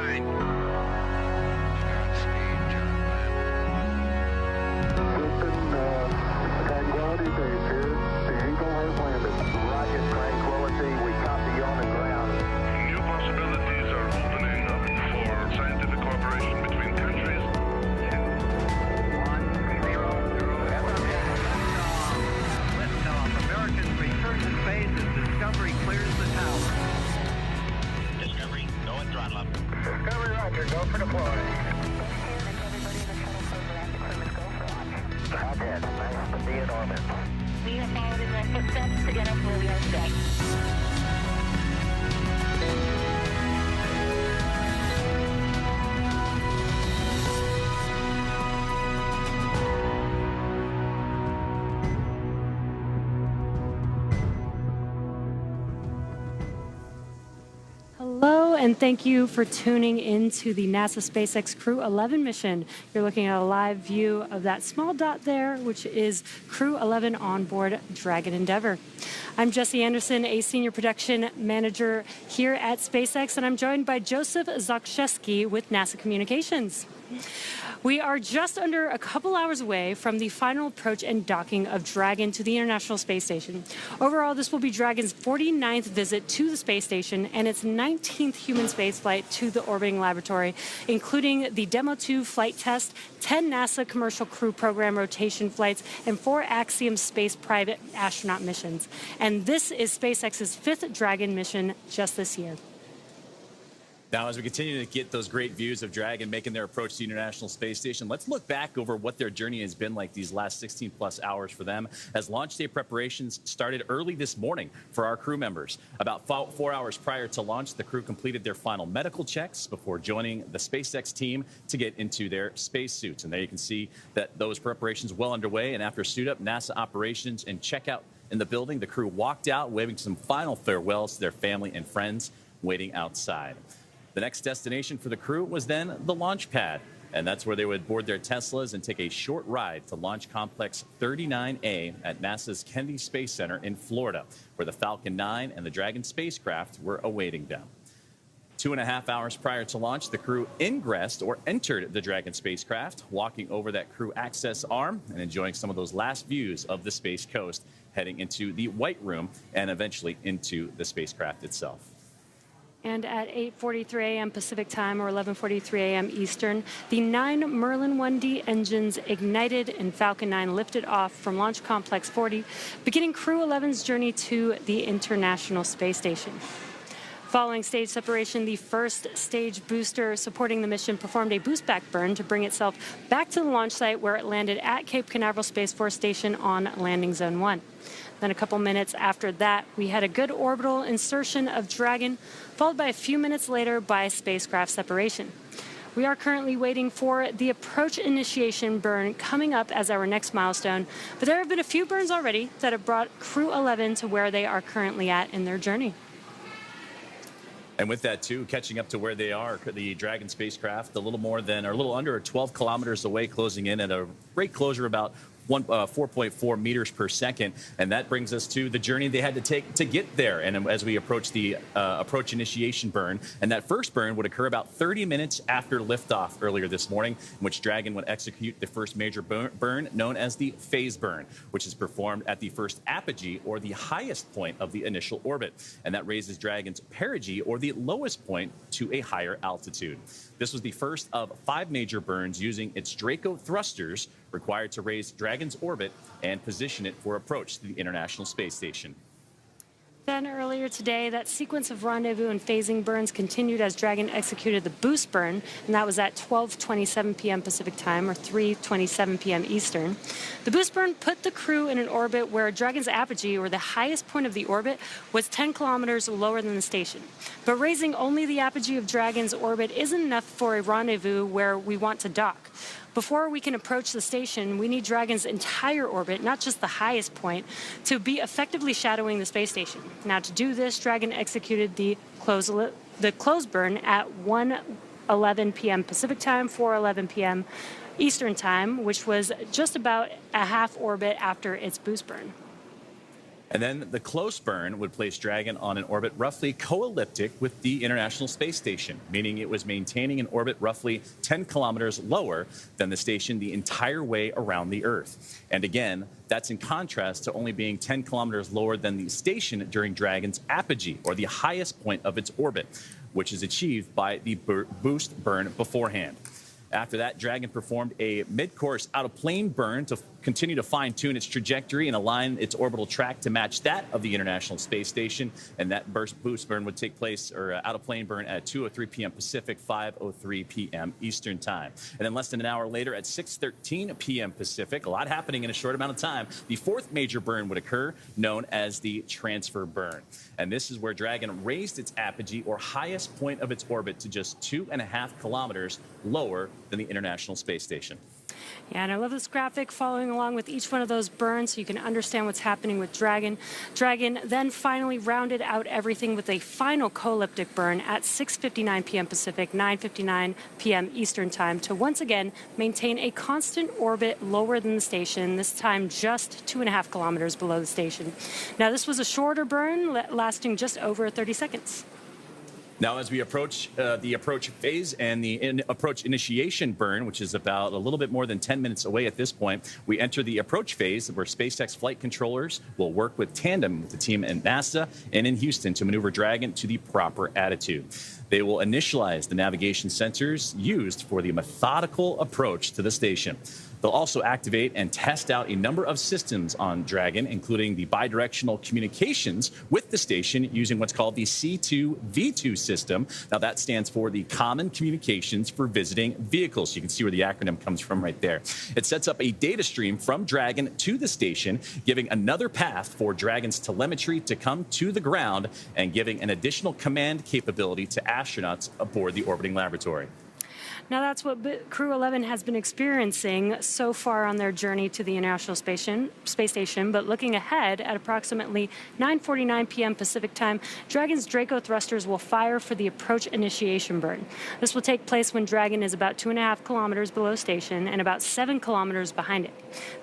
line. Tranquility Base here. The Eagle has landed. Rocket Tranquility, we copy you on the ground. New possibilities are opening up for scientific cooperation between countries. 1-0-0. Liftoff. Americans return to space as Discovery clears the tower. Discovery, go and throttle up. Discovery Roger, go for deploy. Roger, nice to be in orbit. We are following their footsteps to get us where we are today. Hello, and thank you for tuning into the NASA SpaceX Crew-11 mission. You're looking at a live view of that small dot there, which is Crew-11 onboard Dragon Endeavour. I'm Jesse Anderson, a senior production manager here at SpaceX, and I'm joined by Joseph Zakrzewski with NASA Communications. We are just under a couple hours away from the final approach and docking of Dragon to the International Space Station. Overall, this will be Dragon's 49th visit to the space station and its 19th human spaceflight to the orbiting laboratory, including the Demo 2 flight test, 10 NASA Commercial Crew Program rotation flights, and 4 Axiom Space private astronaut missions. And this is SpaceX's 5th Dragon mission just this year. Now, as we continue to get those great views of Dragon making their approach to the International Space Station, let's look back over what their journey has been like these last 16-plus hours for them as launch day preparations started early this morning for our crew members. About 4 hours prior to launch, the crew completed their final medical checks before joining the SpaceX team to get into their spacesuits. And there you can see that those preparations well underway. And after suit up, NASA operations and checkout in the building, the crew walked out, waving some final farewells to their family and friends waiting outside. The next destination for the crew was then the launch pad, and that's where they would board their Teslas and take a short ride to Launch Complex 39A at NASA's Kennedy Space Center in Florida, where the Falcon 9 and the Dragon spacecraft were awaiting them. 2.5 hours prior to launch, the crew ingressed or entered the Dragon spacecraft, walking over that crew access arm and enjoying some of those last views of the Space Coast, heading into the White Room and eventually into the spacecraft itself. And at 8:43 a.m. Pacific time or 11:43 a.m. Eastern, the 9 Merlin 1D engines ignited and Falcon 9 lifted off from Launch Complex 40, beginning Crew-11's journey to the International Space Station. Following stage separation, the first stage booster supporting the mission performed a boost back burn to bring itself back to the launch site where it landed at Cape Canaveral Space Force Station on Landing Zone 1. Then a couple minutes after that, we had a good orbital insertion of Dragon, followed by a few minutes later by spacecraft separation. We are currently waiting for the approach initiation burn coming up as our next milestone, but there have been a few burns already that have brought Crew-11 to where they are currently at in their journey. And with that, too, catching up to where they are, the Dragon spacecraft, a little under 12 kilometers away, closing in at a rate closure about 4.4 meters per second. And that brings us to the journey they had to take to get there. And as we approach the approach initiation burn, and that first burn would occur about 30 minutes after liftoff earlier this morning, in which Dragon would execute the first major burn known as the phase burn, which is performed at the first apogee, or the highest point of the initial orbit. And that raises Dragon's perigee, or the lowest point, to a higher altitude. This was the first of 5 major burns using its Draco thrusters required to raise Dragon's orbit and position it for approach to the International Space Station. Then earlier today, that sequence of rendezvous and phasing burns continued as Dragon executed the boost burn, and that was at 12:27 p.m. Pacific time or 3:27 p.m. Eastern. The boost burn put the crew in an orbit where Dragon's apogee, or the highest point of the orbit, was 10 kilometers lower than the station. But raising only the apogee of Dragon's orbit isn't enough for a rendezvous where we want to dock. Before we can approach the station, we need Dragon's entire orbit, not just the highest point, to be effectively shadowing the space station. Now, to do this, Dragon executed the close burn at 1:11 p.m. Pacific time, 4:11 p.m. Eastern time, which was just about a half orbit after its boost burn. And then the close burn would place Dragon on an orbit roughly co-elliptic with the International Space Station, meaning it was maintaining an orbit roughly 10 kilometers lower than the station the entire way around the Earth. And again, that's in contrast to only being 10 kilometers lower than the station during Dragon's apogee, or the highest point of its orbit, which is achieved by the boost burn beforehand. After that, Dragon performed a mid-course out-of-plane burn to continue to fine-tune its trajectory and align its orbital track to match that of the International Space Station. And that boost burn would take place, or out-of-plane burn, at 2:03 p.m. Pacific, 5:03 p.m. Eastern Time. And then less than an hour later, at 6:13 p.m. Pacific, a lot happening in a short amount of time, the fourth major burn would occur, known as the transfer burn. And this is where Dragon raised its apogee, or highest point of its orbit, to just 2.5 kilometers lower than the International Space Station. Yeah, and I love this graphic following along with each one of those burns so you can understand what's happening with Dragon. Dragon then finally rounded out everything with a final co-elliptic burn at 6:59 p.m. Pacific, 9:59 p.m. Eastern Time, to once again maintain a constant orbit lower than the station, this time just 2.5 kilometers below the station. Now, this was a shorter burn lasting just over 30 seconds. Now, as we approach the approach phase and the approach initiation burn, which is about a little bit more than 10 minutes away at this point, we enter the approach phase where SpaceX flight controllers will work with tandem with the team in NASA and in Houston to maneuver Dragon to the proper attitude. They will initialize the navigation sensors used for the methodical approach to the station. They'll also activate and test out a number of systems on Dragon, including the bidirectional communications with the station using what's called the C2V2 system. Now, that stands for the Common Communications for Visiting Vehicles. You can see where the acronym comes from right there. It sets up a data stream from Dragon to the station, giving another path for Dragon's telemetry to come to the ground and giving an additional command capability to astronauts aboard the orbiting laboratory. Now, that's what Crew-11 has been experiencing so far on their journey to the International Space Station. But looking ahead, at approximately 9:49 p.m. Pacific Time, Dragon's Draco thrusters will fire for the approach initiation burn. This will take place when Dragon is about 2.5 kilometers below station and about 7 kilometers behind it.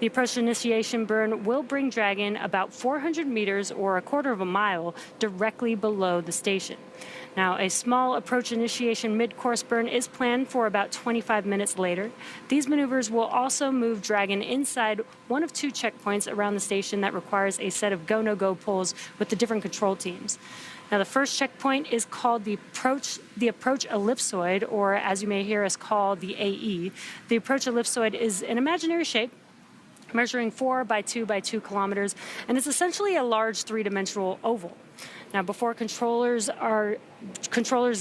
The approach initiation burn will bring Dragon about 400 meters, or a quarter of a mile, directly below the station. Now, a small approach initiation mid-course burn is planned for about 25 minutes later. These maneuvers will also move Dragon inside one of 2 checkpoints around the station that requires a set of go-no-go polls with the different control teams. Now, the first checkpoint is called the approach ellipsoid, or as you may hear us call, the AE. The approach ellipsoid is an imaginary shape measuring 4 by 2 by 2 kilometers, and it's essentially a large 3-dimensional oval. Now, before controllers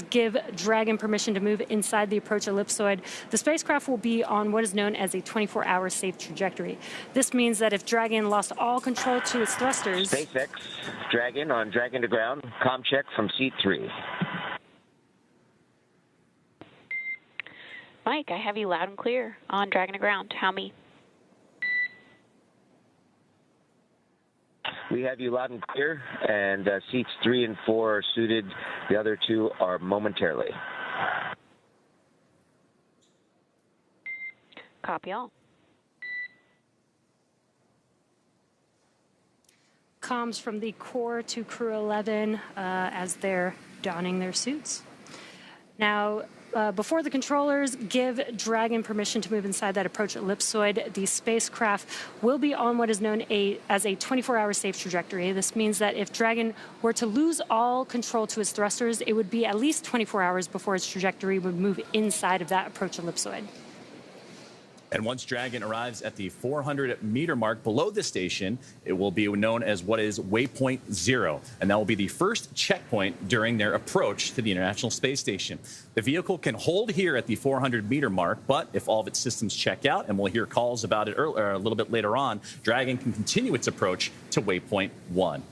give Dragon permission to move inside the approach ellipsoid, the spacecraft will be on what is known as a 24-hour safe trajectory. This means that if Dragon lost all control to its thrusters... SpaceX Dragon on Dragon to ground. Comm check from seat 3. Mike, I have you loud and clear on Dragon to ground. How me? We have you loud and clear, and seats 3 and 4 are suited. The other 2 are momentarily. Copy all. Comms from the core to Crew-11 as they're donning their suits. Now, before the controllers give Dragon permission to move inside that approach ellipsoid, the spacecraft will be on what is known as a 24-hour safe trajectory. This means that if Dragon were to lose all control to its thrusters, it would be at least 24 hours before its trajectory would move inside of that approach ellipsoid. And once Dragon arrives at the 400-meter mark below the station, it will be known as what is Waypoint 0, and that will be the first checkpoint during their approach to the International Space Station. The vehicle can hold here at the 400-meter mark, but if all of its systems check out, and we'll hear calls about it a little bit later on, Dragon can continue its approach to Waypoint 1.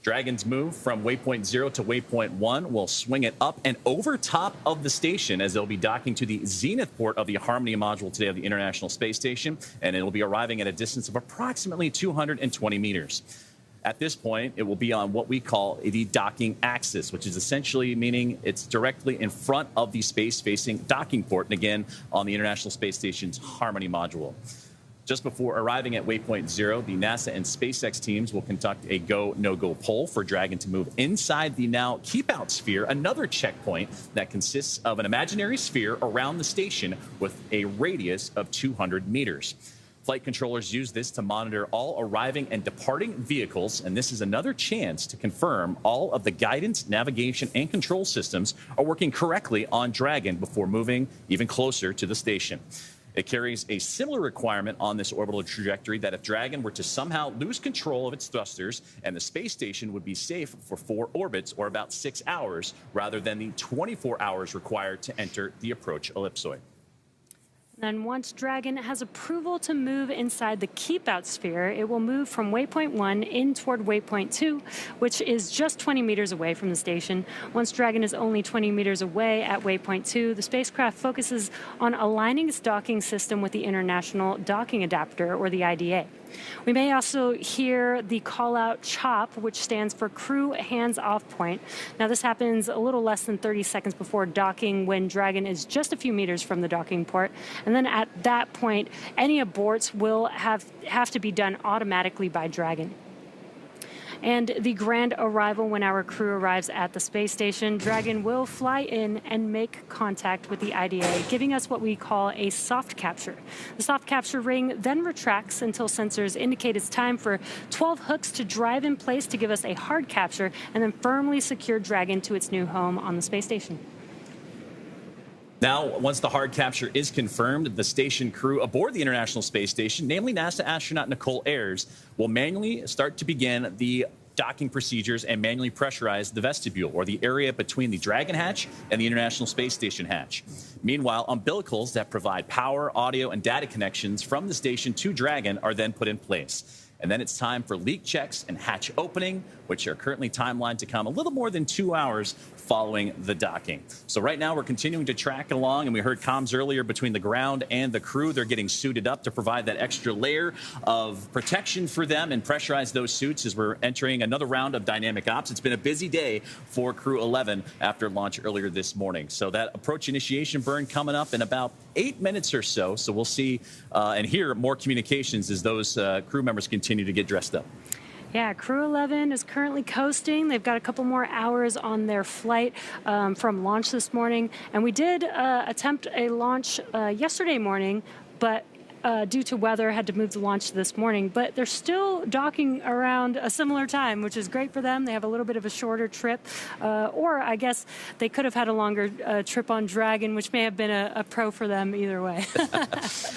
Dragon's move from Waypoint 0 to Waypoint 1 will swing it up and over top of the station as they'll be docking to the zenith port of the Harmony module today of the International Space Station, and it'll be arriving at a distance of approximately 220 meters. At this point, it will be on what we call the docking axis, which is essentially meaning it's directly in front of the space-facing docking port, and again, on the International Space Station's Harmony module. Just before arriving at Waypoint 0, the NASA and SpaceX teams will conduct a go, no-go poll for Dragon to move inside the now keep-out sphere, another checkpoint that consists of an imaginary sphere around the station with a radius of 200 meters. Flight controllers use this to monitor all arriving and departing vehicles, and this is another chance to confirm all of the guidance, navigation, and control systems are working correctly on Dragon before moving even closer to the station. It carries a similar requirement on this orbital trajectory that if Dragon were to somehow lose control of its thrusters, and the space station would be safe for 4 orbits, or about 6 hours, rather than the 24 hours required to enter the approach ellipsoid. Then once Dragon has approval to move inside the keep-out sphere, it will move from Waypoint 1 in toward Waypoint 2, which is just 20 meters away from the station. Once Dragon is only 20 meters away at Waypoint 2, the spacecraft focuses on aligning its docking system with the International Docking Adapter, or the IDA. We may also hear the call-out CHOP, which stands for Crew Hands Off Point. Now, this happens a little less than 30 seconds before docking when Dragon is just a few meters from the docking port. And then at that point, any aborts will have to be done automatically by Dragon. And the grand arrival, when our crew arrives at the space station, Dragon will fly in and make contact with the IDA, giving us what we call a soft capture. The soft capture ring then retracts until sensors indicate it's time for 12 hooks to drive in place to give us a hard capture and then firmly secure Dragon to its new home on the space station. Now, once the hard capture is confirmed, the station crew aboard the International Space Station, namely NASA astronaut Nicole Ayers, will manually start to begin the docking procedures and manually pressurize the vestibule, or the area between the Dragon hatch and the International Space Station hatch. Meanwhile, umbilicals that provide power, audio, and data connections from the station to Dragon are then put in place. And then it's time for leak checks and hatch opening, which are currently timelined to come a little more than 2 hours following the docking. So right now we're continuing to track along, and we heard comms earlier between the ground and the crew. They're getting suited up to provide that extra layer of protection for them and pressurize those suits as we're entering another round of dynamic ops. It's been a busy day for Crew-11 after launch earlier this morning. So that approach initiation burn coming up in about 8 minutes or so. So we'll see and hear more communications as those crew members continue to get dressed up. Yeah, Crew-11 is currently coasting. They've got a couple more hours on their flight from launch this morning. And we did attempt a launch yesterday morning, but due to weather, had to move the launch this morning. But they're still docking around a similar time, which is great for them. They have a little bit of a shorter trip. Or I guess they could have had a longer trip on Dragon, which may have been a pro for them either way.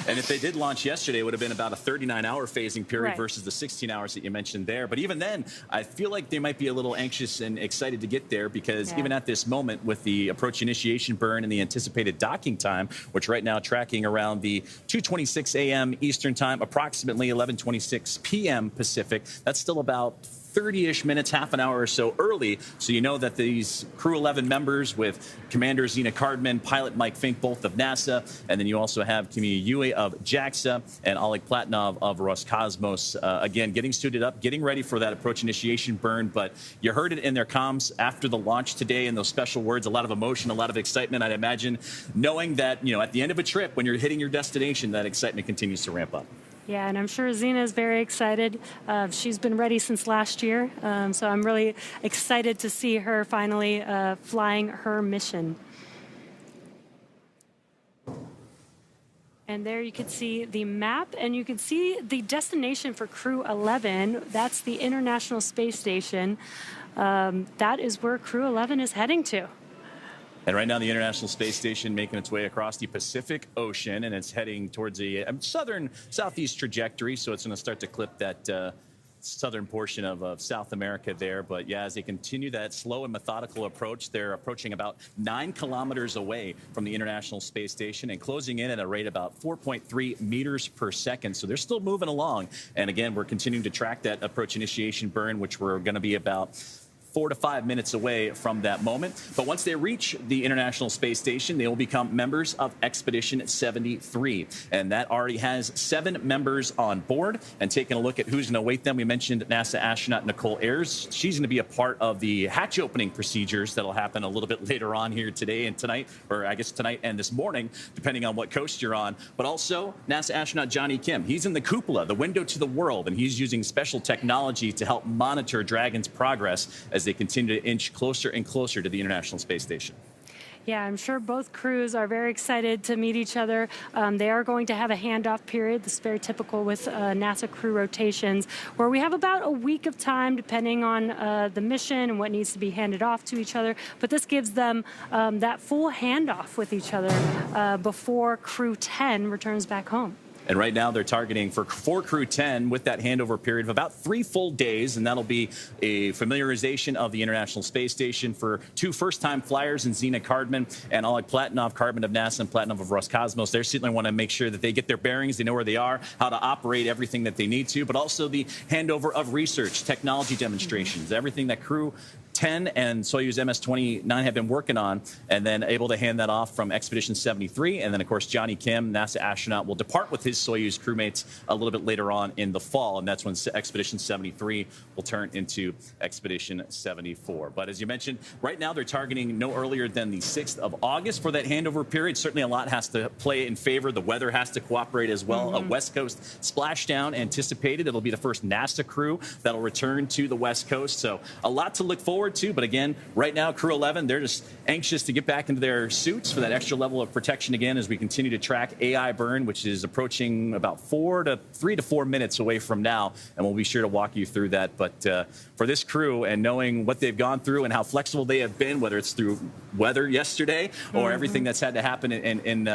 And if they did launch yesterday, it would have been about a 39-hour phasing period Right. versus the 16 hours that you mentioned there. But even then, I feel like they might be a little anxious and excited to get there, because even at this moment, with the approach initiation burn and the anticipated docking time, which right now tracking around the 2:26 a.m. Eastern time, approximately 11:26 p.m. Pacific, that's still about 30-ish minutes, half an hour or so early. So you know that these Crew-11 members, with Commander Zena Cardman, pilot Mike Fincke, both of NASA, and then you also have Kimiya Yui of JAXA and Oleg Platonov of Roscosmos, again, getting suited up, getting ready for that approach initiation burn. But you heard it in their comms after the launch today, in those special words, a lot of emotion, a lot of excitement, I'd imagine, knowing that, you know, at the end of a trip, when you're hitting your destination, that excitement continues to ramp up. Yeah, and I'm sure Zena is very excited. She's been ready since last year, so I'm really excited to see her finally flying her mission. And there you can see the map, and you can see the destination for Crew-11. That's the International Space Station. That is where Crew-11 is heading to. And right now, the International Space Station making its way across the Pacific Ocean, and it's heading towards a southern southeast trajectory. So it's going to start to clip that southern portion of South America there. But yeah, as they continue that slow and methodical approach, they're approaching about 9 kilometers away from the International Space Station and closing in at a rate about 4.3 meters per second. So they're still moving along. And again, we're continuing to track that approach initiation burn, which we're going to be about 4 to 5 minutes away from that moment. But once they reach the International Space Station, they will become members of Expedition 73. And that already has 7 members on board. And taking a look at who's going to await them, we mentioned NASA astronaut Nicole Ayers. She's going to be a part of the hatch opening procedures that'll happen a little bit later on here today and tonight, or I guess tonight and this morning, depending on what coast you're on. But also NASA astronaut Johnny Kim. He's in the cupola, the window to the world, and he's using special technology to help monitor Dragon's progress as they continue to inch closer and closer to the International Space Station. Yeah, I'm sure both crews are very excited to meet each other. They are going to have a handoff period. This is very typical with NASA crew rotations, where we have about a week of time, depending on the mission and what needs to be handed off to each other. But this gives them that full handoff with each other before Crew 10 returns back home. And right now they're targeting for Crew 10 with that handover period of about 3 full days. And that'll be a familiarization of the International Space Station for 2 first-time flyers in Zena, Cardman, and Oleg Platonov, Cardman of NASA and Platonov of Roscosmos. They certainly want to make sure that they get their bearings, they know where they are, how to operate everything that they need to, but also the handover of research, technology demonstrations, everything that Crew 10 and Soyuz MS-29 have been working on, and then able to hand that off from Expedition 73. And then, of course, Johnny Kim, NASA astronaut, will depart with his Soyuz crewmates a little bit later on in the fall, and that's when Expedition 73 will turn into Expedition 74. But as you mentioned, right now they're targeting no earlier than the 6th of August for that handover period. Certainly a lot has to play in favor. The weather has to cooperate as well. A West Coast splashdown anticipated. It'll be the first NASA crew that'll return to the West Coast. So a lot to look forward to. But again, right now, Crew-11, they're just anxious to get back into their suits for that extra level of protection again as we continue to track AI burn, which is approaching about 3 to 4 minutes away from now. And we'll be sure to walk you through that. But for this crew and knowing what they've gone through and how flexible they have been, whether it's through weather yesterday or everything that's had to happen in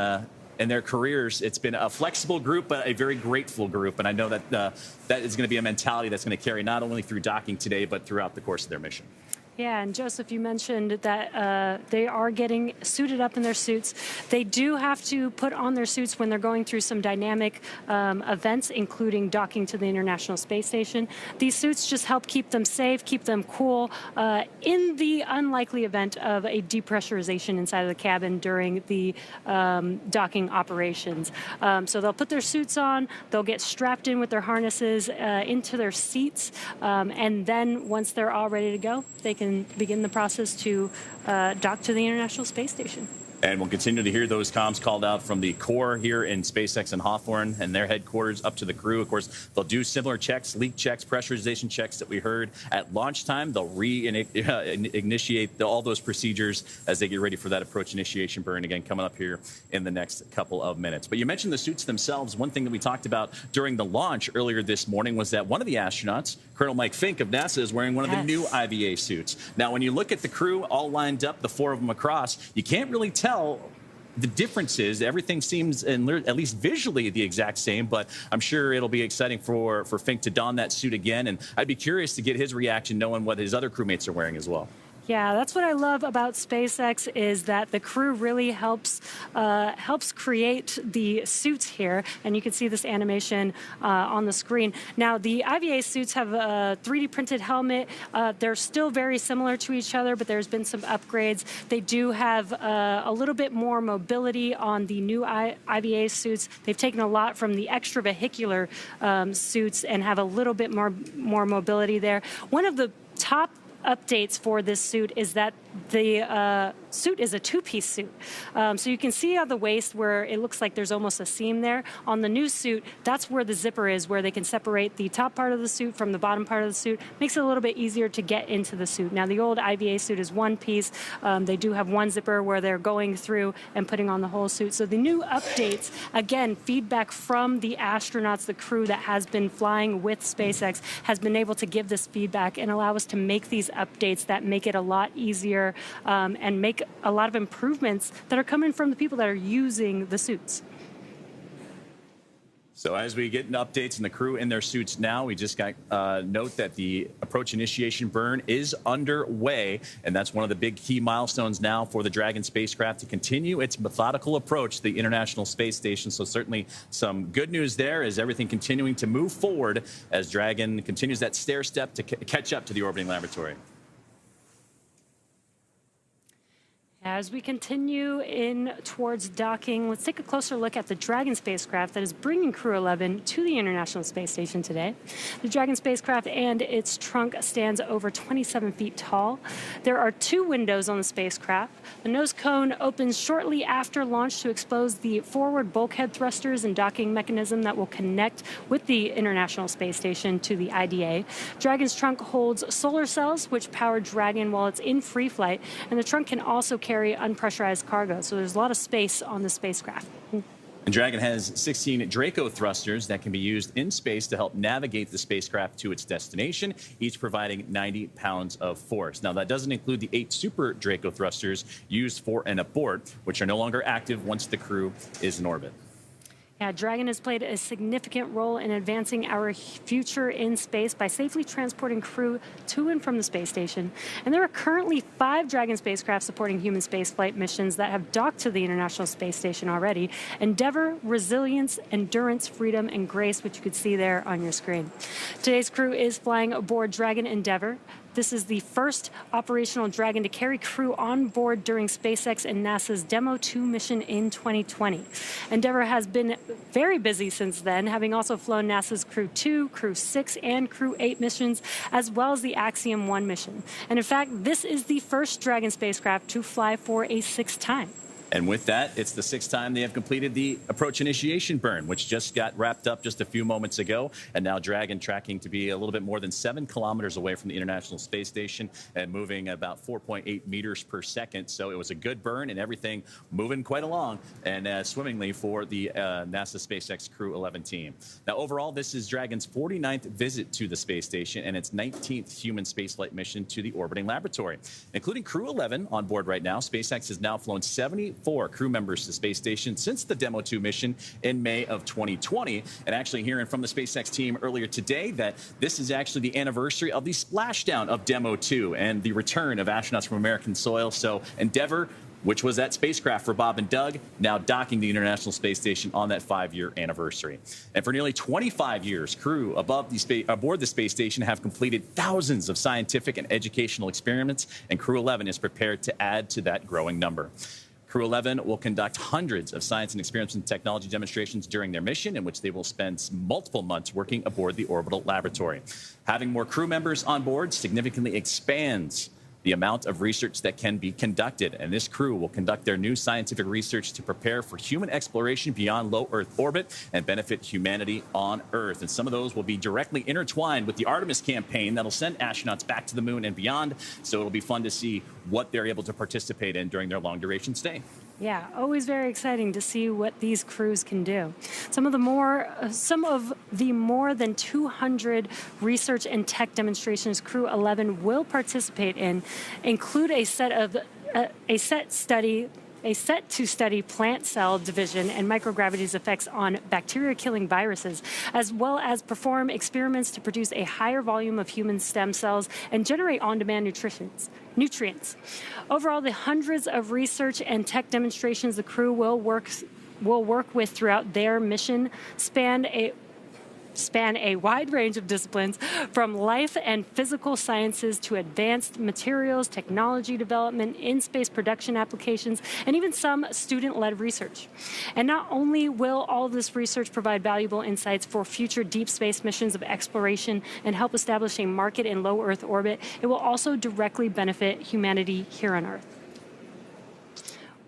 their careers, it's been a flexible group, but a very grateful group. And I know that that is going to be a mentality that's going to carry not only through docking today, but throughout the course of their mission. Yeah, and Joseph, you mentioned that they are getting suited up in their suits. They do have to put on their suits when they're going through some dynamic events, including docking to the International Space Station. These suits just help keep them safe, keep them cool, in the unlikely event of a depressurization inside of the cabin during the docking operations. So they'll put their suits on, they'll get strapped in with their harnesses into their seats, and then once they're all ready to go, they can begin the process to dock to the International Space Station. And we'll continue to hear those comms called out from the core here in SpaceX in Hawthorne and their headquarters up to the crew. Of course, they'll do similar checks, leak checks, pressurization checks that we heard at launch time. They'll initiate all those procedures as they get ready for that approach initiation burn, again, coming up here in the next couple of minutes. But you mentioned the suits themselves. One thing that we talked about during the launch earlier this morning was that one of the astronauts, Colonel Mike Fincke of NASA, is wearing one of the new IVA suits. Now, when you look at the crew all lined up, the 4 of them across, you can't really tell the differences. Everything seems, at least visually, the exact same, but I'm sure it'll be exciting for Fincke to don that suit again, and I'd be curious to get his reaction knowing what his other crewmates are wearing as well. Yeah, that's what I love about SpaceX, is that the crew really helps create the suits here, and you can see this animation on the screen. Now, the IVA suits have a 3D printed helmet. They're still very similar to each other, but there's been some upgrades. They do have a little bit more mobility on the new IVA suits. They've taken a lot from the extravehicular suits and have a little bit more mobility there. One of the top updates for this suit is that the suit is a 2-piece suit. So you can see on the waist where it looks like there's almost a seam there. On the new suit, that's where the zipper is, where they can separate the top part of the suit from the bottom part of the suit. Makes it a little bit easier to get into the suit. Now, the old IVA suit is 1 piece. They do have 1 zipper where they're going through and putting on the whole suit. So the new updates, again, feedback from the astronauts, the crew that has been flying with SpaceX, has been able to give this feedback and allow us to make these updates that make it a lot easier and make a lot of improvements that are coming from the people that are using the suits. So as we get updates and the crew in their suits now, we just got note that the approach initiation burn is underway, and that's one of the big key milestones now for the Dragon spacecraft to continue its methodical approach to the International Space Station. So certainly some good news there, as everything continuing to move forward as Dragon continues that stair step to catch up to the orbiting laboratory. As we continue in towards docking, let's take a closer look at the Dragon spacecraft that is bringing Crew-11 to the International Space Station today. The Dragon spacecraft and its trunk stands over 27 feet tall. There are 2 windows on the spacecraft. The nose cone opens shortly after launch to expose the forward bulkhead thrusters and docking mechanism that will connect with the International Space Station to the IDA. Dragon's trunk holds solar cells, which power Dragon while it's in free flight, and the trunk can also carry unpressurized cargo, so there's a lot of space on the spacecraft. And Dragon has 16 Draco thrusters that can be used in space to help navigate the spacecraft to its destination, each providing 90 pounds of force. Now, that doesn't include the 8 Super Draco thrusters used for an abort, which are no longer active once the crew is in orbit. Yeah, Dragon has played a significant role in advancing our future in space by safely transporting crew to and from the space station. And there are currently 5 Dragon spacecraft supporting human spaceflight missions that have docked to the International Space Station already. Endeavor, Resilience, Endurance, Freedom, and Grace, which you could see there on your screen. Today's crew is flying aboard Dragon Endeavor. This is the first operational Dragon to carry crew on board during SpaceX and NASA's Demo 2 mission in 2020. Endeavor has been very busy since then, having also flown NASA's Crew 2, Crew 6, and Crew 8 missions, as well as the Axiom 1 mission. And in fact, this is the first Dragon spacecraft to fly for a 6th time. And with that, it's the 6th time they have completed the approach initiation burn, which just got wrapped up just a few moments ago. And now Dragon tracking to be a little bit more than 7 kilometers away from the International Space Station and moving about 4.8 meters per second. So it was a good burn and everything moving quite along and swimmingly for the NASA SpaceX Crew-11 team. Now, overall, this is Dragon's 49th visit to the space station and its 19th human spaceflight mission to the orbiting laboratory. Including Crew-11 on board right now, SpaceX has now flown 74 crew members to the space station since the Demo 2 mission in May of 2020. And actually hearing from the SpaceX team earlier today that this is actually the anniversary of the splashdown of Demo 2 and the return of astronauts from American soil. So Endeavor, which was that spacecraft for Bob and Doug, now docking the International Space Station on that 5-year anniversary. And for nearly 25 years, crew aboard the space station have completed thousands of scientific and educational experiments, and Crew-11 is prepared to add to that growing number. Crew-11 will conduct hundreds of science and experience and technology demonstrations during their mission, in which they will spend multiple months working aboard the orbital laboratory. Having more crew members on board significantly expands the amount of research that can be conducted, and this crew will conduct their new scientific research to prepare for human exploration beyond low Earth orbit and benefit humanity on Earth. And some of those will be directly intertwined with the Artemis campaign that'll send astronauts back to the moon and beyond, so it'll be fun to see what they're able to participate in during their long-duration stay. Yeah, always very exciting to see what these crews can do. Some of the more than 200 research and tech demonstrations Crew-11 will participate in include a set to study plant cell division and microgravity's effects on bacteria-killing viruses, as well as perform experiments to produce a higher volume of human stem cells and generate on-demand nutrients. Overall, the hundreds of research and tech demonstrations the crew will work with throughout their mission span a wide range of disciplines, from life and physical sciences to advanced materials, technology development, in-space production applications, and even some student-led research. And not only will all of this research provide valuable insights for future deep space missions of exploration and help establish a market in low Earth orbit, it will also directly benefit humanity here on Earth.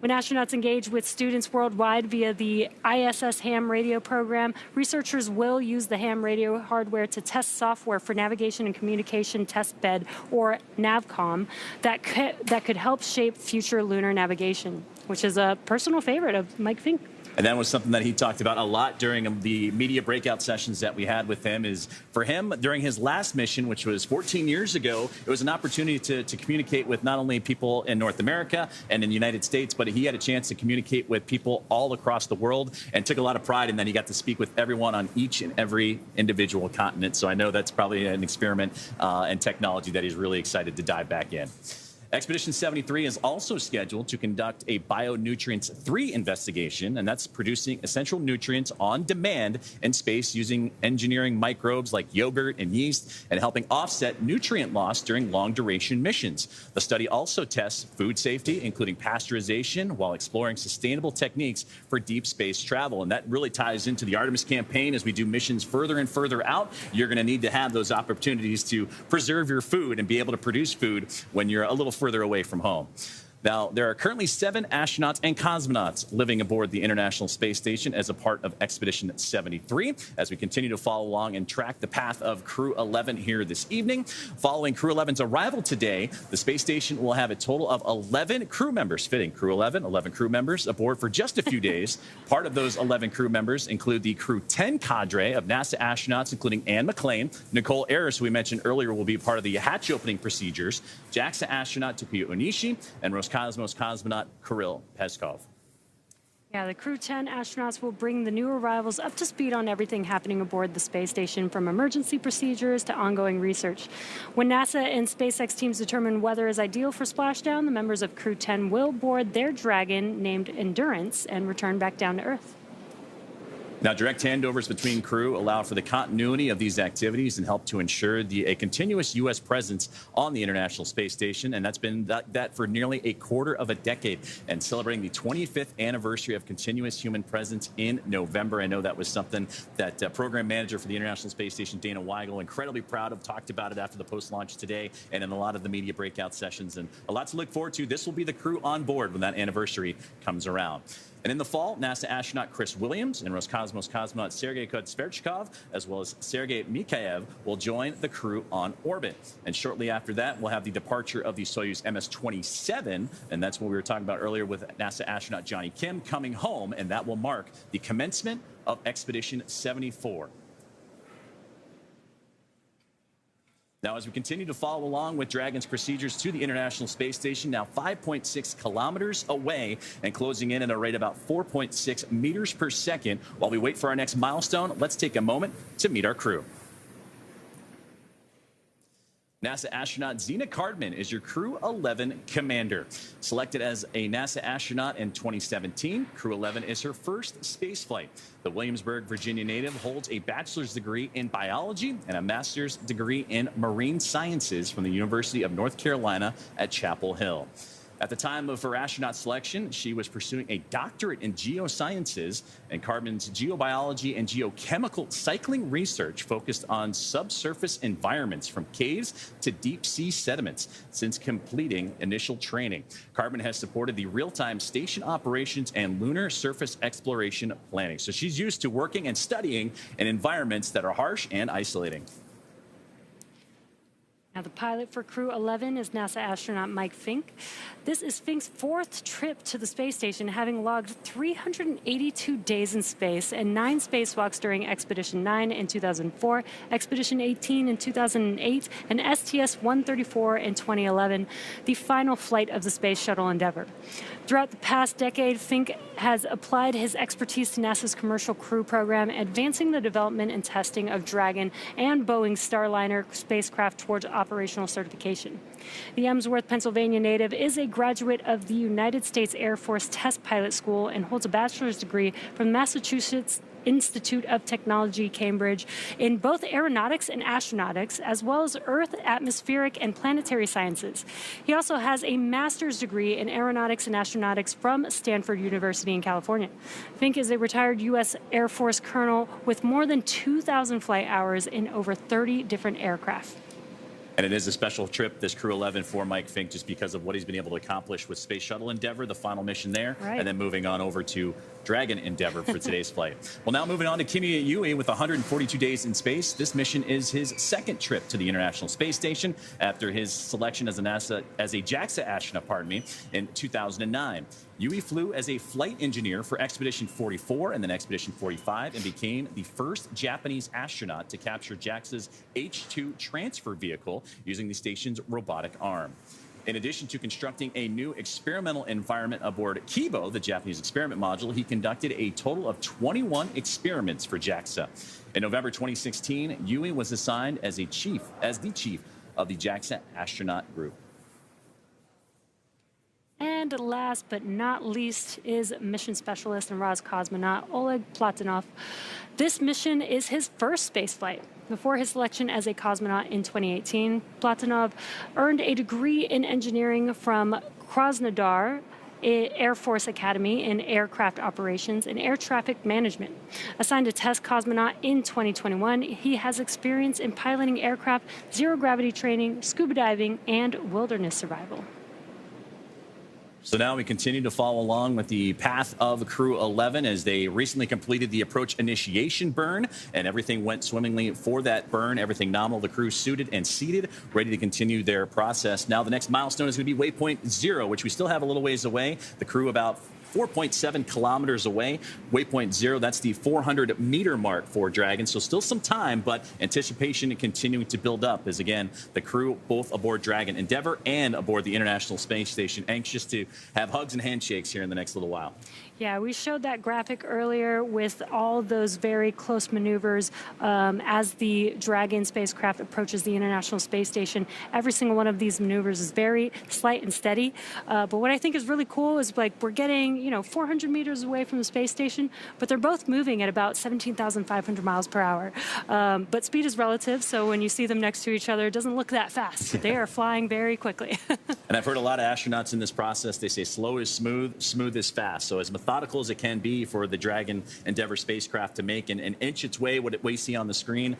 When astronauts engage with students worldwide via the ISS ham radio program, researchers will use the ham radio hardware to test software for navigation and communication test bed, or NAVCOM, that could help shape future lunar navigation, which is a personal favorite of Mike Fincke. And that was something that he talked about a lot during the media breakout sessions that we had with him. Is for him, during his last mission, which was 14 years ago, it was an opportunity to communicate with not only people in North America and in the United States, but he had a chance to communicate with people all across the world, and took a lot of pride in that. He got to speak with everyone on each and every individual continent. So I know that's probably an experiment and technology that he's really excited to dive back in. Expedition 73 is also scheduled to conduct a Bionutrients 3 investigation, and that's producing essential nutrients on demand in space using engineering microbes like yogurt and yeast and helping offset nutrient loss during long-duration missions. The study also tests food safety, including pasteurization, while exploring sustainable techniques for deep space travel. And that really ties into the Artemis campaign. As we do missions further and further out, you're going to need to have those opportunities to preserve your food and be able to produce food when you're a little further away from home. Now, there are currently 7 astronauts and cosmonauts living aboard the International Space Station as a part of Expedition 73. As we continue to follow along and track the path of Crew-11 here this evening. Following Crew-11's arrival today, the space station will have a total of 11 crew members, fitting Crew-11, 11 crew members aboard for just a few days. Part of those 11 crew members include the Crew-10 cadre of NASA astronauts, including Anne McClain. Nicole Ayers, who we mentioned earlier, will be part of the hatch opening procedures. JAXA astronaut Takuya Onishi and Roscosmos cosmonaut Kirill Peskov. Yeah, the Crew-10 astronauts will bring the new arrivals up to speed on everything happening aboard the space station, from emergency procedures to ongoing research. When NASA and SpaceX teams determine weather is ideal for splashdown, the members of Crew-10 will board their Dragon, named Endurance, and return back down to Earth. Now, direct handovers between crew allow for the continuity of these activities and help to ensure a continuous U.S. presence on the International Space Station. And that's been that for nearly a quarter of a decade. And celebrating the 25th anniversary of continuous human presence in November. I know that was something that program manager for the International Space Station, Dana Weigel, incredibly proud of, talked about it after the post-launch today and in a lot of the media breakout sessions. And a lot to look forward to. This will be the crew on board when that anniversary comes around. And in the fall, NASA astronaut Chris Williams and Roscosmos cosmonaut Sergei Kotsverchkov, as well as Sergei Mikhaev, will join the crew on orbit. And shortly after that, we'll have the departure of the Soyuz MS-27, and that's what we were talking about earlier with NASA astronaut Johnny Kim coming home, and that will mark the commencement of Expedition 74. Now, as we continue to follow along with Dragon's procedures to the International Space Station, now 5.6 kilometers away and closing in at a rate about 4.6 meters per second. While we wait for our next milestone, let's take a moment to meet our crew. NASA astronaut Zena Cardman is your Crew-11 commander. Selected as a NASA astronaut in 2017, Crew-11 is her first spaceflight. The Williamsburg, Virginia native holds a bachelor's degree in biology and a master's degree in marine sciences from the University of North Carolina at Chapel Hill. At the time of her astronaut selection, she was pursuing a doctorate in geosciences, and Cardman's geobiology and geochemical cycling research focused on subsurface environments from caves to deep sea sediments since completing initial training. Cardman has supported the real-time station operations and lunar surface exploration planning. So she's used to working and studying in environments that are harsh and isolating. Now, the pilot for Crew-11 is NASA astronaut Mike Fincke. This is Fincke's 4th trip to the space station, having logged 382 days in space and 9 spacewalks during Expedition 9 in 2004, Expedition 18 in 2008, and STS-134 in 2011, the final flight of the Space Shuttle Endeavour. Throughout the past decade, Fincke has applied his expertise to NASA's Commercial Crew program, advancing the development and testing of Dragon and Boeing's Starliner spacecraft towards operational certification. The Emsworth, Pennsylvania native is a graduate of the United States Air Force Test Pilot School and holds a bachelor's degree from Massachusetts Institute of Technology, Cambridge, in both aeronautics and astronautics, as well as Earth, atmospheric, and planetary sciences. He also has a master's degree in aeronautics and astronautics from Stanford University in California. Fincke is a retired U.S. Air Force colonel with more than 2,000 flight hours in over 30 different aircraft. And it is a special trip, this Crew-11, for Mike Fincke, just because of what he's been able to accomplish with Space Shuttle Endeavour, the final mission there, and then moving on over to Dragon Endeavour for today's flight. Well, now moving on to Kimiya Yui with 142 days in space. This mission is his 2nd trip to the International Space Station after his selection as a JAXA astronaut, in 2009. Yui flew as a flight engineer for Expedition 44 and then Expedition 45 and became the first Japanese astronaut to capture JAXA's H-2 transfer vehicle using the station's robotic arm. In addition to constructing a new experimental environment aboard Kibo, the Japanese experiment module, he conducted a total of 21 experiments for JAXA. In November 2016, Yui was assigned as the chief of the JAXA astronaut group. And last but not least is mission specialist and Roscosmonaut Oleg Platonov. This mission is his first spaceflight. Before his selection as a cosmonaut in 2018, Platonov earned a degree in engineering from Krasnodar Air Force Academy in aircraft operations and air traffic management. Assigned a test cosmonaut in 2021, he has experience in piloting aircraft, zero gravity training, scuba diving, and wilderness survival. So now we continue to follow along with the path of Crew-11 as they recently completed the approach initiation burn, and everything went swimmingly for that burn. Everything nominal. The crew suited and seated, ready to continue their process. Now the next milestone is going to be Waypoint 0, which we still have a little ways away. The crew about 4.7 kilometers away. Waypoint 0, that's the 400-meter mark for Dragon. So still some time, but anticipation and continuing to build up as, again, the crew both aboard Dragon Endeavor and aboard the International Space Station, anxious to have hugs and handshakes here in the next little while. Yeah, we showed that graphic earlier with all those very close maneuvers as the Dragon spacecraft approaches the International Space Station. Every single one of these maneuvers is very slight and steady. But what I think is really cool is, like, we're getting 400 meters away from the space station, but they're both moving at about 17,500 miles per hour. But speed is relative, so when you see them next to each other, it doesn't look that fast. They are flying very quickly. And I've heard a lot of astronauts in this process, they say slow is smooth, smooth is fast. So as methodical as it can be for the Dragon Endeavor spacecraft to make and inch its way, what we see on the screen,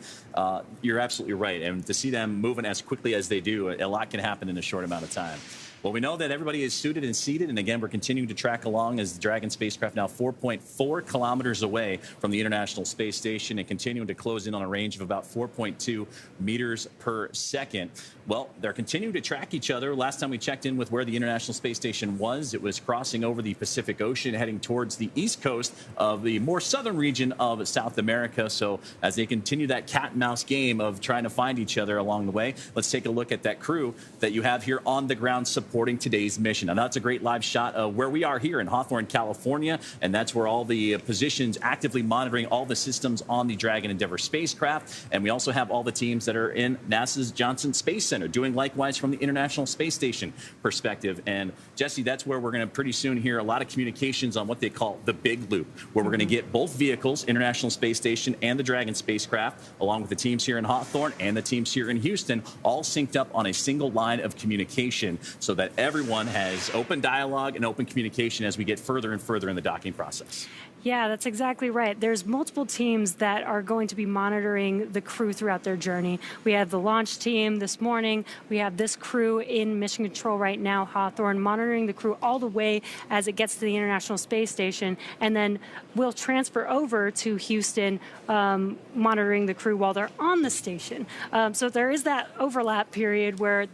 you're absolutely right. And to see them moving as quickly as they do, a lot can happen in a short amount of time. Well, we know that everybody is suited and seated, and again, we're continuing to track along as the Dragon spacecraft now 4.4 kilometers away from the International Space Station and continuing to close in on a range of about 4.2 meters per second. Well, they're continuing to track each other. Last time we checked in with where the International Space Station was, it was crossing over the Pacific Ocean, heading towards the east coast of the more southern region of South America. So as they continue that cat and mouse game of trying to find each other along the way, let's take a look at that crew that you have here on the ground supporting today's mission. Now, that's a great live shot of where we are here in Hawthorne, California, and that's where all the positions actively monitoring all the systems on the Dragon Endeavor spacecraft. And we also have all the teams that are in NASA's Johnson Space Center doing likewise from the International Space Station perspective. And Jesse, that's where we're going to pretty soon hear a lot of communications on what they call the big loop, where we're going to get both vehicles, International Space Station and the Dragon spacecraft, along with the teams here in Hawthorne and the teams here in Houston, all synced up on a single line of communication so that everyone has open dialogue and open communication as we get further and further in the docking process. Yeah, that's exactly right. There's multiple teams that are going to be monitoring the crew throughout their journey. We have the launch team this morning. We have this crew in mission control right now, Hawthorne, monitoring the crew all the way as it gets to the International Space Station. And then we'll transfer over to Houston, monitoring the crew while they're on the station. So there is that overlap period where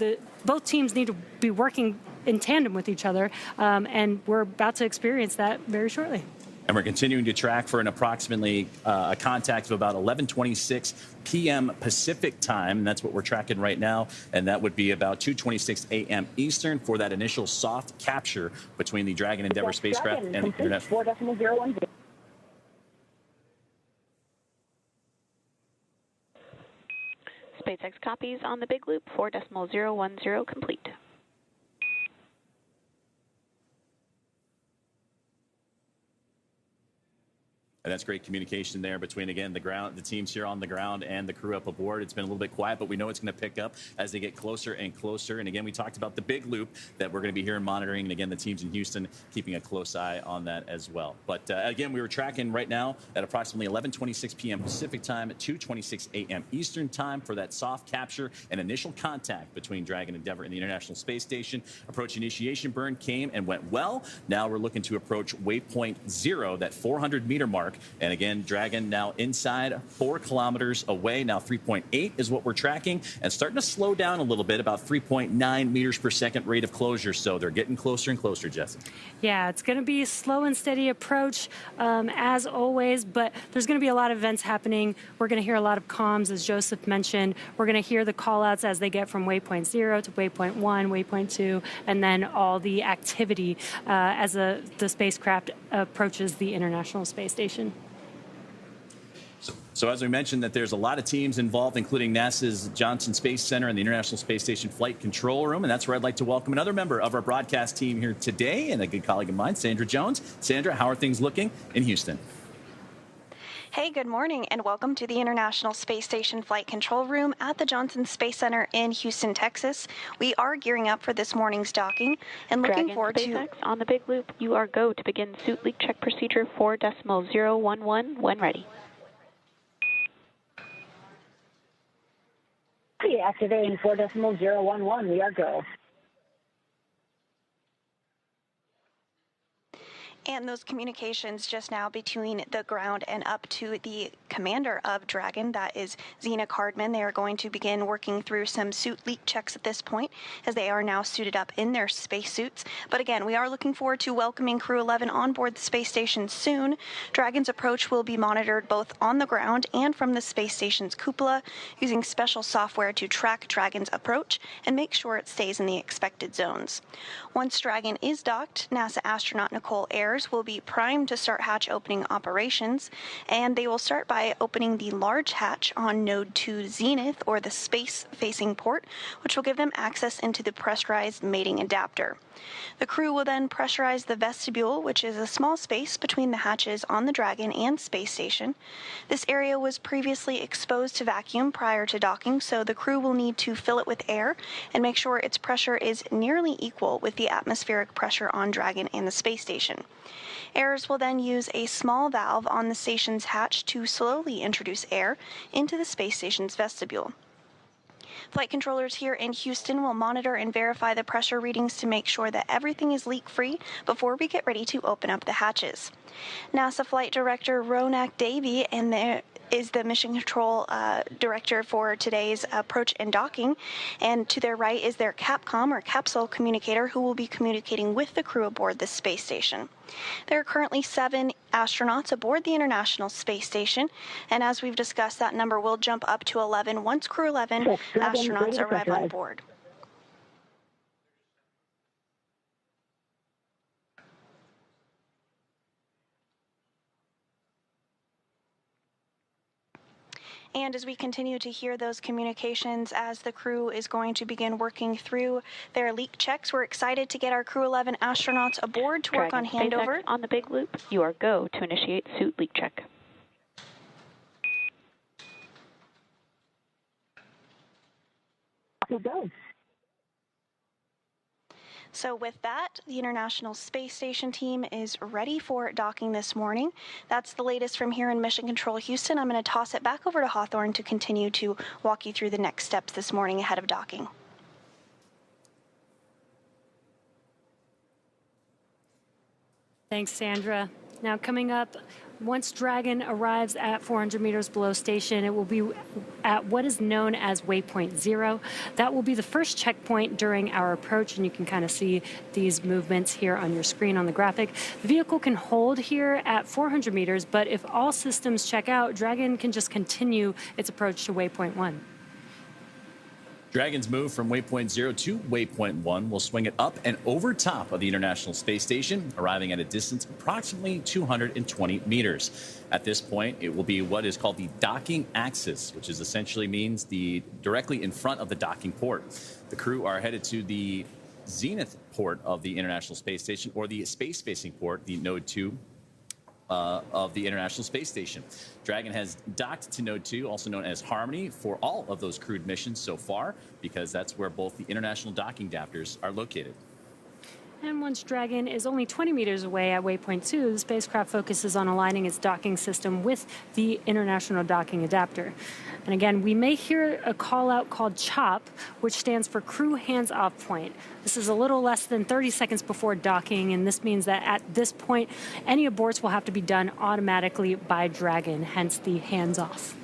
both teams need to be working in tandem with each other. And we're about to experience that very shortly. And we're continuing to track for an approximately a contact of about 11:26 p.m. Pacific time. And that's what we're tracking right now. And that would be about 2:26 a.m. Eastern for that initial soft capture between the Dragon Endeavor spacecraft and the International. 4.010. SpaceX copies on the big loop, 4.010 complete. And that's great communication there between, again, the teams here on the ground and the crew up aboard. It's been a little bit quiet, but we know it's going to pick up as they get closer and closer. And again, we talked about the big loop that we're going to be here and monitoring. And again, the teams in Houston keeping a close eye on that as well. But again, we were tracking right now at approximately 11:26 p.m. Pacific time at 2:26 a.m. Eastern time for that soft capture and initial contact between Dragon Endeavor and the International Space Station. Approach initiation burn came and went well. Now we're looking to approach Waypoint 0, that 400-meter mark. And again, Dragon now inside 4 kilometers away. Now 3.8 is what we're tracking and starting to slow down a little bit, about 3.9 meters per second rate of closure. So they're getting closer and closer, Jesse. Yeah, it's going to be a slow and steady approach as always, but there's going to be a lot of events happening. We're going to hear a lot of comms, as Joseph mentioned. We're going to hear the call outs as they get from Waypoint 0 to Waypoint 1, Waypoint 2, and then all the activity as the spacecraft approaches the International Space Station. So as we mentioned, that there's a lot of teams involved, including NASA's Johnson Space Center and the International Space Station Flight Control Room. And that's where I'd like to welcome another member of our broadcast team here today, and a good colleague of mine, Sandra Jones. Sandra, how are things looking in Houston? Hey, good morning, and welcome to the International Space Station Flight Control Room at the Johnson Space Center in Houston, Texas. We are gearing up for this morning's docking and looking Dragon, forward SpaceX, on the big loop, you are go to begin suit leak check procedure 4.011 when ready. Activating 4.011, we are go. And those communications just now between the ground and up to the commander of Dragon, that is Zena Cardman. They are going to begin working through some suit leak checks at this point, as they are now suited up in their spacesuits. But again, we are looking forward to welcoming Crew-11 on board the space station soon. Dragon's approach will be monitored both on the ground and from the space station's cupola, using special software to track Dragon's approach and make sure it stays in the expected zones. Once Dragon is docked, NASA astronaut Nicole Ayers will be primed to start hatch opening operations, and they will start by opening the large hatch on Node 2 Zenith, or the space-facing port, which will give them access into the pressurized mating adapter. The crew will then pressurize the vestibule, which is a small space between the hatches on the Dragon and space station. This area was previously exposed to vacuum prior to docking, so the crew will need to fill it with air and make sure its pressure is nearly equal with the atmospheric pressure on Dragon and the space station. Ayers will then use a small valve on the station's hatch to slowly introduce air into the space station's vestibule. Flight controllers here in Houston will monitor and verify the pressure readings to make sure that everything is leak-free before we get ready to open up the hatches. NASA Flight Director Ronak Davey is the Mission Control Director for today's approach and docking, and to their right is their CAPCOM, or capsule communicator, who will be communicating with the crew aboard the space station. There are currently 7 astronauts aboard the International Space Station, and as we've discussed, that number will jump up to 11 once Crew-11 astronauts arrive on board. And as we continue to hear those communications as the crew is going to begin working through their leak checks, we're excited to get our Crew-11 astronauts aboard to work on handover. SpaceX, on the big loop, you are go to initiate suit leak check. Go. So with that, the International Space Station team is ready for docking this morning. That's the latest from here in Mission Control Houston. I'm going to toss it back over to Hawthorne to continue to walk you through the next steps this morning ahead of docking. Thanks, Sandra. Now coming up, once Dragon arrives at 400 meters below station, it will be at what is known as Waypoint 0. That will be the first checkpoint during our approach, and you can kind of see these movements here on your screen on the graphic. The vehicle can hold here at 400 meters, but if all systems check out, Dragon can just continue its approach to Waypoint 1. Dragon's move from Waypoint 0 to Waypoint 1 will swing it up and over top of the International Space Station, arriving at a distance of approximately 220 meters. At this point, it will be what is called the docking axis, which is essentially means directly in front of the docking port. The crew are headed to the zenith port of the International Space Station, or the space-facing port, the Node 2 of the International Space Station. Dragon has docked to Node 2, also known as Harmony, for all of those crewed missions so far, because that's where both the international docking adapters are located. And once Dragon is only 20 meters away at Waypoint 2, the spacecraft focuses on aligning its docking system with the International Docking Adapter. And again, we may hear a call out called CHOP, which stands for Crew Hands Off Point. This is a little less than 30 seconds before docking, and this means that at this point, any aborts will have to be done automatically by Dragon, hence the hands off.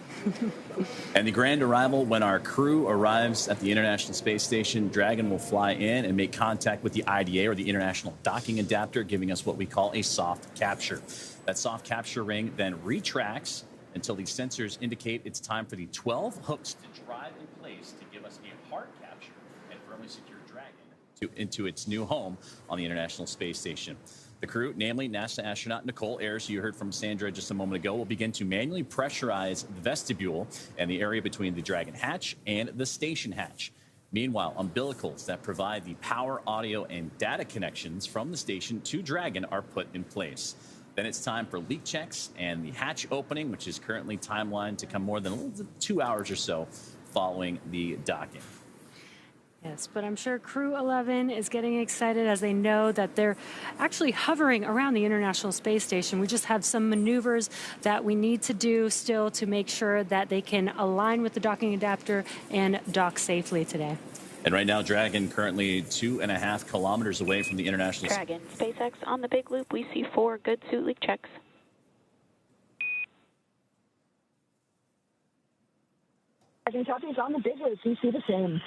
And the grand arrival, when our crew arrives at the International Space Station, Dragon will fly in and make contact with the IDA, or the International Docking Adapter, giving us what we call a soft capture. That soft capture ring then retracts until the sensors indicate it's time for the 12 hooks to drive in place to give us a hard capture and firmly secure Dragon into its new home on the International Space Station. The crew, namely NASA astronaut Nicole Ayers, who you heard from Sandra just a moment ago, will begin to manually pressurize the vestibule and the area between the Dragon hatch and the station hatch. Meanwhile, umbilicals that provide the power, audio, and data connections from the station to Dragon are put in place. Then it's time for leak checks and the hatch opening, which is currently timelined to come more than 2 hours or so following the docking. Yes, but I'm sure Crew-11 is getting excited as they know that they're actually hovering around the International Space Station. We just have some maneuvers that we need to do still to make sure that they can align with the docking adapter and dock safely today. And right now, Dragon currently 2.5 kilometers away from the International Dragon, SpaceX on the big loop. We see 4 good suit leak checks. Dragon copies on the big loop. We see the same.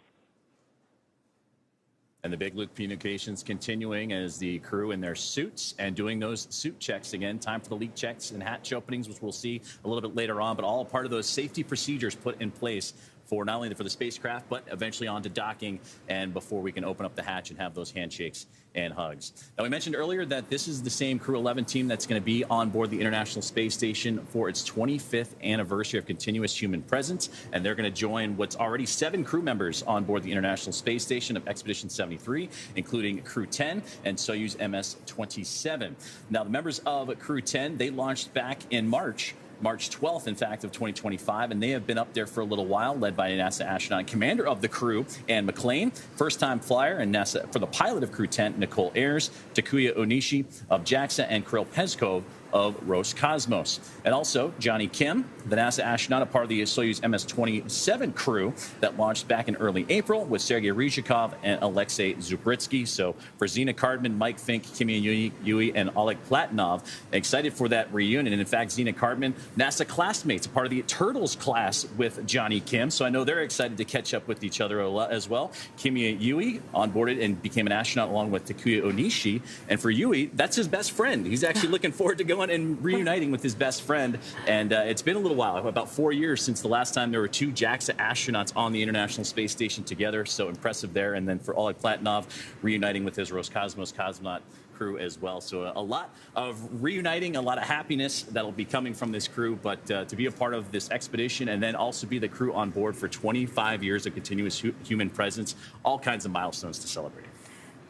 And the big loop communications continuing as the crew in their suits and doing those suit checks again. Time for the leak checks and hatch openings, which we'll see a little bit later on, but all part of those safety procedures put in place for not only for the spacecraft, but eventually on to docking and before we can open up the hatch and have those handshakes and hugs. Now, we mentioned earlier that this is the same Crew-11 team that's going to be on board the International Space Station for its 25th anniversary of continuous human presence, and they're going to join what's already 7 crew members on board the International Space Station of Expedition 73, including Crew-10 and Soyuz MS-27. Now, the members of Crew-10, they launched back in March 12th, in fact, of 2025, and they have been up there for a little while, led by a NASA astronaut and commander of the crew, Anne McLean, first-time flyer, and NASA for the pilot of Crew-10, Nicole Ayers, Takuya Onishi of JAXA, and Kirill Peskov of Roscosmos. And also Johnny Kim, the NASA astronaut, a part of the Soyuz MS-27 crew that launched back in early April with Sergei Ryzhikov and Alexei Zubritsky. So for Zena, Cardman, Mike Fincke, Kimiya Yui, and Oleg Platonov, excited for that reunion. And in fact, Zena, Cardman, NASA classmates, a part of the Turtles class with Johnny Kim. So I know they're excited to catch up with each other as well. Kimiya Yui onboarded and became an astronaut along with Takuya Onishi. And for Yui, that's his best friend. He's actually looking forward to going and reuniting with his best friend. And it's been a little while, about 4 years since the last time there were 2 JAXA astronauts on the International Space Station together. So impressive there. And then for Oleg Platonov, reuniting with his Roscosmos cosmonaut crew as well. So a lot of reuniting, a lot of happiness that'll be coming from this crew. But to be a part of this expedition and then also be the crew on board for 25 years of continuous human presence, all kinds of milestones to celebrate.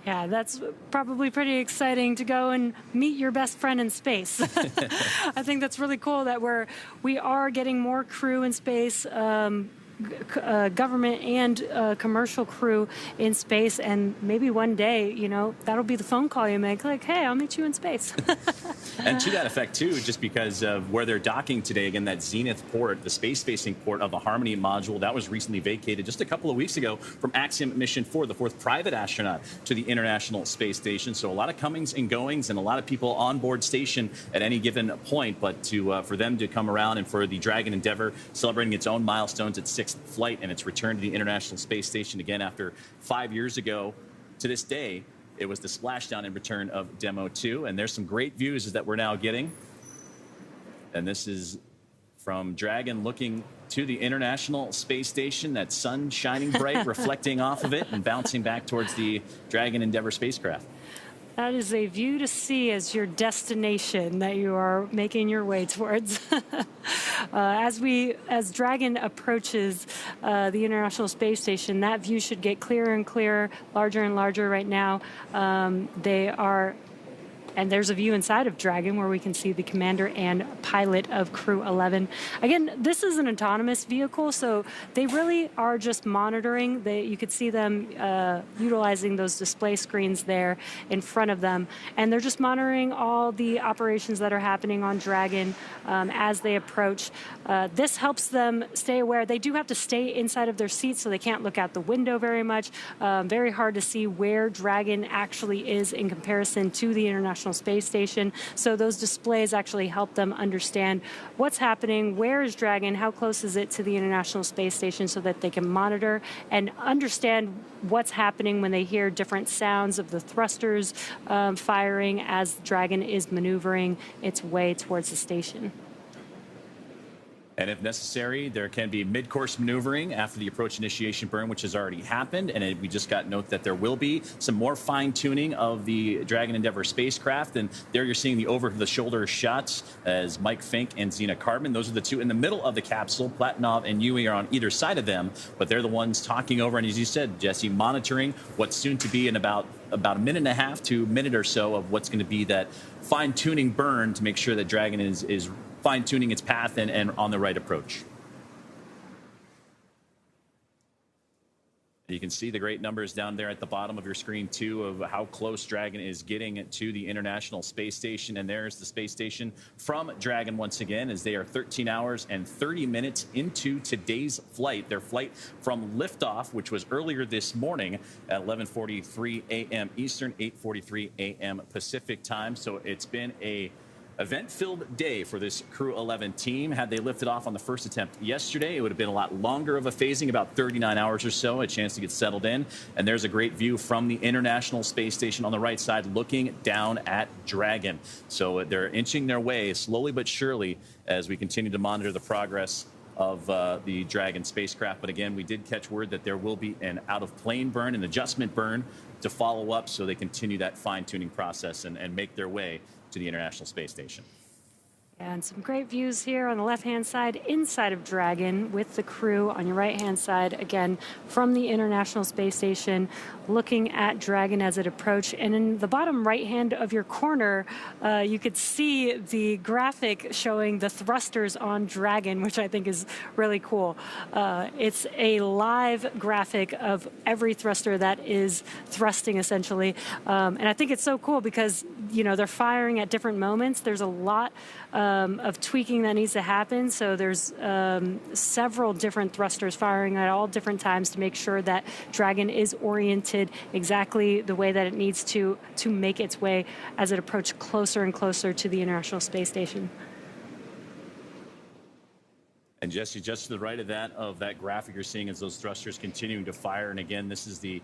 Yeah, that's probably pretty exciting to go and meet your best friend in space. I think that's really cool that we are getting more crew in space, government and commercial crew in space, and maybe one day, you know, that'll be the phone call you make, like, hey, I'll meet you in space. And to that effect, too, just because of where they're docking today, again, that Zenith port, the space-facing port of the Harmony module, that was recently vacated just a couple of weeks ago from Axiom Mission 4, the 4th private astronaut to the International Space Station. So a lot of comings and goings and a lot of people on board station at any given point. But for them to come around and for the Dragon Endeavor celebrating its own milestones at 6th flight and its return to the International Space Station again after 5 years ago to this day, it was the splashdown and return of Demo 2. And there's some great views that we're now getting. And this is from Dragon looking to the International Space Station, that sun shining bright, reflecting off of it and bouncing back towards the Dragon Endeavor spacecraft. That is a view to see as your destination that you are making your way towards. As Dragon approaches the International Space Station, that view should get clearer and clearer, larger and larger right now. And there's a view inside of Dragon where we can see the commander and pilot of Crew-11. Again, this is an autonomous vehicle, so they really are just monitoring. You could see them utilizing those display screens there in front of them. And they're just monitoring all the operations that are happening on Dragon as they approach. This helps them stay aware. They do have to stay inside of their seats, so they can't look out the window very much. Very hard to see where Dragon actually is in comparison to the International Space Station. So those displays actually help them understand what's happening, where is Dragon, how close is it to the International Space Station, so that they can monitor and understand what's happening when they hear different sounds of the thrusters firing as Dragon is maneuvering its way towards the station. And if necessary, there can be mid-course maneuvering after the approach initiation burn, which has already happened. And we just got note that there will be some more fine-tuning of the Dragon Endeavour spacecraft. And there you're seeing the over-the-shoulder shots as Mike Fincke and Zena Cardman. Those are the two in the middle of the capsule. Platonov and Yui are on either side of them, but they're the ones talking over. And as you said, Jesse, monitoring what's soon to be in about a minute and a half to a minute or so of what's going to be that fine-tuning burn to make sure that Dragon is fine-tuning its path and on the right approach. You can see the great numbers down there at the bottom of your screen, too, of how close Dragon is getting to the International Space Station. And there's the space station from Dragon once again, as they are 13 hours and 30 minutes into today's flight. Their flight from liftoff, which was earlier this morning at 11:43 a.m. Eastern, 8:43 a.m. Pacific time. So it's been a event-filled day for this Crew-11 team. Had they lifted off on the first attempt yesterday, it would have been a lot longer of a phasing, about 39 hours or so, a chance to get settled in. And there's a great view from the International Space Station on the right side, looking down at Dragon. So they're inching their way slowly but surely as we continue to monitor the progress of the Dragon spacecraft. But again, we did catch word that there will be an out-of-plane burn, an adjustment burn to follow up, so they continue that fine-tuning process and make their way to the International Space Station. And some great views here on the left-hand side inside of Dragon with the crew on your right-hand side, again, from the International Space Station, looking at Dragon as it approached. And in the bottom right-hand of your corner, you could see the graphic showing the thrusters on Dragon, which I think is really cool. It's a live graphic of every thruster that is thrusting, essentially. And I think it's so cool because, you know, they're firing at different moments. There's a lot of tweaking that needs to happen. So there's several different thrusters firing at all different times to make sure that Dragon is oriented exactly the way that it needs to make its way as it approaches closer and closer to the International Space Station. And Jesse, just to the right of that graphic you're seeing is those thrusters continuing to fire. And again, this is the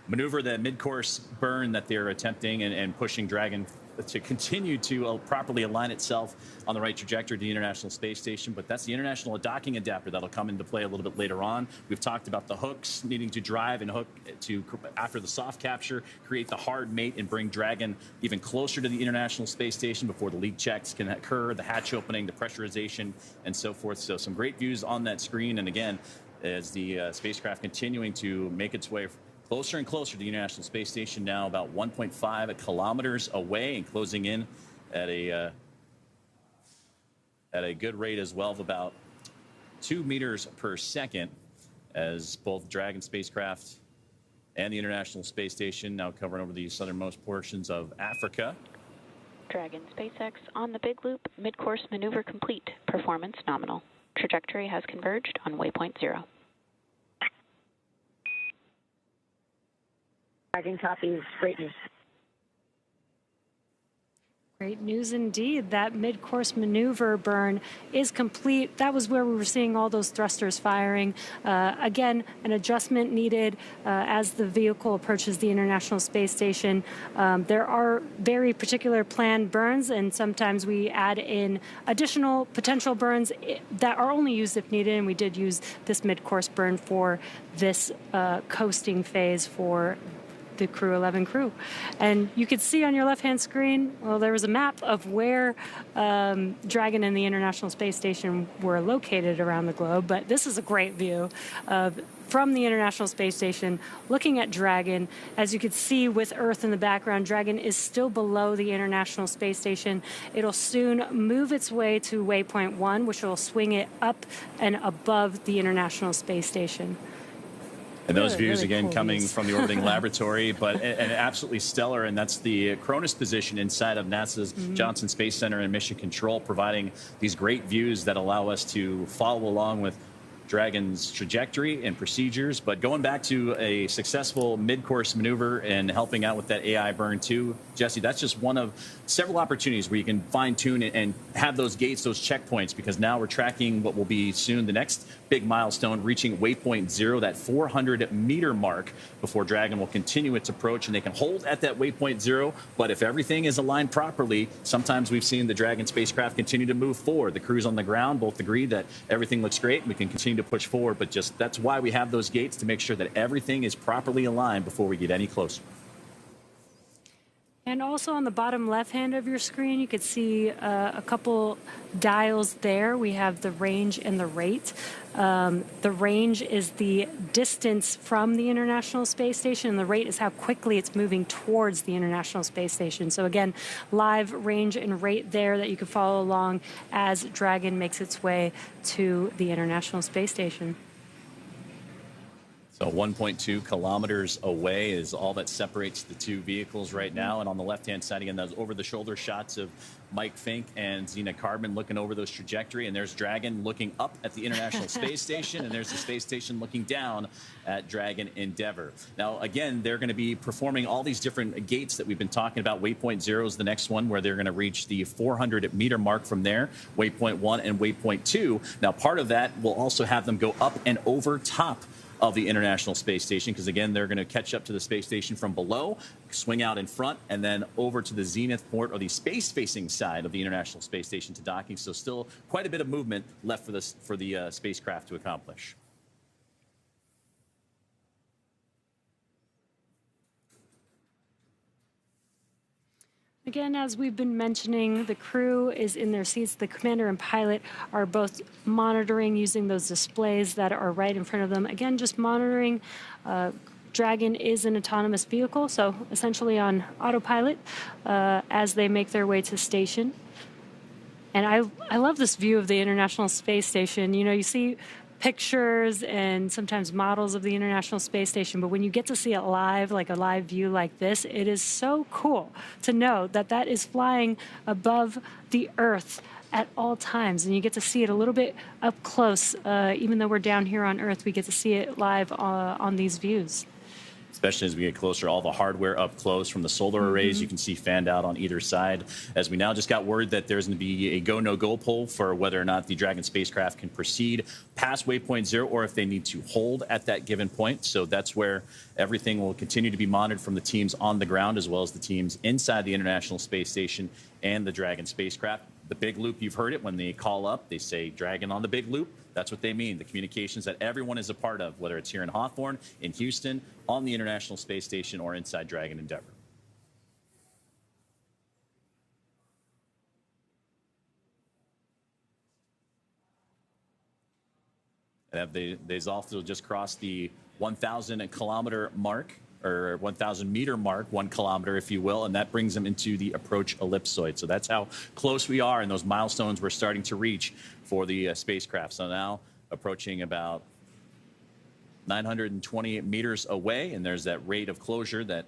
maneuver, that mid-course burn that they're attempting and pushing Dragon to continue to properly align itself on the right trajectory to the International Space Station. But that's the International Docking Adapter that'll come into play a little bit later on. We've talked about the hooks needing to drive and hook to, after the soft capture, create the hard mate and bring Dragon even closer to the International Space Station before the leak checks can occur, the hatch opening, the pressurization, and so forth. So some great views on that screen. And again, as the spacecraft continuing to make its way closer and closer to the International Space Station, now about 1.5 kilometers away and closing in at a good rate as well of about 2 meters per second, as both Dragon spacecraft and the International Space Station now covering over the southernmost portions of Africa. Dragon SpaceX on the big loop, mid-course maneuver complete, performance nominal. Trajectory has converged on waypoint 0. Dragon copies. Great news. Great news indeed. That mid-course maneuver burn is complete. That was where we were seeing all those thrusters firing. Again, an adjustment needed as the vehicle approaches the International Space Station. There are very particular planned burns, and sometimes we add in additional potential burns that are only used if needed, and we did use this mid-course burn for this coasting phase for the Crew-11 crew. And you could see on your left-hand screen, well, there was a map of where Dragon and the International Space Station were located around the globe, but this is a great view of from the International Space Station, looking at Dragon. As you can see with Earth in the background, Dragon is still below the International Space Station. It'll soon move its way to waypoint 1, which will swing it up and above the International Space Station. And those views, really again, cool coming views. from the orbiting laboratory, but and absolutely stellar. And that's the Cronus position inside of NASA's Johnson Space Center and Mission Control, providing these great views that allow us to follow along with Dragon's trajectory and procedures. But going back to a successful mid-course maneuver and helping out with that AI burn too, Jesse, that's just one of several opportunities where you can fine-tune and have those gates, those checkpoints, because now we're tracking what will be soon the next big milestone, reaching waypoint 0, that 400-meter mark, before Dragon will continue its approach, and they can hold at that waypoint 0. But if everything is aligned properly, sometimes we've seen the Dragon spacecraft continue to move forward. The crews on the ground both agree that everything looks great and we can continue to push forward, but just that's why we have those gates, to make sure that everything is properly aligned before we get any closer. And also on the bottom left hand of your screen, you could see a couple dials there. We have the range and the rate. The range is the distance from the International Space Station, and the rate is how quickly it's moving towards the International Space Station. So again, live range and rate there that you can follow along as Dragon makes its way to the International Space Station. So 1.2 kilometers away is all that separates the two vehicles right now. And on the left-hand side, again, those over-the-shoulder shots of Mike Fincke and Zena Cardman looking over those trajectory. And there's Dragon looking up at the International Space Station, and there's the space station looking down at Dragon Endeavour. Now, again, they're going to be performing all these different gates that we've been talking about. Waypoint 0 is the next one, where they're going to reach the 400-meter mark from there, Waypoint 1 and Waypoint 2. Now, part of that will also have them go up and over top of the International Space Station, because again, they're going to catch up to the space station from below, swing out in front, and then over to the zenith port, or the space-facing side of the International Space Station, to docking. So still quite a bit of movement left for the spacecraft to accomplish. Again, as we've been mentioning, the crew is in their seats. The commander and pilot are both monitoring using those displays that are right in front of them. Again, just monitoring. Dragon is an autonomous vehicle, so essentially on autopilot as they make their way to station. And I love this view of the International Space Station. You know, you see pictures and sometimes models of the International Space Station, but when you get to see it live, like a live view like this, it is so cool to know that that is flying above the Earth at all times, and you get to see it a little bit up close. Even though we're down here on Earth, we get to see it live on these views. Especially as we get closer, all the hardware up close from the solar arrays you can see fanned out on either side. As we now just got word that there's going to be a go, no-go poll for whether or not the Dragon spacecraft can proceed past waypoint 0, or if they need to hold at that given point. So that's where everything will continue to be monitored from the teams on the ground, as well as the teams inside the International Space Station and the Dragon spacecraft. The big loop, you've heard it when they call up, they say Dragon on the big loop. That's what they mean, the communications that everyone is a part of, whether it's here in Hawthorne, in Houston, on the International Space Station, or inside Dragon Endeavour. And they've also just crossed the 1,000-kilometer mark, or 1,000-meter mark, 1 kilometer, if you will, and that brings them into the approach ellipsoid. So that's how close we are, and those milestones we're starting to reach for the spacecraft. So now approaching about 920 meters away, and there's that rate of closure, that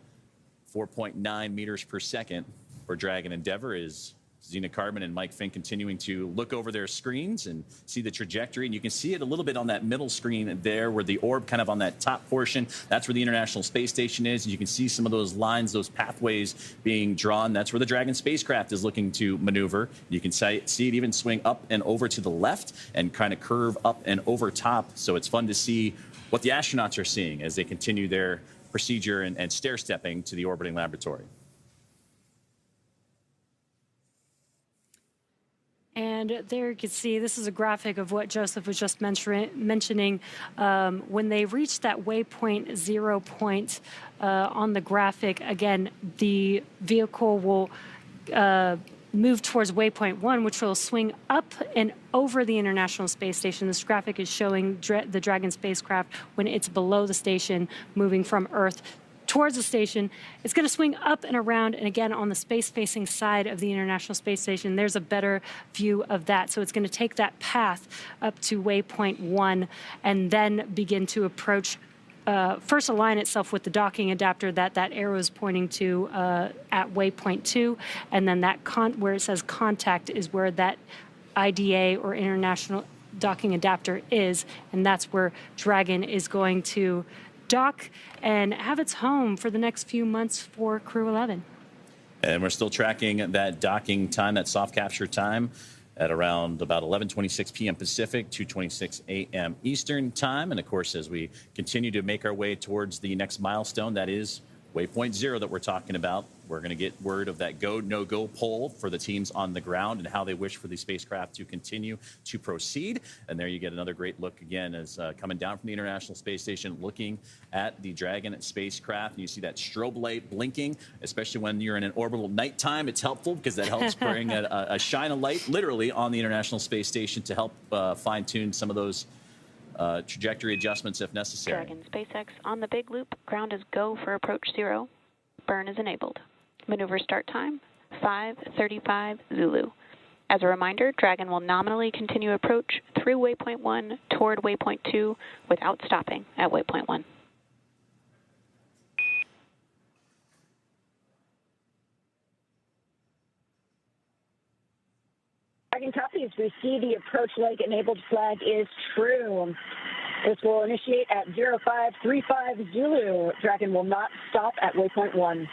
4.9 meters per second for Dragon Endeavour, is Zena Cardman and Mike Fincke continuing to look over their screens and see the trajectory. And you can see it a little bit on that middle screen there, where the orb kind of on that top portion, that's where the International Space Station is. And you can see some of those lines, those pathways being drawn. That's where the Dragon spacecraft is looking to maneuver. You can see it even swing up and over to the left and kind of curve up and over top. So it's fun to see what the astronauts are seeing as they continue their procedure and stair-stepping to the orbiting laboratory. And there you can see, this is a graphic of what Joseph was just mentioning. When they reach that waypoint 0 point on the graphic, again, the vehicle will move towards waypoint 1, which will swing up and over the International Space Station. This graphic is showing the Dragon spacecraft when it's below the station, moving from Earth towards the station. It's going to swing up and around, and again, on the space-facing side of the International Space Station, there's a better view of that. So it's going to take that path up to waypoint 1 and then begin to approach, first align itself with the docking adapter that arrow is pointing to at waypoint 2, and then that where it says contact is where that IDA or International docking adapter is, and that's where Dragon is going to dock and have its home for the next few months for Crew-11. And we're still tracking that docking time, that soft capture time, at around about 11:26 p.m. Pacific, 2:26 a.m. Eastern time. And, of course, as we continue to make our way towards the next milestone, that is Waypoint 0 that we're talking about, we're going to get word of that go, no-go poll for the teams on the ground and how they wish for the spacecraft to continue to proceed. And there you get another great look again as coming down from the International Space Station, looking at the Dragon spacecraft. And you see that strobe light blinking, especially when you're in an orbital nighttime. It's helpful because that helps bring a shine of light literally on the International Space Station to help fine-tune some of those trajectory adjustments if necessary. Dragon SpaceX on the big loop. Ground is go for approach 0. Burn is enabled. Maneuver start time, 5:35 Zulu. As a reminder, Dragon will nominally continue approach through Waypoint 1 toward Waypoint 2 without stopping at Waypoint 1. Dragon copies. We see the approach leg enabled flag is true. This will initiate at 0535 Zulu. Dragon will not stop at Waypoint 1.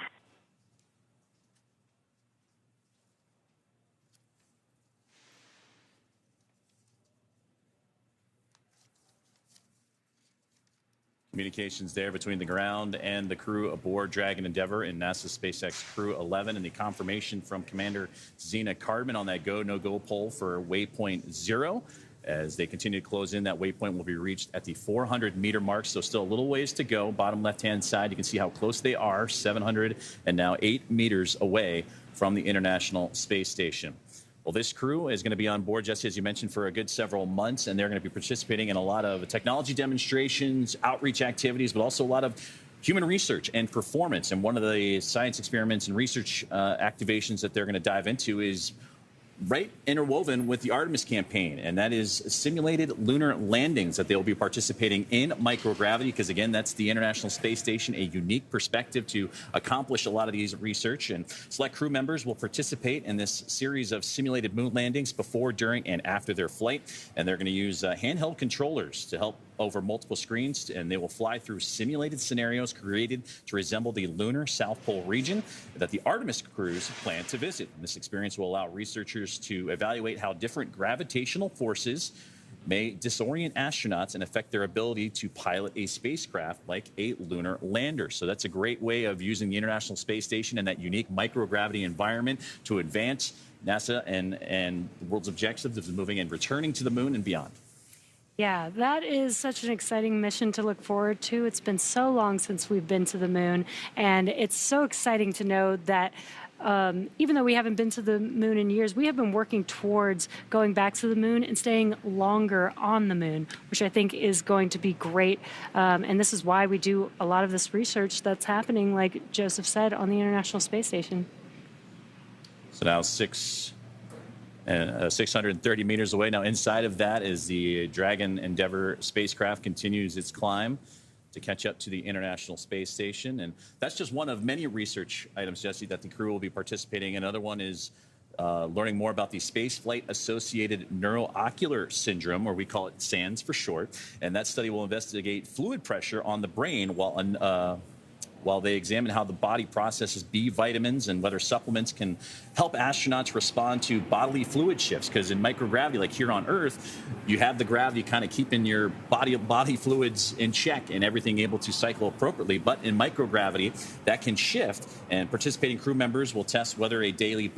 Communications there between the ground and the crew aboard Dragon Endeavour and NASA SpaceX Crew-11, and the confirmation from Commander Zena Cardman on that go, no-go poll for Waypoint 0. As they continue to close in, that waypoint will be reached at the 400-meter mark, so still a little ways to go. Bottom left-hand side, you can see how close they are, 700 and now 8 meters away from the International Space Station. Well, this crew is going to be on board, Jesse, as you mentioned, for a good several months, and they're going to be participating in a lot of technology demonstrations, outreach activities, but also a lot of human research and performance. And one of the science experiments and research activations that they're going to dive into is right interwoven with the Artemis campaign, and that is simulated lunar landings that they'll be participating in microgravity, because again, that's the International Space Station, a unique perspective to accomplish a lot of these research. And select crew members will participate in this series of simulated moon landings before, during, and after their flight, and they're going to use handheld controllers to help over multiple screens, and they will fly through simulated scenarios created to resemble the lunar South Pole region that the Artemis crews plan to visit. And this experience will allow researchers to evaluate how different gravitational forces may disorient astronauts and affect their ability to pilot a spacecraft like a lunar lander. So that's a great way of using the International Space Station and that unique microgravity environment to advance NASA and the world's objectives of moving and returning to the moon and beyond. Yeah, that is such an exciting mission to look forward to. It's been so long since we've been to the moon, and it's so exciting to know that even though we haven't been to the moon in years, we have been working towards going back to the moon and staying longer on the moon, which I think is going to be great. And this is why we do a lot of this research that's happening, like Joseph said, on the International Space Station. So now 630 meters away. Now, inside of that is the Dragon Endeavour spacecraft continues its climb to catch up to the International Space Station. And that's just one of many research items, Jesse, that the crew will be participating in. Another one is learning more about the spaceflight-associated neuroocular syndrome, or we call it SANS for short. And that study will investigate fluid pressure on the brain while they examine how the body processes B vitamins and whether supplements can help astronauts respond to bodily fluid shifts. Because in microgravity, like here on Earth, you have the gravity kind of keeping your body fluids in check and everything able to cycle appropriately. But in microgravity, that can shift, and participating crew members will test whether a daily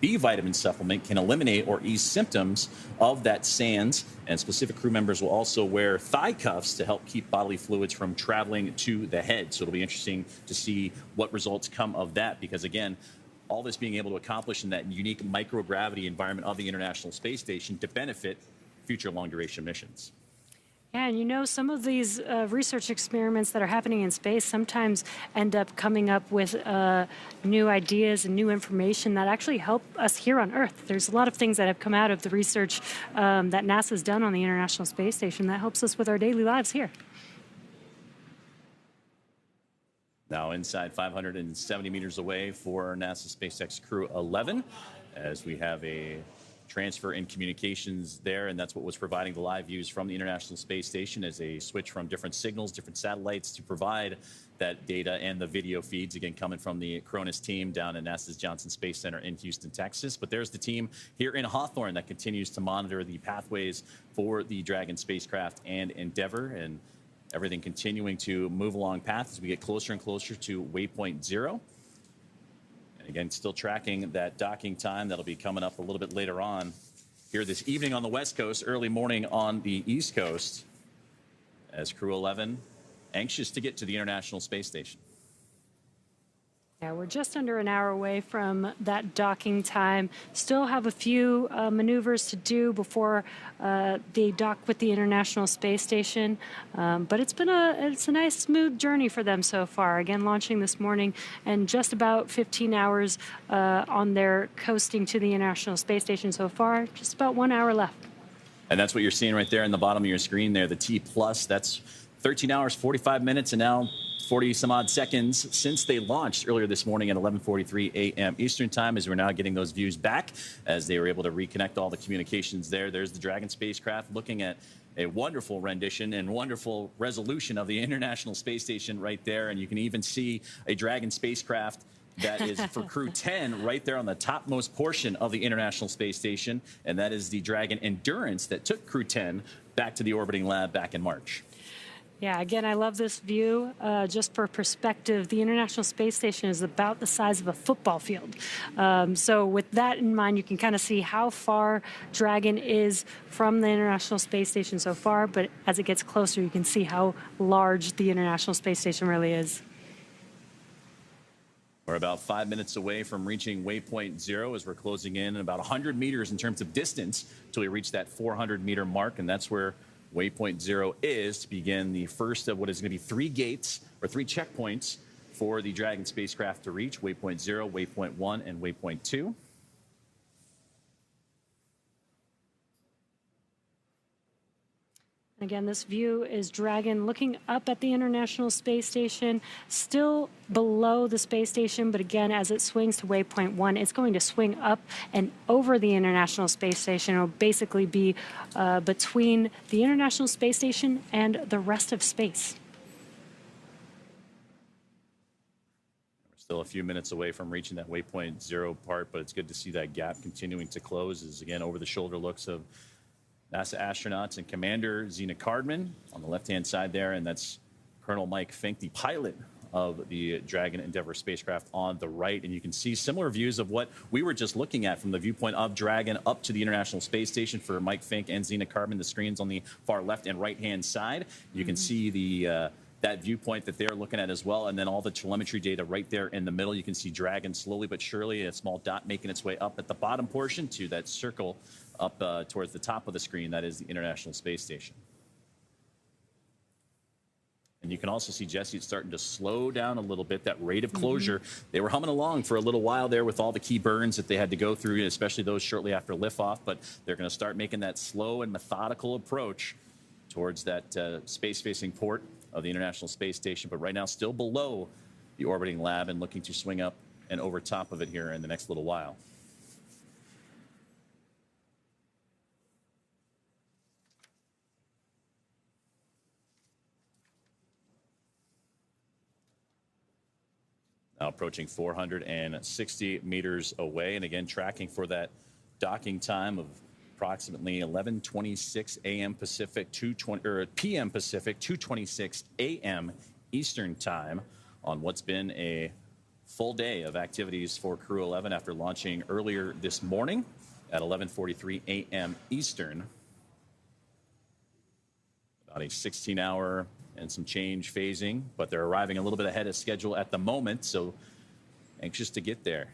B vitamin supplement can eliminate or ease symptoms of that SANS. And specific crew members will also wear thigh cuffs to help keep bodily fluids from traveling to the head. So it'll be interesting to see what results come of that, because again, all this being able to accomplish in that unique microgravity environment of the International Space Station to benefit future long-duration missions. Yeah, and you know, some of these research experiments that are happening in space sometimes end up coming up with new ideas and new information that actually help us here on Earth. There's a lot of things that have come out of the research that NASA's done on the International Space Station that helps us with our daily lives here. Now inside 570 meters away for NASA SpaceX Crew-11, as we have a transfer in communications there, and that's what was providing the live views from the International Space Station as they switch from different signals, different satellites to provide that data and the video feeds, again, coming from the Cronus team down at NASA's Johnson Space Center in Houston, Texas. But there's the team here in Hawthorne that continues to monitor the pathways for the Dragon spacecraft and Endeavour, and everything continuing to move along path as we get closer and closer to Waypoint 0. Again, still tracking that docking time. That'll be coming up a little bit later on here this evening on the West Coast, early morning on the East Coast, as Crew-11 anxious to get to the International Space Station. Yeah, we're just under an hour away from that docking time. Still have a few maneuvers to do before they dock with the International Space Station. But it's a nice, smooth journey for them so far. Again, launching this morning and just about 15 hours on their coasting to the International Space Station so far. Just about 1 hour left. And that's what you're seeing right there in the bottom of your screen there, the T+. That's 13 hours, 45 minutes, and now 40 some odd seconds since they launched earlier this morning at 11:43 a.m. Eastern time, as we're now getting those views back as they were able to reconnect all the communications there. There's the Dragon spacecraft looking at a wonderful rendition and wonderful resolution of the International Space Station right there. And you can even see a Dragon spacecraft that is for Crew 10 right there on the topmost portion of the International Space Station. And that is the Dragon Endurance that took Crew 10 back to the orbiting lab back in March. Yeah, again, I love this view. Just for perspective, the International Space Station is about the size of a football field. So with that in mind, you can kind of see how far Dragon is from the International Space Station so far. But as it gets closer, you can see how large the International Space Station really is. We're about 5 minutes away from reaching Waypoint 0 as we're closing in about 100 meters in terms of distance until we reach that 400-meter mark, and that's where Waypoint 0 is to begin the first of what is going to be 3 gates or 3 checkpoints for the Dragon spacecraft to reach: Waypoint 0, Waypoint 1, and Waypoint 2. Again, this view is Dragon looking up at the International Space Station, still below the space station, but again, as it swings to Waypoint 1, it's going to swing up and over the International Space Station. It'll basically be between the International Space Station and the rest of space. We're still a few minutes away from reaching that Waypoint 0 part, but it's good to see that gap continuing to close as, again, over-the-shoulder looks of NASA astronauts and Commander Zena Cardman on the left-hand side there, and that's Colonel Mike Fincke, the pilot of the Dragon Endeavour spacecraft, on the right. And you can see similar views of what we were just looking at from the viewpoint of Dragon up to the International Space Station for Mike Fincke and Zena Cardman. The screens on the far left and right-hand side. You can see the that viewpoint that they're looking at as well, and then all the telemetry data right there in the middle. You can see Dragon slowly but surely, a small dot making its way up at the bottom portion to that circle up towards the top of the screen. That is the International Space Station. And you can also see, Jesse, it's starting to slow down a little bit, that rate of closure. They were humming along for a little while there with all the key burns that they had to go through, especially those shortly after liftoff, but they're going to start making that slow and methodical approach towards that space-facing port of the International Space Station, but right now still below the orbiting lab and looking to swing up and over top of it here in the next little while. Now approaching 460 meters away, and again tracking for that docking time of approximately 11:26 a.m. Pacific, 2:20 p.m. Pacific, 2:26 a.m. Eastern time on what's been a full day of activities for Crew-11 after launching earlier this morning at 11:43 a.m. Eastern. About a 16-hour and some change phasing, but they're arriving a little bit ahead of schedule at the moment, so anxious to get there.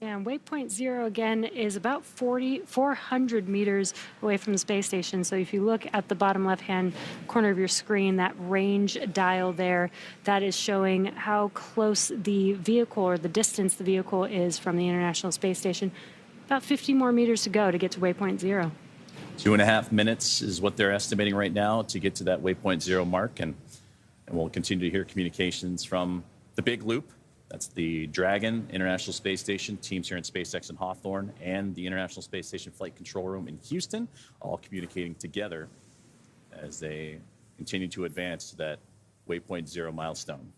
And Waypoint 0, again, is about 400 meters away from the space station. So if you look at the bottom left-hand corner of your screen, that range dial there, that is showing how close the vehicle, or the distance the vehicle is from the International Space Station. About 50 more meters to go to get to Waypoint 0. 2.5 minutes is what they're estimating right now to get to that Waypoint 0 mark, and we'll continue to hear communications from the big loop That's the Dragon International Space Station, teams here in SpaceX in Hawthorne, and the International Space Station Flight Control Room in Houston, all communicating together as they continue to advance to that Waypoint 0 milestone.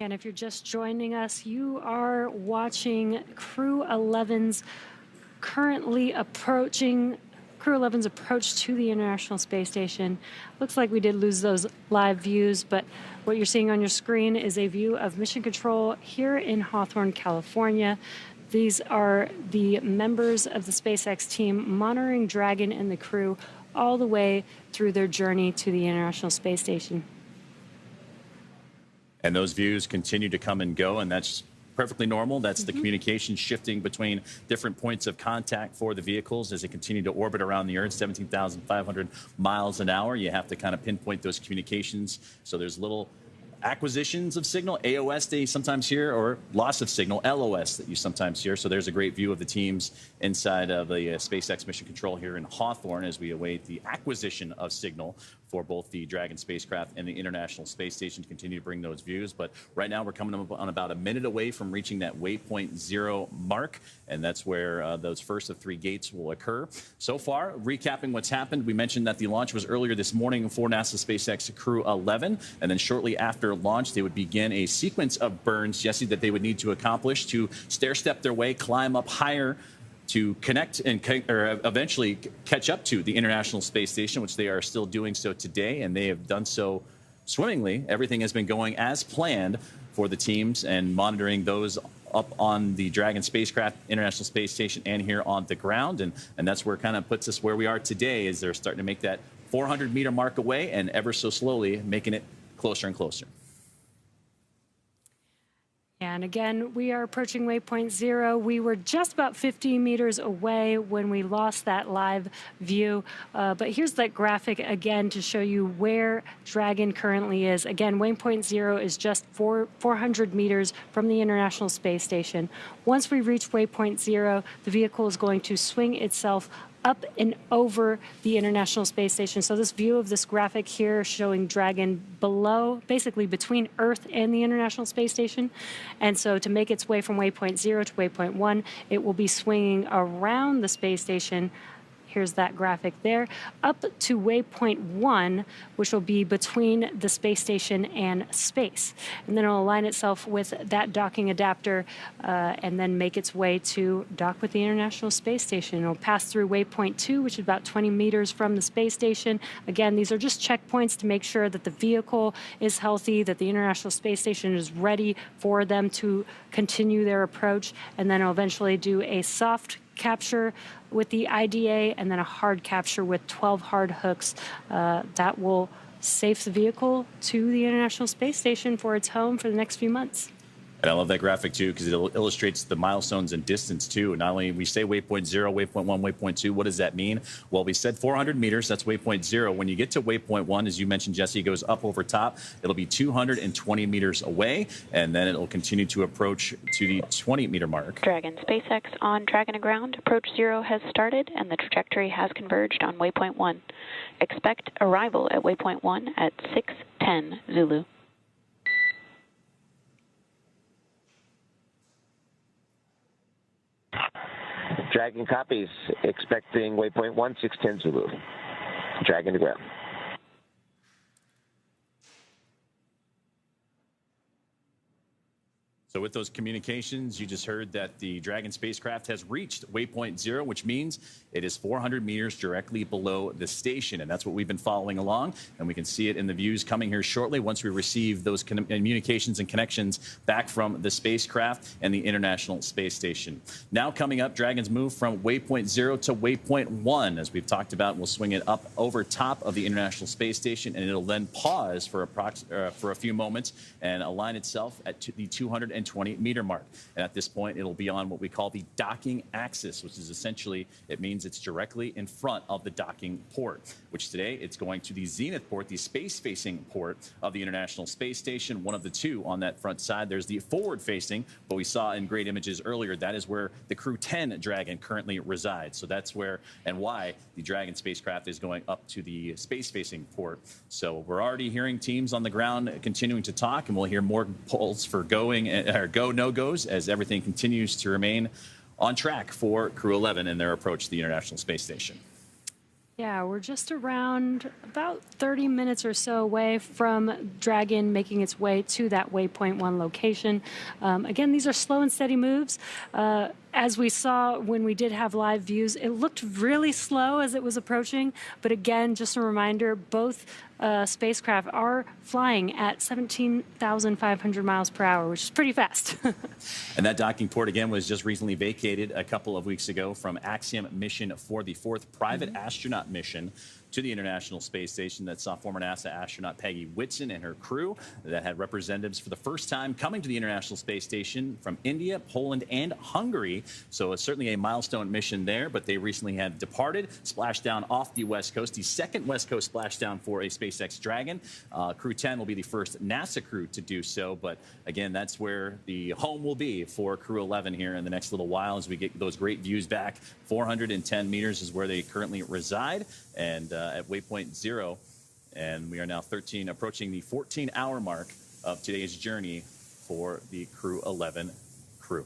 And if you're just joining us, you are watching Crew-11's Crew-11's approach to the International Space Station. Looks like we did lose those live views, but what you're seeing on your screen is a view of Mission Control here in Hawthorne, California. These are the members of the SpaceX team monitoring Dragon and the crew all the way through their journey to the International Space Station. And those views continue to come and go, and that's perfectly normal. That's the communication shifting between different points of contact for the vehicles as they continue to orbit around the Earth, 17,500 miles an hour. You have to kind of pinpoint those communications. So there's little acquisitions of signal, AOS that you sometimes hear, or loss of signal, LOS that you sometimes hear. So there's a great view of the teams inside of the SpaceX Mission Control here in Hawthorne as we await the acquisition of signal for both the Dragon spacecraft and the International Space Station to continue to bring those views. But right now we're coming up on about a minute away from reaching that Waypoint 0 mark, and that's where those first of 3 gates will occur. So far, recapping what's happened, we mentioned that the launch was earlier this morning for NASA SpaceX Crew-11, and then shortly after launch, they would begin a sequence of burns, Jesse, that they would need to accomplish to stair-step their way, climb up higher, to connect and eventually catch up to the International Space Station, which they are still doing so today, and they have done so swimmingly. Everything has been going as planned for the teams and monitoring those up on the Dragon spacecraft, International Space Station, and here on the ground. And that's where it kind of puts us where we are today, is they're starting to make that 400-meter mark away and ever so slowly making it closer and closer. And again, we are approaching Waypoint 0. We were just about 50 meters away when we lost that live view. But here's that graphic again to show you where Dragon currently is. Again, Waypoint 0 is just 400 meters from the International Space Station. Once we reach Waypoint 0, the vehicle is going to swing itself up and over the International Space Station. So this view of this graphic here showing Dragon below, basically between Earth and the International Space Station. And so to make its way from Waypoint 0 to Waypoint 1, it will be swinging around the space station. Here's that graphic there, up to Waypoint 1, which will be between the space station and space. And then it'll align itself with that docking adapter and then make its way to dock with the International Space Station. It'll pass through Waypoint 2, which is about 20 meters from the space station. Again, these are just checkpoints to make sure that the vehicle is healthy, that the International Space Station is ready for them to continue their approach, and then it'll eventually do a soft capture with the IDA and then a hard capture with 12 hard hooks that will safe the vehicle to the International Space Station for its home for the next few months. And I love that graphic, too, because it illustrates the milestones and distance, too. Not only we say Waypoint 0, Waypoint 1, Waypoint 2, what does that mean? Well, we said 400 meters. That's Waypoint 0. When you get to Waypoint 1, as you mentioned, Jesse, it goes up over top. It'll be 220 meters away, and then it'll continue to approach to the 20-meter mark. Dragon SpaceX on Dragon and ground. Approach 0 has started, and the trajectory has converged on Waypoint 1. Expect arrival at Waypoint 1 at 6:10 Zulu. Dragon copies. Expecting Waypoint 1, 610 Zulu. Dragon to ground. So with those communications, you just heard that the Dragon spacecraft has reached Waypoint 0, which means it is 400 meters directly below the station. And that's what we've been following along. And we can see it in the views coming here shortly once we receive those communications and connections back from the spacecraft and the International Space Station. Now coming up, Dragon's move from Waypoint 0 to Waypoint 1. As we've talked about, we'll swing it up over top of the International Space Station, and it'll then pause for a few moments and align itself at the 220 120-meter mark. And at this point, it'll be on what we call the docking axis, which is essentially, it means it's directly in front of the docking port, which today it's going to the zenith port, the space-facing port of the International Space Station, one of the two on that front side. There's the forward-facing, but we saw in great images earlier, that is where the Crew-10 Dragon currently resides. So that's where and why the Dragon spacecraft is going up to the space-facing port. So we're already hearing teams on the ground continuing to talk, and we'll hear more polls for going or go no-goes as everything continues to remain on track for Crew-11 and their approach to the International Space Station. Yeah, we're just around about 30 minutes or so away from Dragon making its way to that Waypoint 1 location. Again, these are slow and steady moves. As we saw when we did have live views, it looked really slow as it was approaching. But again, just a reminder, both spacecraft are flying at 17,500 miles per hour, which is pretty fast. And that docking port, again, was just recently vacated a couple of weeks ago from Axiom mission for the 4th private astronaut mission to the International Space Station that saw former NASA astronaut Peggy Whitson and her crew that had representatives for the first time coming to the International Space Station from India, Poland, and Hungary. So it's certainly a milestone mission there, but they recently had departed, splashed down off the West Coast, the second West Coast splashdown for a SpaceX Dragon. Crew-10 will be the first NASA crew to do so, but again, that's where the home will be for Crew-11 here in the next little while as we get those great views back. 410 meters is where they currently reside, and at waypoint 0, and we are now approaching the 14-hour mark of today's journey for the Crew-11 crew.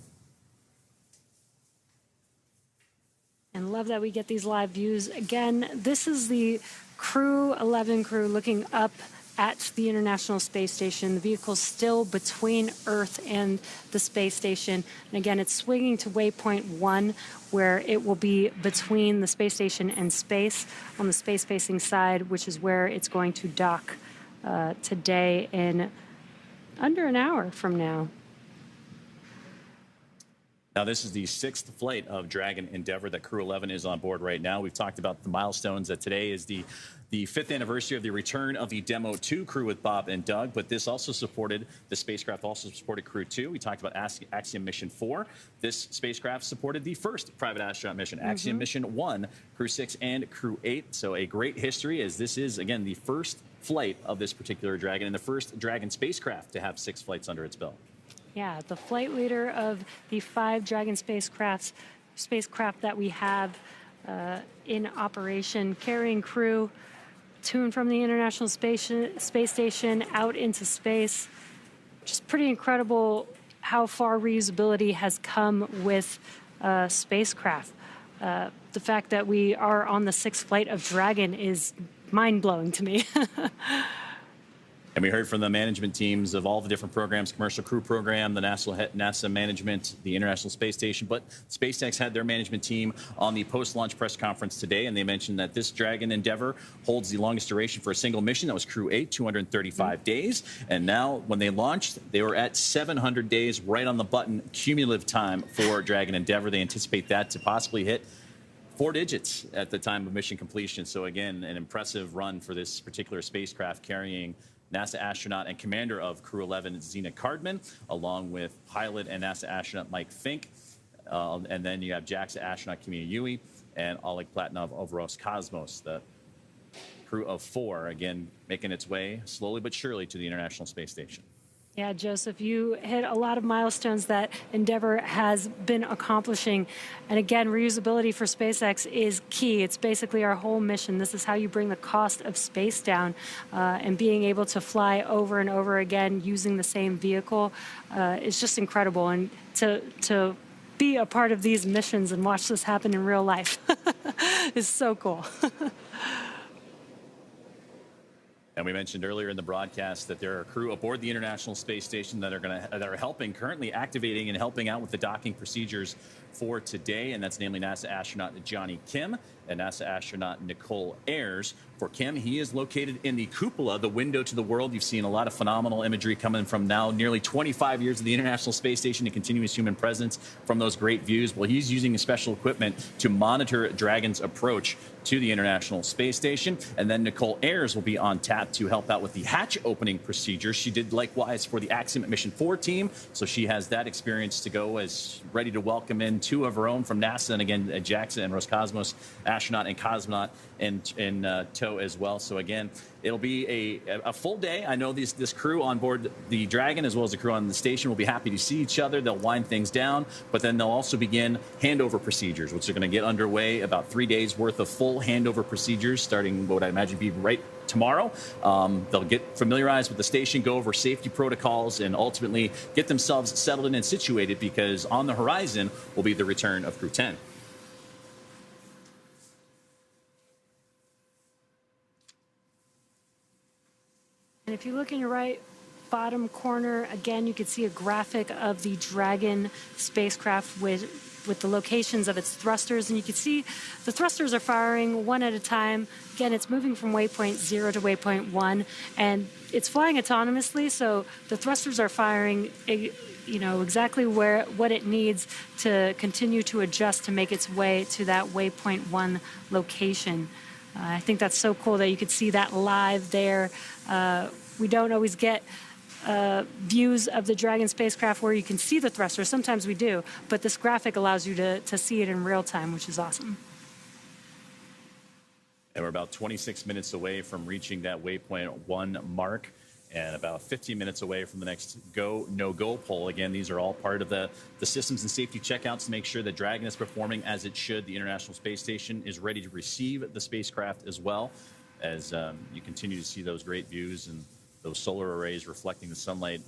And love that we get these live views. Again, this is the Crew-11 crew looking up at the International Space Station. The vehicle's still between Earth and the space station. And again, it's swinging to Waypoint 1, where it will be between the space station and space on the space-facing side, which is where it's going to dock today in under an hour from now. Now, this is the 6th flight of Dragon Endeavour that Crew-11 is on board right now. We've talked about the milestones, that today is the 5th anniversary of the return of the Demo 2 crew with Bob and Doug, but this also supported, the spacecraft also supported Crew-2. We talked about Axiom Mission 4. This spacecraft supported the first private astronaut mission, Axiom Mission 1, Crew-6, and Crew-8. So a great history, as this is, again, the first flight of this particular Dragon and the first Dragon spacecraft to have 6 flights under its belt. Yeah, the flight leader of the 5 Dragon spacecraft that we have in operation, carrying crew to and from the International Space Station out into space. Just pretty incredible how far reusability has come with spacecraft. The fact that we are on the 6th flight of Dragon is mind-blowing to me. And we heard from the management teams of all the different programs, Commercial Crew Program, the NASA management, the International Space Station. But SpaceX had their management team on the post-launch press conference today, and they mentioned that this Dragon Endeavour holds the longest duration for a single mission. That was Crew-8, 235 days. And now, when they launched, they were at 700 days, right on the button, cumulative time for Dragon Endeavour. They anticipate that to possibly hit 4 digits at the time of mission completion. So again, an impressive run for this particular spacecraft, carrying NASA astronaut and commander of Crew-11, Zena Cardman, along with pilot and NASA astronaut Mike Fincke. And then you have JAXA astronaut Kimiya Yui and Oleg Platonov of Roscosmos, the crew of 4, again, making its way slowly but surely to the International Space Station. Yeah, Joseph, you hit a lot of milestones that Endeavour has been accomplishing. And again, reusability for SpaceX is key. It's basically our whole mission. This is how you bring the cost of space down, and being able to fly over and over again using the same vehicle is just incredible. And to be a part of these missions and watch this happen in real life is so cool. And we mentioned earlier in the broadcast that there are crew aboard the International Space Station that are helping, currently activating and helping out with the docking procedures for today, and that's namely NASA astronaut Johnny Kim and NASA astronaut Nicole Ayers. For Kim, he is located in the cupola, the window to the world. You've seen a lot of phenomenal imagery coming from now nearly 25 years of the International Space Station and continuous human presence from those great views. Well, he's using special equipment to monitor Dragon's approach to the International Space Station. And then Nicole Ayers will be on tap to help out with the hatch opening procedure. She did likewise for the Axiom Mission 4 team, so she has that experience to go as ready to welcome in two of her own from NASA, and again, JAXA and Roscosmos astronaut and cosmonaut in tow as well. So again, it'll be a full day. I know this crew on board the Dragon, as well as the crew on the station, will be happy to see each other. They'll wind things down, but then they'll also begin handover procedures, which are going to get underway. About 3 days worth of full handover procedures, starting what I imagine be right tomorrow. They'll get familiarized with the station, go over safety protocols, and ultimately get themselves settled in and situated, because on the horizon will be the return of Crew 10. And if you look in your right bottom corner, again, you can see a graphic of the Dragon spacecraft with the locations of its thrusters. And you can see the thrusters are firing one at a time. Again, it's moving from waypoint 0 to waypoint 1, and it's flying autonomously, so the thrusters are firing exactly what it needs to continue to adjust to make its way to that waypoint 1 location. I think that's so cool that you could see that live there. We don't always get views of the Dragon spacecraft where you can see the thruster. Sometimes we do, but this graphic allows you to see it in real time, which is awesome. And we're about 26 minutes away from reaching that waypoint 1 mark, and about 15 minutes away from the next go, no-go poll. Again, these are all part of the systems and safety checkouts to make sure that Dragon is performing as it should. The International Space Station is ready to receive the spacecraft as well, as you continue to see those great views and those solar arrays reflecting the sunlight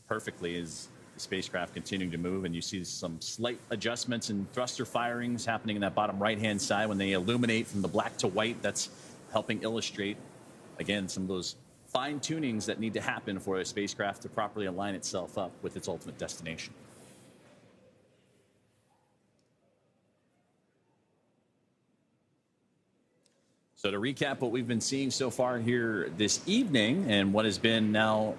perfectly as the spacecraft continuing to move. And you see some slight adjustments in thruster firings happening in that bottom right-hand side when they illuminate from the black to white. That's helping illustrate, again, some of those fine tunings that need to happen for a spacecraft to properly align itself up with its ultimate destination. So to recap what we've been seeing so far here this evening, and what has been now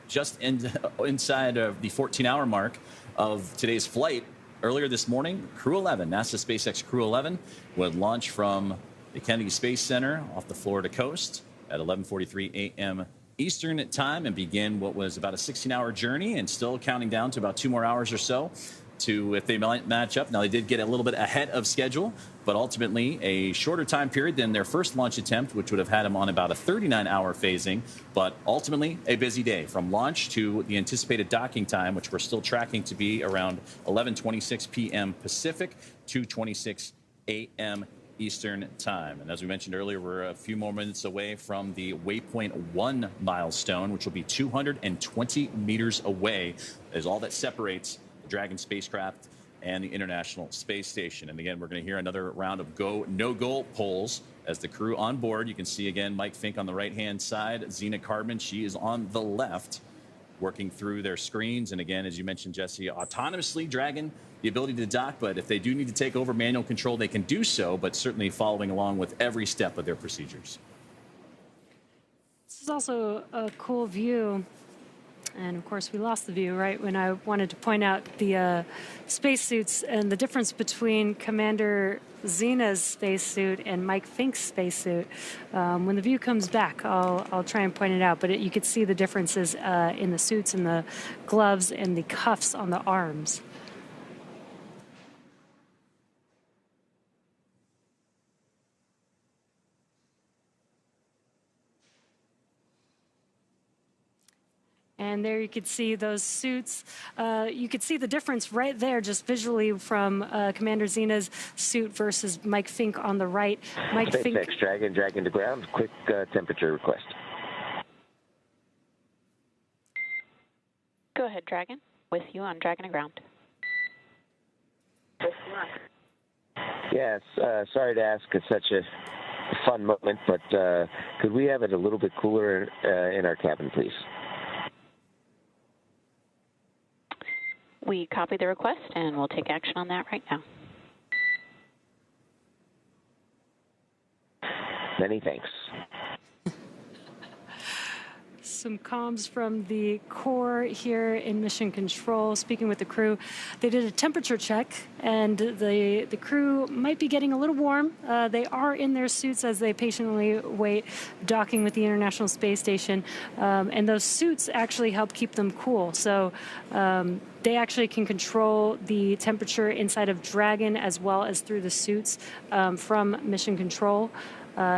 just inside of the 14-hour mark of today's flight, earlier this morning, Crew-11, NASA SpaceX Crew-11, would launch from the Kennedy Space Center off the Florida coast at 11:43 a.m. Eastern time, and begin what was about a 16-hour journey, and still counting down to about 2 more hours or so to, if they might match up. Now, they did get a little bit ahead of schedule, but ultimately a shorter time period than their first launch attempt, which would have had them on about a 39-hour phasing, but ultimately a busy day from launch to the anticipated docking time, which we're still tracking to be around 11:26 p.m. Pacific, 2:26 a.m. Eastern time. And as we mentioned earlier, we're a few more minutes away from the Waypoint 1 milestone, which will be 220 meters away, is all that separates the Dragon spacecraft and the International Space Station. And again, we're going to hear another round of go, no-go polls as the crew on board. You can see again Mike Fincke on the right-hand side, Zena Cardman, she is on the left, working through their screens. And again, as you mentioned, Jesse, autonomously Dragon, the ability to dock, but if they do need to take over manual control, they can do so, but certainly following along with every step of their procedures. This is also a cool view. And of course, we lost the view right when I wanted to point out the spacesuits and the difference between Commander Zena's spacesuit and Mike Fincke's spacesuit. When the view comes back, I'll try and point it out, but you could see the differences in the suits and the gloves and the cuffs on the arms. And there you could see those suits. You could see the difference right there just visually from Commander Zena's suit versus Mike Fincke on the right. Mike SpaceX Fincke, Dragon to ground. Quick temperature request. Go ahead, Dragon. With you on Dragon and ground. Yes, sorry to ask. It's such a fun moment, but could we have it a little bit cooler in our cabin, please? We copy the request, and we'll take action on that right now. Many thanks. Some comms from the core here in mission control, speaking with the crew. They did a temperature check, and the crew might be getting a little warm. They are in their suits as they patiently wait docking with the International Space Station, and those suits actually help keep them cool. So they actually can control the temperature inside of Dragon as well as through the suits from mission control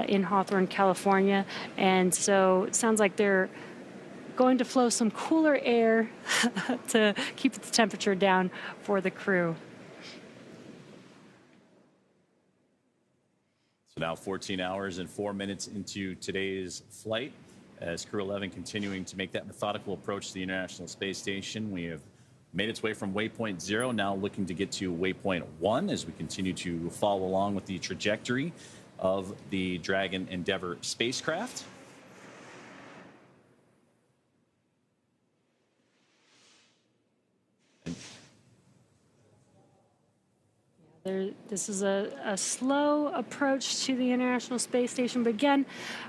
in Hawthorne, California. And so it sounds like they're going to flow some cooler air to keep the temperature down for the crew. So now 14 hours and 4 minutes into today's flight, as Crew-11 continuing to make that methodical approach to the International Space Station. We have made its way from Waypoint 0, now looking to get to Waypoint 1 as we continue to follow along with the trajectory of the Dragon Endeavour spacecraft. This is a slow approach to the International Space Station, but again,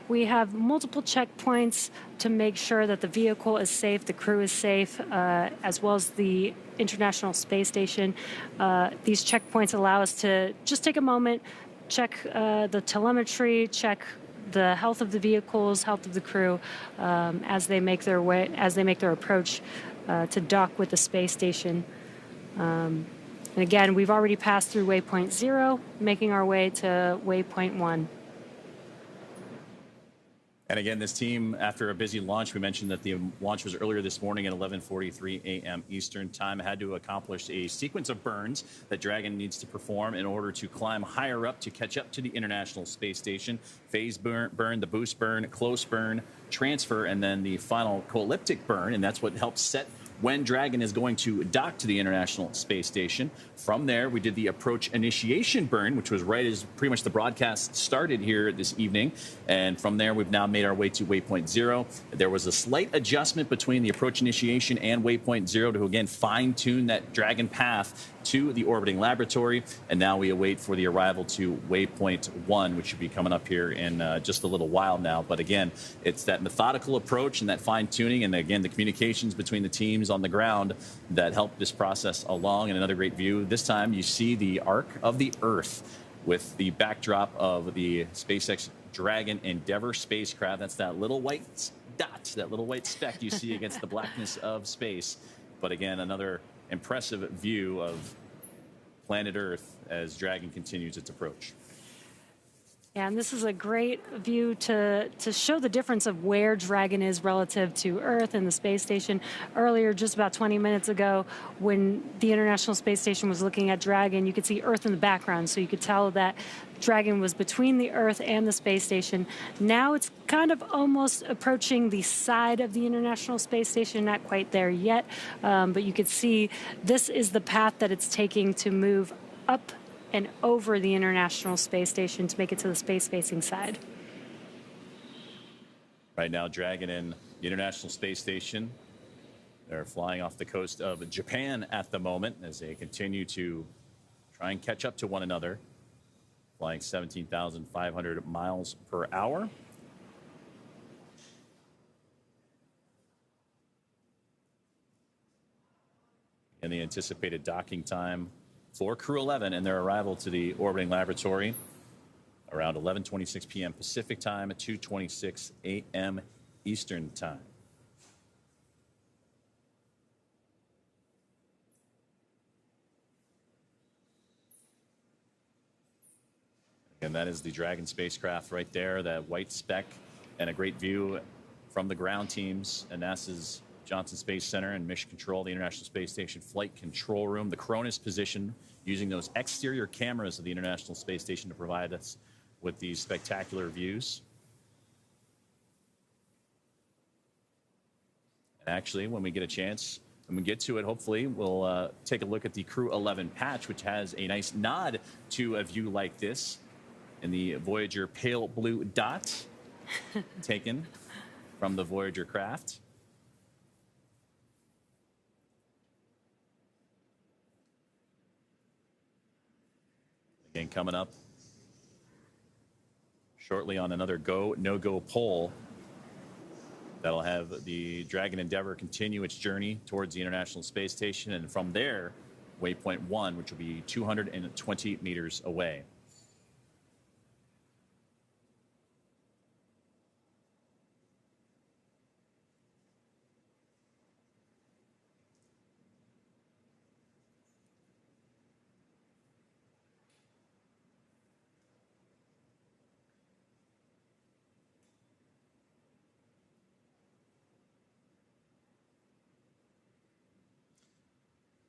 we have multiple checkpoints to make sure that the vehicle is safe, the crew is safe, as well as the International Space Station. These checkpoints allow us to just take a moment, check the telemetry, check the health of the vehicles, health of the crew, as they make their approach to dock with the space station. And again, we've already passed through Waypoint 0, making our way to Waypoint 1. And again, this team, after a busy launch, we mentioned that the launch was earlier this morning at 11:43 a.m. Eastern Time, had to accomplish a sequence of burns that Dragon needs to perform in order to climb higher up to catch up to the International Space Station. Phase burn, the boost burn, close burn, transfer, and then the final elliptic burn, and that's what helps set when Dragon is going to dock to the International Space Station. From there, we did the approach initiation burn, which was right as pretty much the broadcast started here this evening. And from there, we've now made our way to Waypoint 0. There was a slight adjustment between the approach initiation and Waypoint 0 to, again, fine-tune that Dragon path to the orbiting laboratory. And now we await for the arrival to Waypoint 1, which should be coming up here in just a little while now. But again, it's that methodical approach and that fine-tuning, and again, the communications between the teams on the ground that help this process along. And another great view. This time you see the arc of the Earth with the backdrop of the SpaceX Dragon Endeavour spacecraft. That's that little white dot, that little white speck you see against the blackness of space. But again, another impressive view of planet Earth as Dragon continues its approach. Yeah, and this is a great view to show the difference of where Dragon is relative to Earth and the space station. Earlier, just about 20 minutes ago, when the International Space Station was looking at Dragon, you could see Earth in the background, so you could tell that Dragon was between the Earth and the space station. Now it's kind of almost approaching the side of the International Space Station, not quite there yet, but you could see this is the path that it's taking to move up and over the International Space Station to make it to the space-facing side. Right now, Dragon and the International Space Station, they're flying off the coast of Japan at the moment as they continue to try and catch up to one another, flying 17,500 miles per hour. And the anticipated docking time for Crew-11 and their arrival to the orbiting laboratory around 11:26 p.m. Pacific time at 2:26 a.m. Eastern time. And that is the Dragon spacecraft right there, that white speck, and a great view from the ground teams and NASA's Johnson Space Center and Mission Control, the International Space Station Flight Control Room, the Cronus position, using those exterior cameras of the International Space Station to provide us with these spectacular views. And actually, when we get a chance, when we get to it, hopefully, we'll take a look at the Crew-11 patch, which has a nice nod to a view like this in the Voyager pale blue dot taken from the Voyager craft. Again, coming up shortly on another go, no-go poll. That'll have the Dragon Endeavor continue its journey towards the International Space Station, and from there, Waypoint 1, which will be 220 meters away.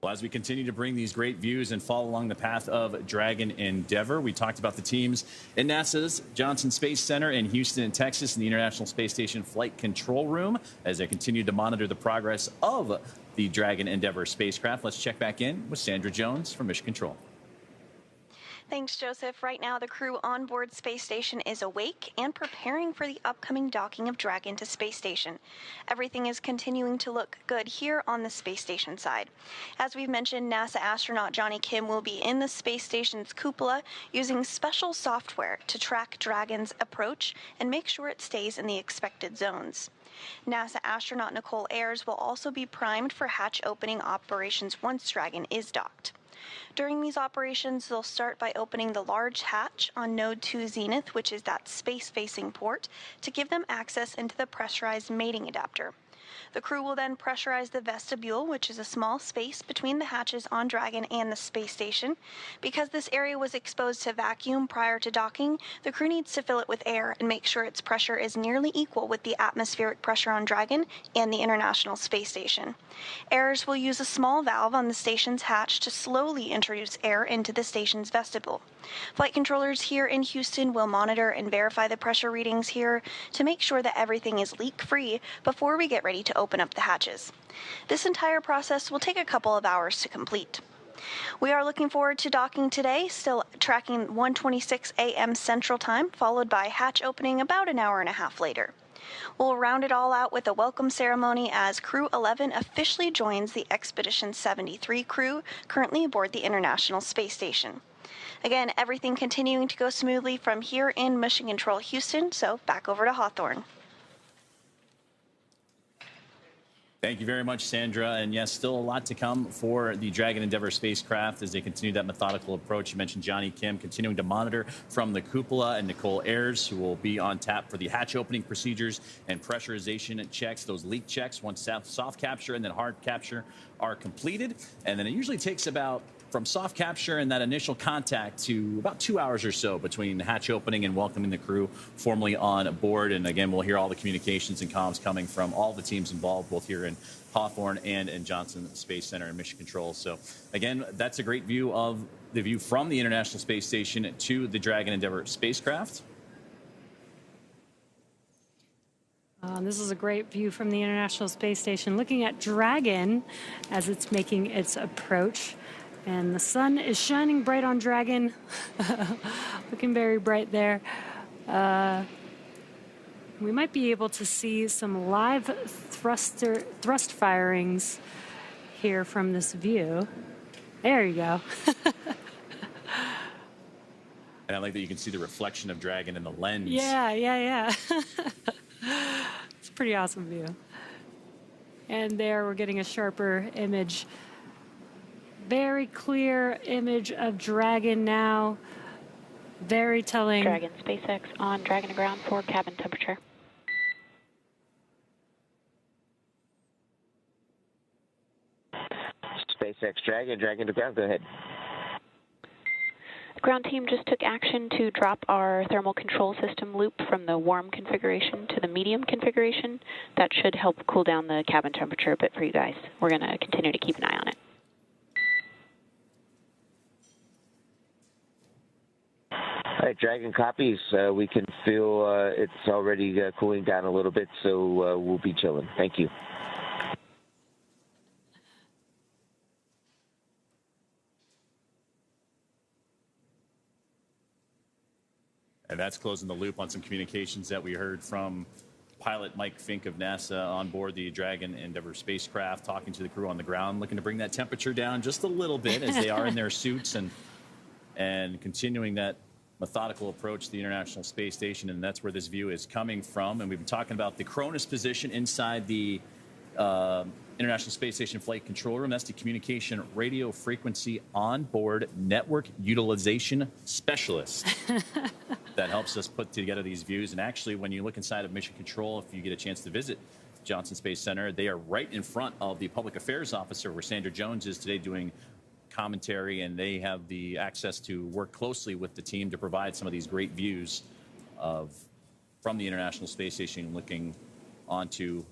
Well, as we continue to bring these great views and follow along the path of Dragon Endeavor, we talked about the teams in NASA's Johnson Space Center in Houston, Texas, in the International Space Station Flight Control Room as they continue to monitor the progress of the Dragon Endeavor spacecraft. Let's check back in with Sandra Jones from Mission Control. Thanks, Joseph. Right now, the crew on board Space Station is awake and preparing for the upcoming docking of Dragon to Space Station. Everything is continuing to look good here on the Space Station side. As we've mentioned, NASA astronaut Johnny Kim will be in the Space Station's cupola using special software to track Dragon's approach and make sure it stays in the expected zones. NASA astronaut Nicole Ayers will also be primed for hatch opening operations once Dragon is docked. During these operations, they'll start by opening the large hatch on Node 2 Zenith, which is that space-facing port, to give them access into the pressurized mating adapter. The crew will then pressurize the vestibule, which is a small space between the hatches on Dragon and the space station. Because this area was exposed to vacuum prior to docking, the crew needs to fill it with air and make sure its pressure is nearly equal with the atmospheric pressure on Dragon and the International Space Station. Ayers will use a small valve on the station's hatch to slowly introduce air into the station's vestibule. Flight controllers here in Houston will monitor and verify the pressure readings here to make sure that everything is leak-free before we get ready to open up the hatches. This entire process will take a couple of hours to complete. We are looking forward to docking today, still tracking 1:26 a.m. Central Time, followed by hatch opening about an hour and a half later. We'll round it all out with a welcome ceremony as Crew-11 officially joins the Expedition 73 crew currently aboard the International Space Station. Again, everything continuing to go smoothly from here in Mission Control Houston, so back over to Hawthorne. Thank you very much, Sandra. And yes, still a lot to come for the Dragon Endeavor spacecraft as they continue that methodical approach. You mentioned Johnny Kim continuing to monitor from the cupola, and Nicole Ayers, who will be on tap for the hatch opening procedures and pressurization checks, those leak checks once soft capture and then hard capture are completed. And then it usually takes about from soft capture and that initial contact to about 2 hours or so between hatch opening and welcoming the crew formally on board. And again, we'll hear all the communications and comms coming from all the teams involved, both here in Hawthorne and in Johnson Space Center and Mission Control. So again, that's a great view of the view from the International Space Station to the Dragon Endeavor spacecraft. This is a great view from the International Space Station, looking at Dragon as it's making its approach. And the sun is shining bright on Dragon, looking very bright there. We might be able to see some live thrust firings here from this view. There you go. And I like that you can see the reflection of Dragon in the lens. Yeah. It's a pretty awesome view. And there we're getting a sharper image. Very clear image of Dragon now. Very telling. Dragon SpaceX on Dragon to ground for cabin temperature. SpaceX Dragon, Dragon to ground, go ahead. Ground team just took action to drop our thermal control system loop from the warm configuration to the medium configuration. That should help cool down the cabin temperature a bit for you guys. We're going to continue to keep an eye on it. All right, Dragon copies. We can feel it's already cooling down a little bit, so we'll be chilling. Thank you. And that's closing the loop on some communications that we heard from pilot Mike Fincke of NASA on board the Dragon Endeavor spacecraft, talking to the crew on the ground, looking to bring that temperature down just a little bit as they are in their suits and continuing that methodical approach to the International Space Station, and that's where this view is coming from. And we've been talking about the Cronus position inside the International Space Station Flight Control Room. That's the Communication Radio Frequency Onboard Network Utilization Specialist. That helps us put together these views. And actually, when you look inside of Mission Control, if you get a chance to visit Johnson Space Center, they are right in front of the Public Affairs Officer, where Sandra Jones is today doing commentary, and they have the access to work closely with the team to provide some of these great views from the International Space Station looking onto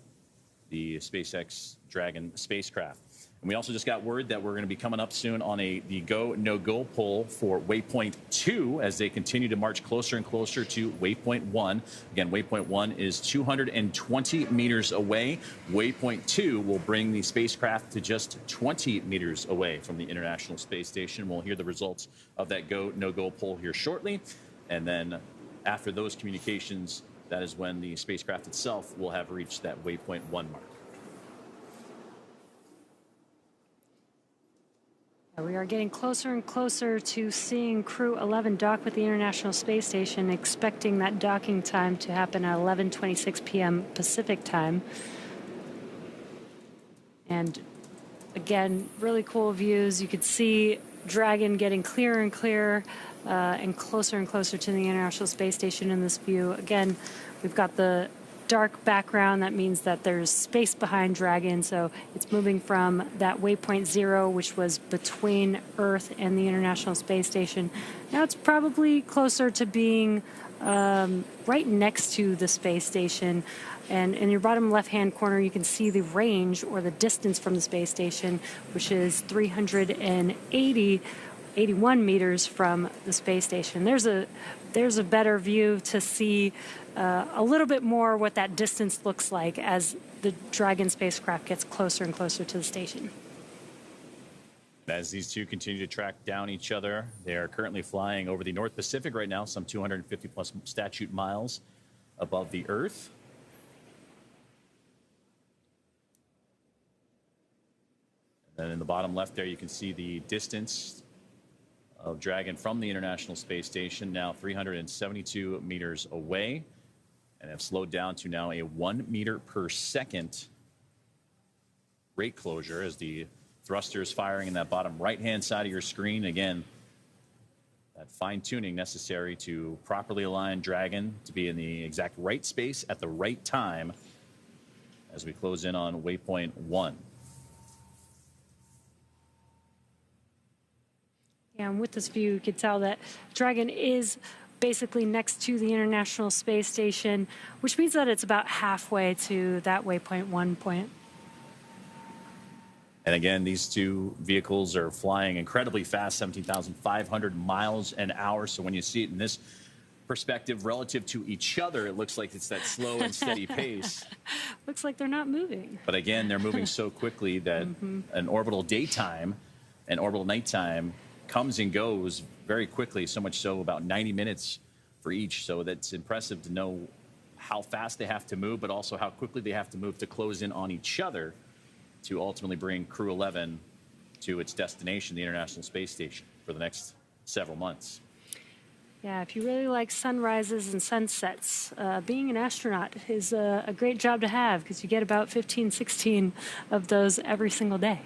the SpaceX Dragon spacecraft. And we also just got word that we're going to be coming up soon on the go, no-go poll for Waypoint 2 as they continue to march closer and closer to Waypoint 1. Again, Waypoint 1 is 220 meters away. Waypoint 2 will bring the spacecraft to just 20 meters away from the International Space Station. We'll hear the results of that go, no-go poll here shortly. And then after those communications, that is when the spacecraft itself will have reached that Waypoint 1 mark. We are getting closer and closer to seeing Crew-11 dock with the International Space Station, expecting that docking time to happen at 11:26 p.m. Pacific time. And again, really cool views. You could see Dragon getting clearer and clearer and closer to the International Space Station in this view. Again, we've got the dark background. That means that there's space behind Dragon, so it's moving from that waypoint 0, which was between Earth and the International Space Station. Now it's probably closer to being right next to the space station. And in your bottom left-hand corner, you can see the range or the distance from the space station, which is 381 meters from the space station. There's a better view to see a little bit more what that distance looks like as the Dragon spacecraft gets closer and closer to the station. As these two continue to track down each other, they are currently flying over the North Pacific right now, some 250 plus statute miles above the Earth. And then in the bottom left there, you can see the distance of Dragon from the International Space Station, now 372 meters away, and have slowed down to now a 1 meter per second rate closure as the thrusters firing in that bottom right-hand side of your screen. Again, that fine-tuning necessary to properly align Dragon to be in the exact right space at the right time as we close in on Waypoint 1. Yeah, and with this view, you can tell that Dragon is basically next to the International Space Station, which means that it's about halfway to that Waypoint 1 point. And again, these two vehicles are flying incredibly fast, 17,500 miles an hour. So when you see it in this perspective relative to each other, it looks like it's that slow and steady pace. Looks like they're not moving. But again, they're moving so quickly that an orbital daytime and orbital nighttime comes and goes very quickly, so much so about 90 minutes for each. So that's impressive to know how fast they have to move, but also how quickly they have to move to close in on each other to ultimately bring Crew-11 to its destination, the International Space Station, for the next several months. Yeah, if you really like sunrises and sunsets, being an astronaut is a great job to have because you get about 15, 16 of those every single day.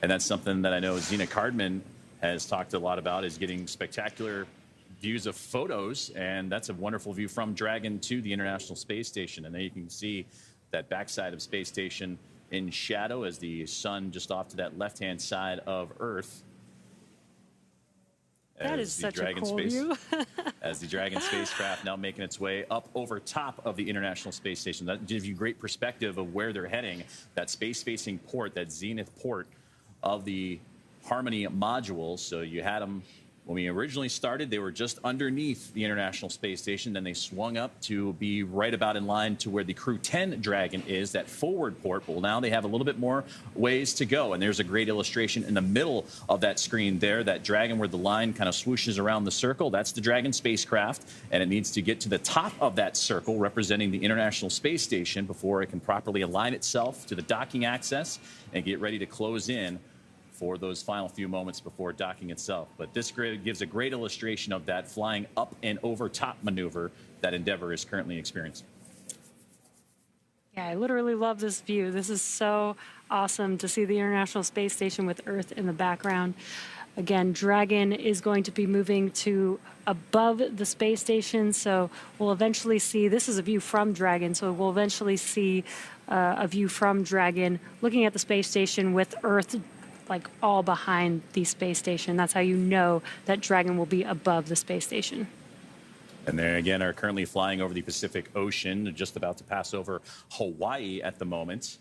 And that's something that I know Zena Cardman has talked a lot about, is getting spectacular views of photos, and that's a wonderful view from Dragon to the International Space Station. And there you can see that backside of Space Station in shadow as the sun just off to that left-hand side of Earth. That is such a cool view. As the Dragon spacecraft now making its way up over top of the International Space Station. That gives you great perspective of where they're heading, that space-facing port, that zenith port of the Harmony modules. So you had them when we originally started, they were just underneath the International Space Station. Then they swung up to be right about in line to where the Crew-10 Dragon is, that forward port. Well, now they have a little bit more ways to go. And there's a great illustration in the middle of that screen there, that Dragon where the line kind of swooshes around the circle. That's the Dragon spacecraft, and it needs to get to the top of that circle representing the International Space Station before it can properly align itself to the docking access and get ready to close in for those final few moments before docking itself. But this gives a great illustration of that flying up and over top maneuver that Endeavour is currently experiencing. Yeah, I literally love this view. This is so awesome to see the International Space Station with Earth in the background. Again, Dragon is going to be moving to above the space station, so we'll eventually see, this is a view from Dragon, so we'll eventually see a view from Dragon looking at the space station with Earth like all behind the space station. That's how you know that Dragon will be above the space station. And they, again, are currently flying over the Pacific Ocean. They're just about to pass over Hawaii at the moment,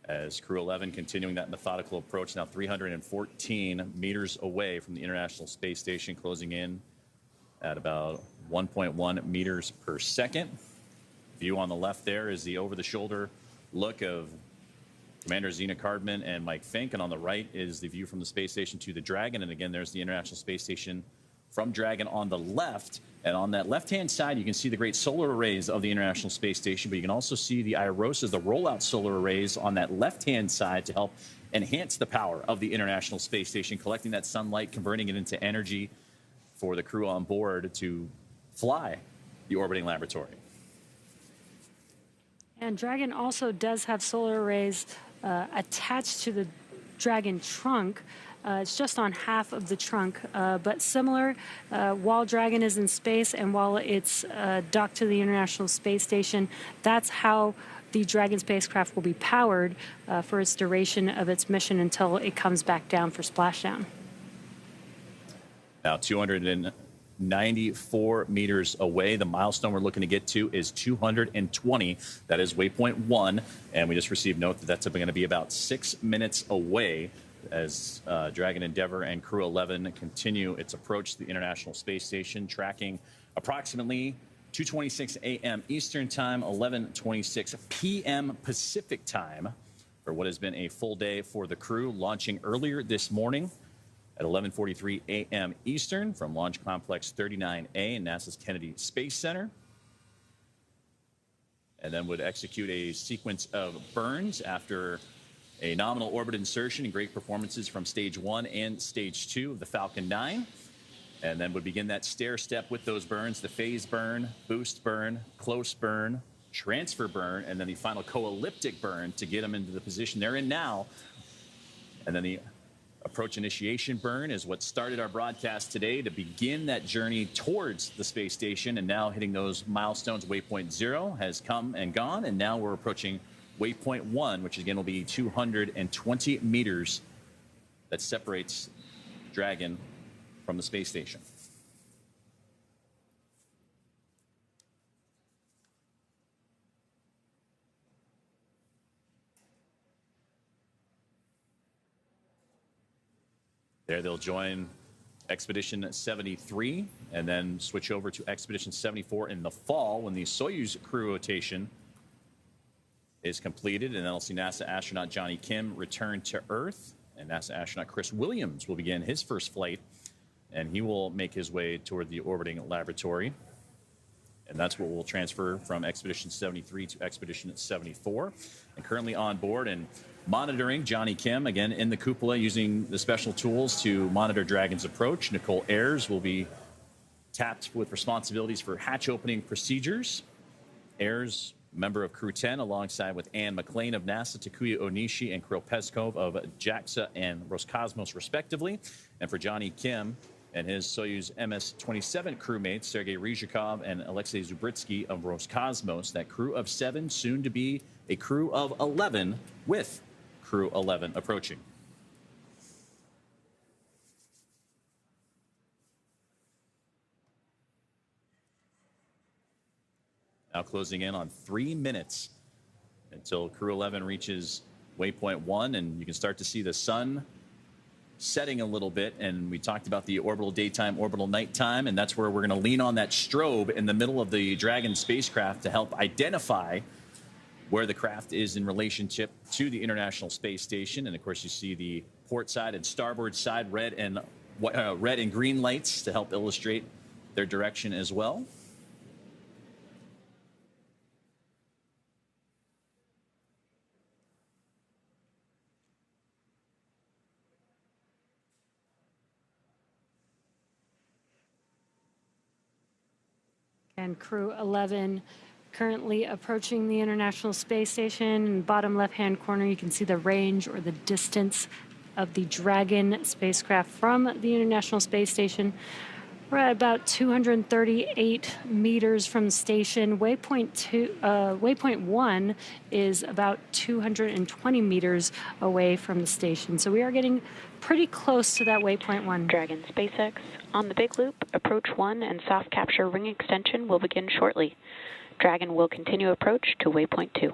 as Crew-11 continuing that methodical approach, now 314 meters away from the International Space Station, closing in at about 1.1 meters per second. View on the left there is the over-the-shoulder look of Commander Zena Cardman and Mike Fincke, and on the right is the view from the space station to the Dragon. And again, there's the International Space Station from Dragon on the left. And on that left-hand side, you can see the great solar arrays of the International Space Station, but you can also see the IROSAs, the rollout solar arrays on that left-hand side to help enhance the power of the International Space Station, collecting that sunlight, converting it into energy for the crew on board to fly the orbiting laboratory. And Dragon also does have solar arrays attached to the Dragon trunk. It's just on half of the trunk, but similar. While Dragon is in space and while it's docked to the International Space Station, that's how the Dragon spacecraft will be powered for its duration of its mission until it comes back down for splashdown. Now 294 meters away. The milestone we're looking to get to is 220. That is waypoint 1, and we just received note that that's going to be about 6 minutes away as Dragon Endeavour and Crew-11 continue its approach to the International Space Station, tracking approximately 2:26 a.m. Eastern Time, 11:26 p.m. Pacific Time, for what has been a full day for the crew, launching earlier this morning at 11:43 a.m. Eastern from Launch Complex 39A in NASA's Kennedy Space Center, and then would execute a sequence of burns after a nominal orbit insertion and great performances from Stage 1 and Stage 2 of the Falcon 9. And then would begin that stair step with those burns, the phase burn, boost burn, close burn, transfer burn, and then the final co-elliptic burn to get them into the position they're in now. And then the approach initiation burn is what started our broadcast today to begin that journey towards the space station. And now hitting those milestones, waypoint 0 has come and gone, and now we're approaching waypoint 1, which again will be 220 meters that separates Dragon from the space station. There they'll join Expedition 73 and then switch over to Expedition 74 in the fall when the Soyuz crew rotation is completed, and then I'll see NASA astronaut Johnny Kim return to Earth, and NASA astronaut Chris Williams will begin his first flight, and he will make his way toward the orbiting laboratory, and that's what will transfer from Expedition 73 to Expedition 74. And currently on board and monitoring Johnny Kim, again in the cupola using the special tools to monitor Dragon's approach, Nicole Ayers will be tapped with responsibilities for hatch opening procedures. Ayers, member of Crew 10, alongside with Anne McLean of NASA, Takuya Onishi and Kirill Peskov of JAXA and Roscosmos, respectively. And for Johnny Kim and his Soyuz MS-27 crewmates, Sergei Ryzhikov and Alexei Zubritsky of Roscosmos, that crew of 7, soon to be a crew of 11, with Crew-11 approaching. Now closing in on 3 minutes until Crew-11 reaches waypoint 1, and you can start to see the sun setting a little bit. And we talked about the orbital daytime, orbital nighttime, and that's where we're going to lean on that strobe in the middle of the Dragon spacecraft to help identify where the craft is in relationship to the International Space Station. And of course, you see the port side and starboard side red and green lights to help illustrate their direction as well. And Crew-11 currently approaching the International Space Station. In the bottom left-hand corner, you can see the range or the distance of the Dragon spacecraft from the International Space Station. We're at about 238 meters from the station. Waypoint 1 is about 220 meters away from the station. So we are getting pretty close to that Waypoint 1. Dragon SpaceX on the big loop, approach 1 and soft capture ring extension will begin shortly. Dragon will continue approach to Waypoint 2.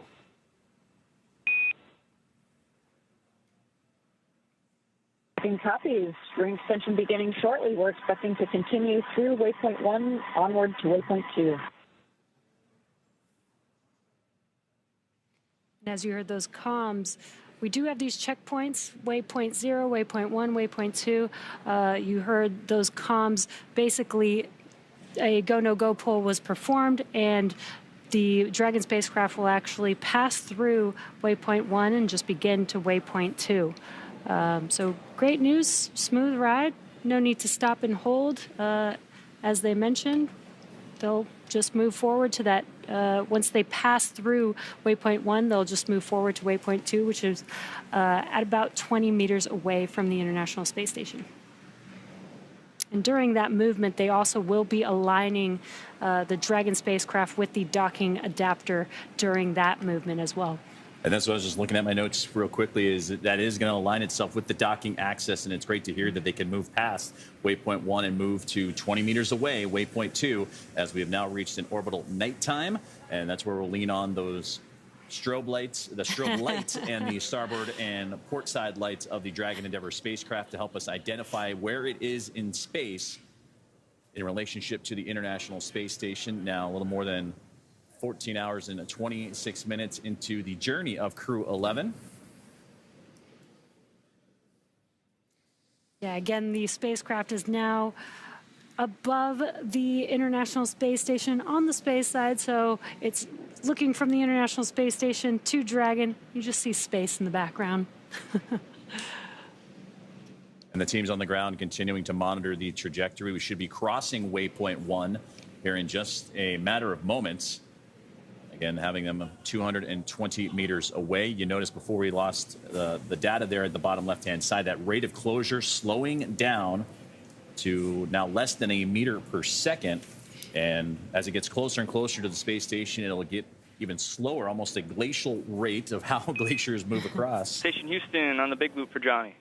Copies. Ring extension beginning shortly. We're expecting to continue through Waypoint 1 onward to Waypoint 2. And as you heard those comms, we do have these checkpoints, Waypoint 0, Waypoint 1, Waypoint 2. You heard those comms. Basically, a go-no-go poll was performed, and the Dragon spacecraft will actually pass through Waypoint 1 and just begin to Waypoint 2. So great news, smooth ride, no need to stop and hold. As they mentioned, they'll just move forward to that. Once they pass through Waypoint 1, they'll just move forward to Waypoint 2, which is at about 20 meters away from the International Space Station. And during that movement, they also will be aligning the Dragon spacecraft with the docking adapter during that movement as well. And that's what I was just looking at my notes real quickly, is that is going to align itself with the docking axis, and it's great to hear that they can move past Waypoint 1 and move to 20 meters away, Waypoint 2, as we have now reached an orbital nighttime, and that's where we'll lean on those strobe lights, the strobe light and the starboard and port side lights of the Dragon Endeavour spacecraft to help us identify where it is in space in relationship to the International Space Station. Now, a little more than 14 hours and 26 minutes into the journey of Crew-11. Yeah, again, the spacecraft is now above the International Space Station on the space side, so it's looking from the International Space Station to Dragon. You just see space in the background. And the team's on the ground continuing to monitor the trajectory. We should be crossing Waypoint 1 here in just a matter of moments. Again, having them 220 meters away. You notice before we lost the data there at the bottom left-hand side, that rate of closure slowing down to now less than a meter per second. And as it gets closer and closer to the space station, it'll get even slower, almost a glacial rate of how glaciers move across. Station Houston on the big loop for Johnny.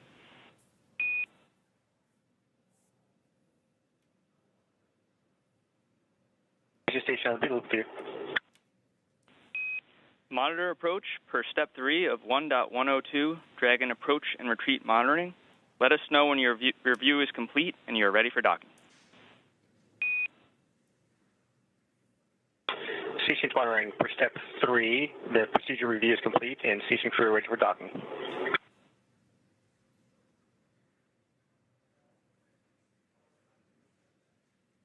Station on the big loop here. Monitor approach per step 3 of 1.102, Dragon approach and retreat monitoring. Let us know when your review is complete and you are ready for docking. Station monitoring per step 3, the procedure review is complete and station crew ready for docking.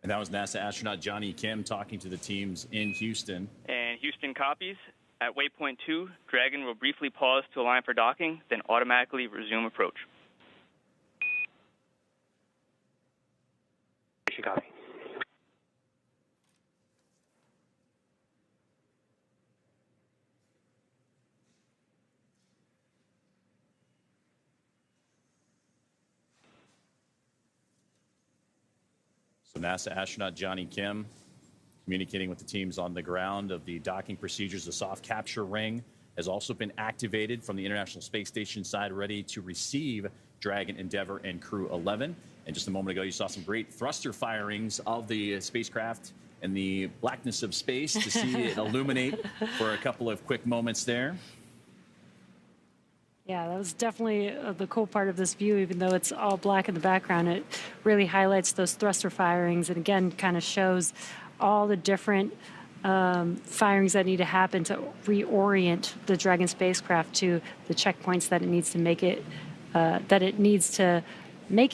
And that was NASA astronaut Johnny Kim talking to the teams in Houston. And Houston copies. At Waypoint 2, Dragon will briefly pause to align for docking, then automatically resume approach. Station copy. So NASA astronaut Johnny Kim communicating with the teams on the ground of the docking procedures. The soft capture ring has also been activated from the International Space Station side, ready to receive Dragon Endeavour and Crew-11. And just a moment ago, you saw some great thruster firings of the spacecraft in the blackness of space to see it illuminate for a couple of quick moments there. Yeah, that was definitely the cool part of this view. Even though it's all black in the background, it really highlights those thruster firings and, again, kind of shows all the different firings that need to happen to reorient the Dragon spacecraft to the checkpoints that it needs to make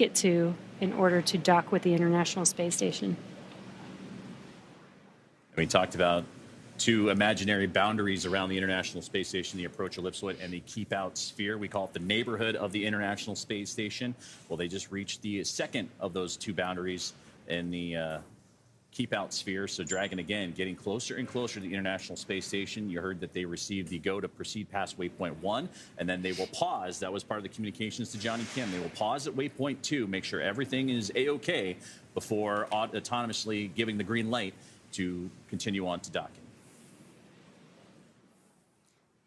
it to in order to dock with the International Space Station. We talked about two imaginary boundaries around the International Space Station, the approach ellipsoid and the keep out sphere. We call it the neighborhood of the International Space Station. Well, they just reached the second of those two boundaries in the keep out sphere. So Dragon, again, getting closer and closer to the International Space Station. You heard that they received the go to proceed past waypoint 1, and then they will pause. That was part of the communications to Johnny Kim. They will pause at waypoint 2, make sure everything is A-OK before autonomously giving the green light to continue on to docking.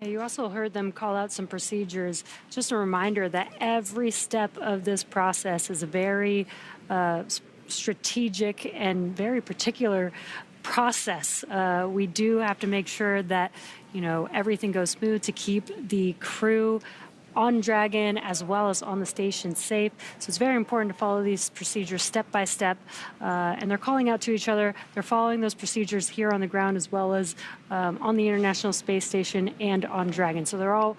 You also heard them call out some procedures. Just a reminder that every step of this process is a very strategic and very particular process. We do have to make sure that, everything goes smooth to keep the crew on Dragon as well as on the station safe. So it's very important to follow these procedures step by step. And they're calling out to each other. They're following those procedures here on the ground as well as on the International Space Station and on Dragon. So they're all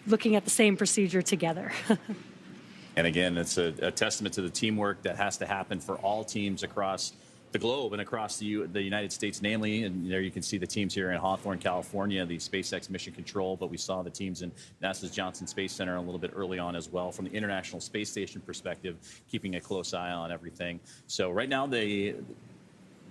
looking at the same procedure together. And again, it's a testament to the teamwork that has to happen for all teams across the globe and across the United States, namely, and there you can see the teams here in Hawthorne, California, the SpaceX Mission Control, but we saw the teams in NASA's Johnson Space Center a little bit early on as well. From the International Space Station perspective, keeping a close eye on everything. So right now, the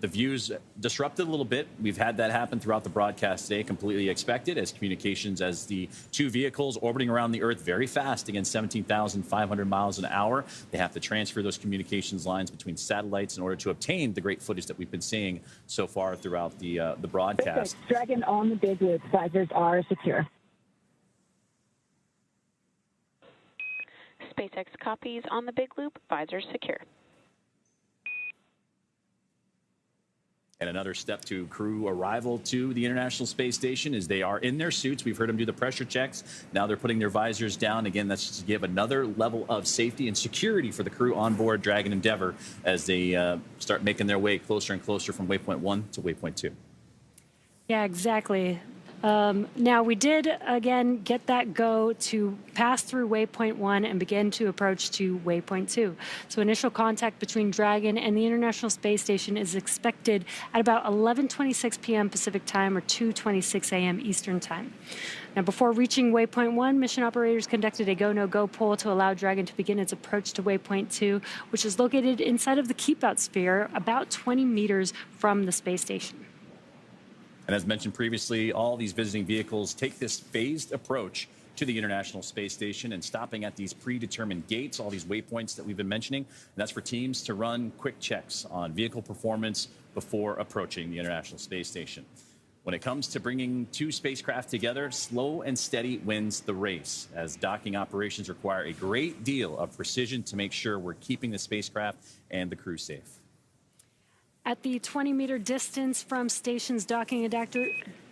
views disrupted a little bit. We've had that happen throughout the broadcast today, completely expected, as communications, as the two vehicles orbiting around the Earth very fast, again, 17,500 miles an hour. They have to transfer those communications lines between satellites in order to obtain the great footage that we've been seeing so far throughout the broadcast. SpaceX Dragon on the big loop. Visors are secure. SpaceX copies on the big loop. Visors secure. And another step to crew arrival to the International Space Station is they are in their suits. We've heard them do the pressure checks. Now they're putting their visors down. Again, that's just to give another level of safety and security for the crew on board Dragon Endeavor as they start making their way closer and closer from waypoint 1 to waypoint 2. Yeah, exactly. Now, we did, again, get that go to pass through waypoint 1 and begin to approach to waypoint 2. So initial contact between Dragon and the International Space Station is expected at about 11:26 p.m. Pacific Time or 2:26 a.m. Eastern Time. Now, before reaching waypoint 1, mission operators conducted a go-no-go poll to allow Dragon to begin its approach to waypoint 2, which is located inside of the keep-out sphere about 20 meters from the space station. And as mentioned previously, all these visiting vehicles take this phased approach to the International Space Station and stopping at these predetermined gates, all these waypoints that we've been mentioning. And that's for teams to run quick checks on vehicle performance before approaching the International Space Station. When it comes to bringing two spacecraft together, slow and steady wins the race, as docking operations require a great deal of precision to make sure we're keeping the spacecraft and the crew safe. At the 20-meter distance from station's docking adapter,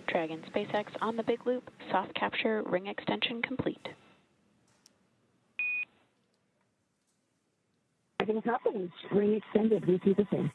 Dragon SpaceX on the big loop. Soft capture ring extension complete. Everything happens. Ring extended. We see the same.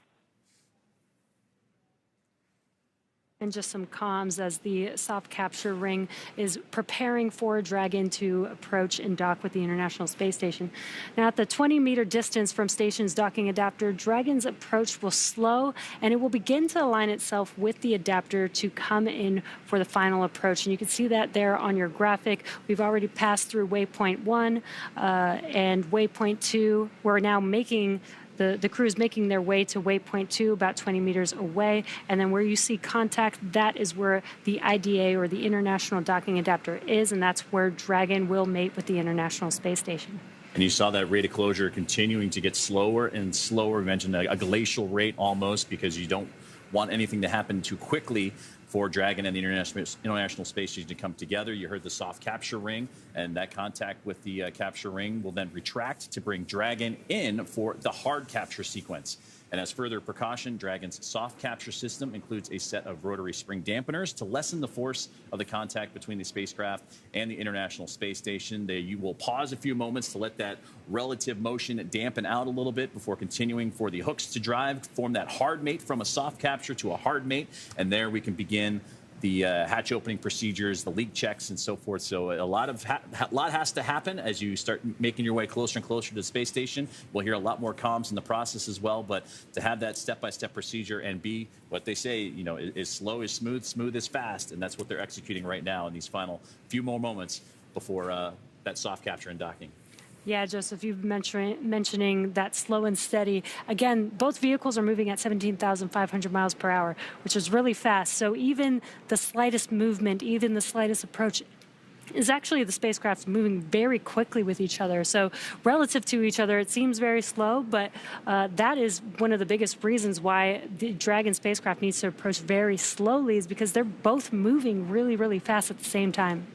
and just some comms as the soft capture ring is preparing for Dragon to approach and dock with the International Space Station. Now, at the 20-meter distance from station's docking adapter, Dragon's approach will slow, and it will begin to align itself with the adapter to come in for the final approach. And you can see that there on your graphic. We've already passed through waypoint 1 and waypoint 2. We're now making the crew is making their way to waypoint 2, about 20 meters away. And then where you see contact, that is where the IDA, or the International Docking Adapter, is, and that's where Dragon will mate with the International Space Station. And you saw that rate of closure continuing to get slower and slower. We mentioned a glacial rate almost, because you don't want anything to happen too quickly for Dragon and the International Space Station to come together. You heard the soft capture ring, and that contact with the capture ring will then retract to bring Dragon in for the hard capture sequence. And as further precaution, Dragon's soft capture system includes a set of rotary spring dampeners to lessen the force of the contact between the spacecraft and the International Space Station. You will pause a few moments to let that relative motion dampen out a little bit before continuing for the hooks to drive, form that hard mate from a soft capture to a hard mate, and there we can begin the hatch opening procedures, the leak checks, and so forth. So a lot has to happen as you start making your way closer and closer to the space station. We'll hear a lot more comms in the process as well, but to have that step-by-step procedure and be what they say, you know, is slow is smooth, smooth is fast, and that's what they're executing right now in these final few more moments before that soft capture and docking. Yeah, Joseph, you've mentioning that slow and steady. Again, both vehicles are moving at 17,500 miles per hour, which is really fast. So even the slightest movement, even the slightest approach, is actually the spacecraft moving very quickly with each other. So relative to each other, it seems very slow, but that is one of the biggest reasons why the Dragon spacecraft needs to approach very slowly, is because they're both moving really, really fast at the same time.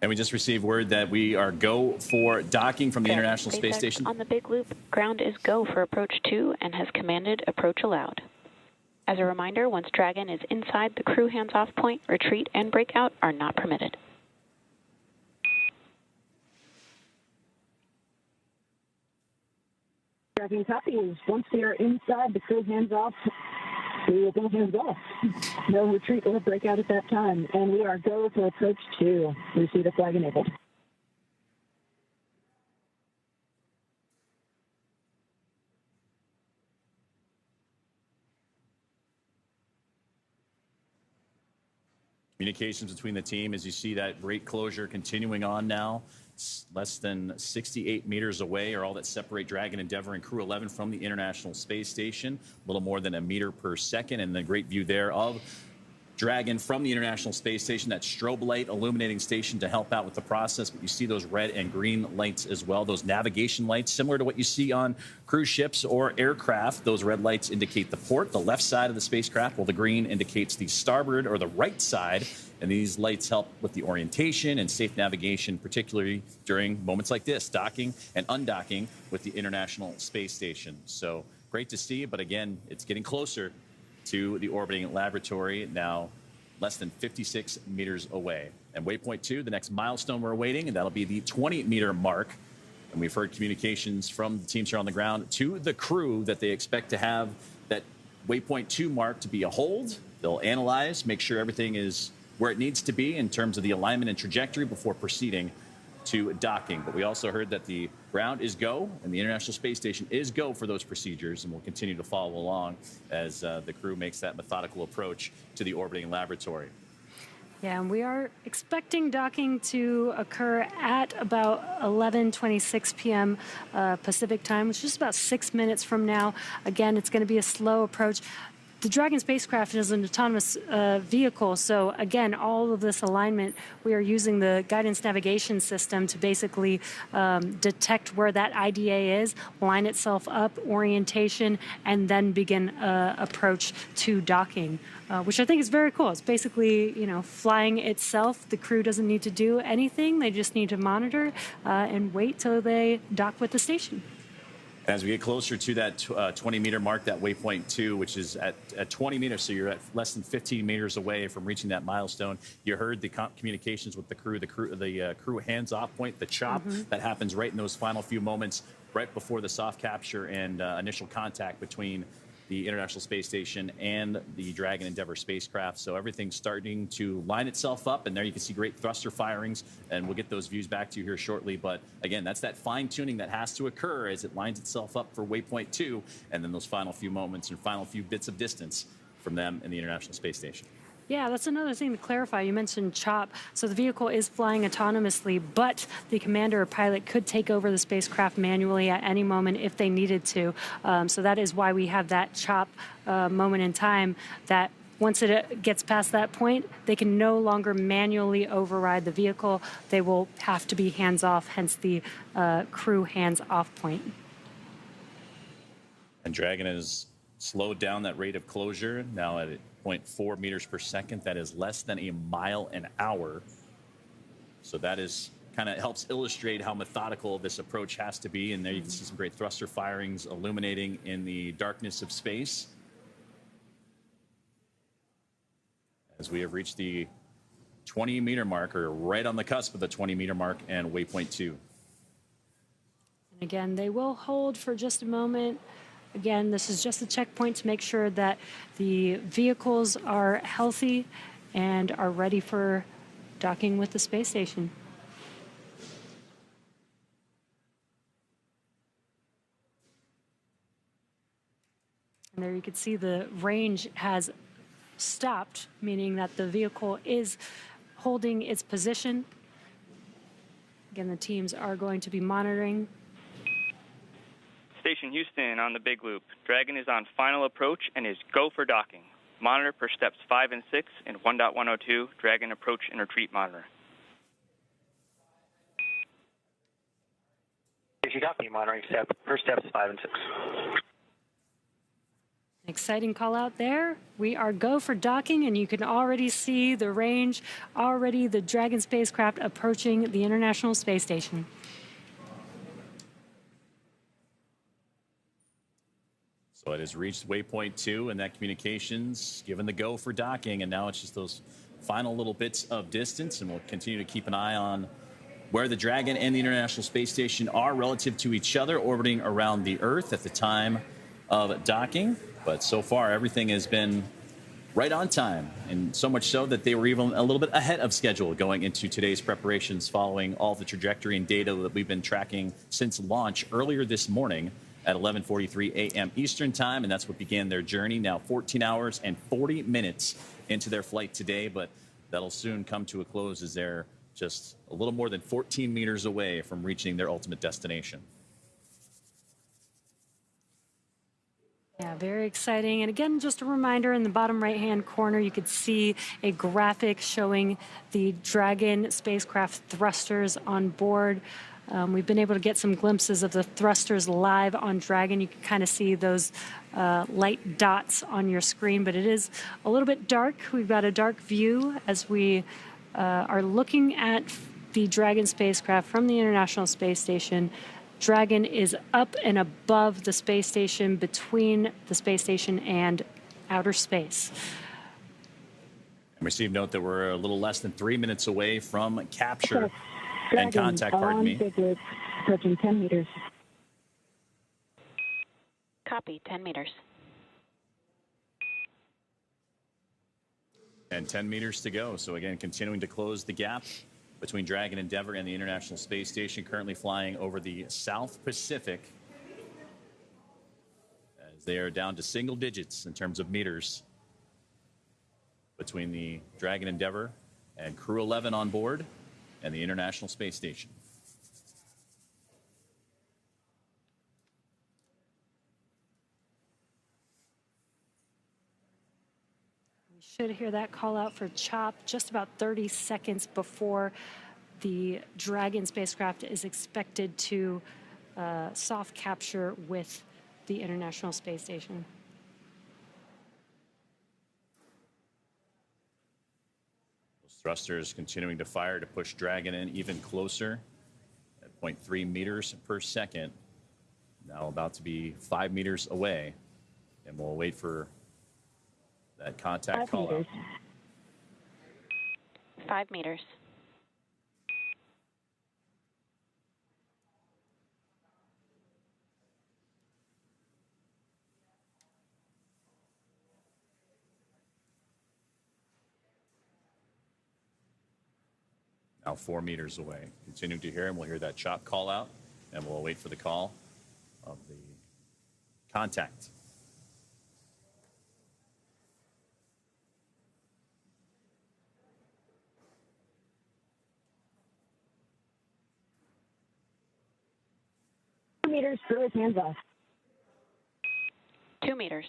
And we just received word that we are go for docking from the International Space Station. On the big loop, ground is go for approach 2 and has commanded approach allowed. As a reminder, once Dragon is inside the crew hands-off point, retreat and breakout are not permitted. Dragon copies. Once we are inside the crew hands-off, we will go hands-off. No retreat or breakout at that time. And we are go for approach 2. We see the flag enabled. Communications between the team, as you see that rate closure continuing on now. It's less than 68 meters away are all that separate Dragon, Endeavour, and Crew-11 from the International Space Station. A little more than a meter per second, and the great view there of Dragon from the International Space Station, that strobe light illuminating station to help out with the process. But you see those red and green lights as well, those navigation lights, similar to what you see on cruise ships or aircraft. Those red lights indicate the port, the left side of the spacecraft, while the green indicates the starboard or the right side. And these lights help with the orientation and safe navigation, particularly during moments like this, docking and undocking with the International Space Station. So great to see, but again, it's getting closer to the orbiting laboratory, now less than 56 meters away. And Waypoint 2, the next milestone we're awaiting, and that'll be the 20-meter mark. And we've heard communications from the teams here on the ground to the crew that they expect to have that Waypoint 2 mark to be a hold. They'll analyze, make sure everything is where it needs to be in terms of the alignment and trajectory before proceeding to docking. But we also heard that the ground is go and the International Space Station is go for those procedures, and we'll continue to follow along as the crew makes that methodical approach to the orbiting laboratory. Yeah, and we are expecting docking to occur at about 11:26 p.m. Pacific time, which is about 6 minutes from now. Again, it's going to be a slow approach. The Dragon spacecraft is an autonomous vehicle, so again, all of this alignment, we are using the guidance navigation system to basically detect where that IDA is, line itself up, orientation, and then begin approach to docking, which I think is very cool. It's basically, you know, flying itself. The crew doesn't need to do anything. They just need to monitor and wait till they dock with the station. As we get closer to that 20-meter mark, that Waypoint 2, which is at 20 meters, so you're at less than 15 meters away from reaching that milestone. You heard the communications with the crew hands-off point, the chop that happens right in those final few moments, right before the soft capture and initial contact between the International Space Station and the Dragon Endeavour spacecraft. So everything's starting to line itself up, and there you can see great thruster firings, and we'll get those views back to you here shortly. But again, that's that fine-tuning that has to occur as it lines itself up for Waypoint 2, and then those final few moments and final few bits of distance from them and the International Space Station. Yeah, that's another thing to clarify. You mentioned CHOP. So the vehicle is flying autonomously, but the commander or pilot could take over the spacecraft manually at any moment if they needed to. So that is why we have that CHOP moment in time, that once it gets past that point, they can no longer manually override the vehicle. They will have to be hands-off, hence the crew hands-off point. And Dragon has slowed down that rate of closure, now at 0.4 meters per second. That is less than a mile an hour. So that is kind of helps illustrate how methodical this approach has to be. And there you can see some great thruster firings illuminating in the darkness of space. As we have reached the 20-meter mark, or right on the cusp of the 20-meter mark, and Waypoint 2. And again, they will hold for just a moment. Again, this is just a checkpoint to make sure that the vehicles are healthy and are ready for docking with the space station. And there you can see the range has stopped, meaning that the vehicle is holding its position. Again, the teams are going to be monitoring. Station Houston on the big loop. Dragon is on final approach and is go for docking. Monitor per steps 5 and 6 in 1.102, Dragon approach and retreat monitor. Station copy, monitoring per steps 5 and 6. Exciting call out there. We are go for docking, and you can already see the range, already the Dragon spacecraft approaching the International Space Station. So it has reached waypoint 2, and that communications given the go for docking, and now it's just those final little bits of distance, and we'll continue to keep an eye on where the Dragon and the International Space Station are relative to each other, orbiting around the Earth at the time of docking. But so far, everything has been right on time, and so much so that they were even a little bit ahead of schedule going into today's preparations following all the trajectory and data that we've been tracking since launch earlier this morning at 11:43 a.m. Eastern Time, and that's what began their journey. Now 14 hours and 40 minutes into their flight today, but that'll soon come to a close as they're just a little more than 14 meters away from reaching their ultimate destination. Yeah, very exciting. And again, just a reminder, in the bottom right-hand corner, you could see a graphic showing the Dragon spacecraft thrusters on board. We've been able to get some glimpses of the thrusters live on Dragon. You can kind of see those light dots on your screen, but it is a little bit dark. We've got a dark view as we are looking at the Dragon spacecraft from the International Space Station. Dragon is up and above the space station, between the space station and outer space. And receive note that we're a little less than 3 minutes away from capture Dragon and contact, pardon me. Big loop, approaching 10 meters. Copy, 10 meters. And 10 meters to go. So again, continuing to close the gap between Dragon Endeavour and the International Space Station, currently flying over the South Pacific, as they are down to single digits in terms of meters between the Dragon Endeavour and Crew-11 on board and the International Space Station. We should hear that call out for CHOP just about 30 seconds before the Dragon spacecraft is expected to soft capture with the International Space Station. Those thrusters continuing to fire to push Dragon in even closer at 0.3 meters per second. Now about to be 5 meters away, and we'll wait for that contact call out. 5 meters. Now 4 meters away. Continuing to hear him, we'll hear that CHOP call out, and we'll wait for the call of the contact. Meters, throw his hands off. 2 meters.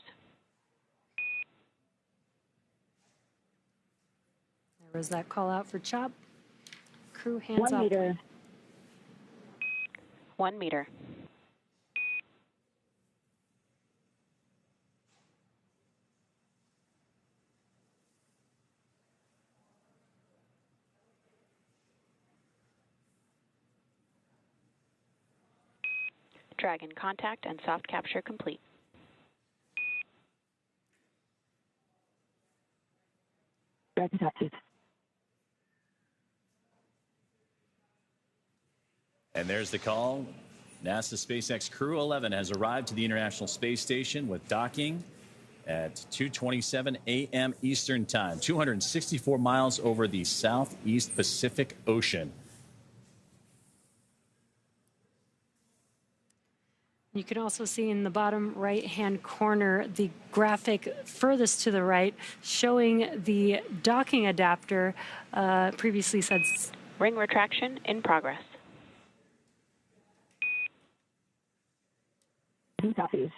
There was that call out for CHOP. Crew, hands 1 off. meter. 1 meter. Dragon contact and soft capture complete. Dragon captured. And there's the call. NASA SpaceX Crew-11 has arrived to the International Space Station with docking at 2:27 a.m. Eastern Time, 264 miles over the Southeast Pacific Ocean. You can also see in the bottom right-hand corner the graphic furthest to the right showing the docking adapter. Previously said ring retraction in progress. Tracking copies.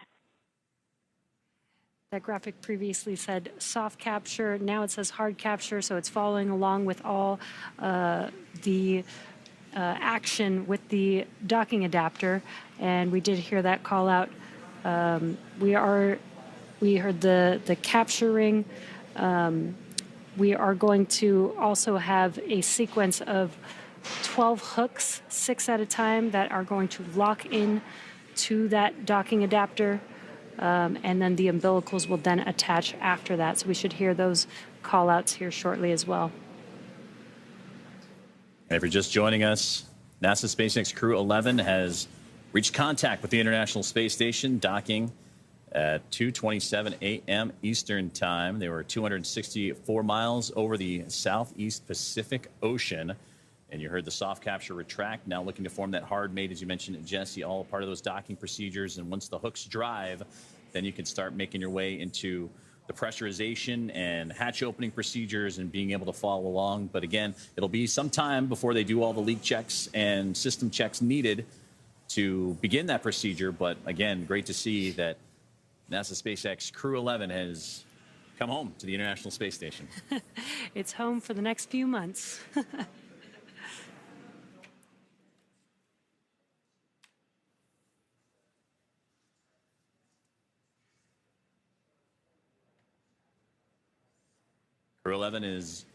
That graphic previously said soft capture. Now it says hard capture, so it's following along with all the action with the docking adapter. And we did hear that call out. We heard the capturing. We are going to also have a sequence of 12 hooks, 6 at a time, that are going to lock in to that docking adapter. And then the umbilicals will then attach after that. So we should hear those call outs here shortly as well. And if you're just joining us, NASA SpaceX Crew-11 has reached contact with the International Space Station, docking at 2:27 a.m. Eastern Time. They were 264 miles over the Southeast Pacific Ocean. And you heard the soft capture retract, now looking to form that hard mate, as you mentioned, Jesse, all part of those docking procedures. And once the hooks drive, then you can start making your way into the pressurization and hatch opening procedures and being able to follow along. But again, it'll be some time before they do all the leak checks and system checks needed to begin that procedure. But again, great to see that NASA SpaceX Crew-11 has come home to the International Space Station. It's home for the next few months. Crew-11 has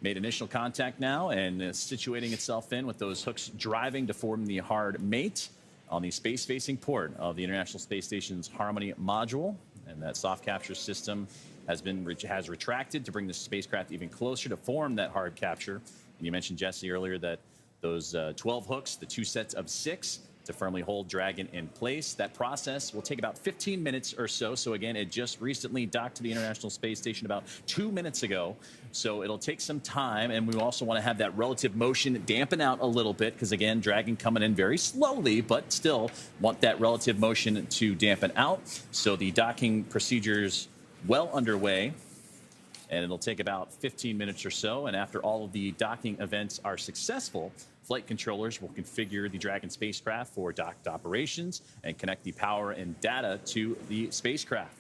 made initial contact now and is situating itself in with those hooks driving to form the hard mate on the space-facing port of the International Space Station's Harmony module. And that soft capture system has retracted to bring the spacecraft even closer to form that hard capture. And you mentioned, Jesse, earlier that those 12 hooks, the 2 sets of 6, to firmly hold Dragon in place. That process will take about 15 minutes or so. So again, it just recently docked to the International Space Station about 2 minutes ago. So it'll take some time, and we also want to have that relative motion dampen out a little bit, because again, Dragon coming in very slowly, but still want that relative motion to dampen out. So the docking procedures well underway, and it'll take about 15 minutes or so. And after all of the docking events are successful, flight controllers will configure the Dragon spacecraft for docked operations and connect the power and data to the spacecraft.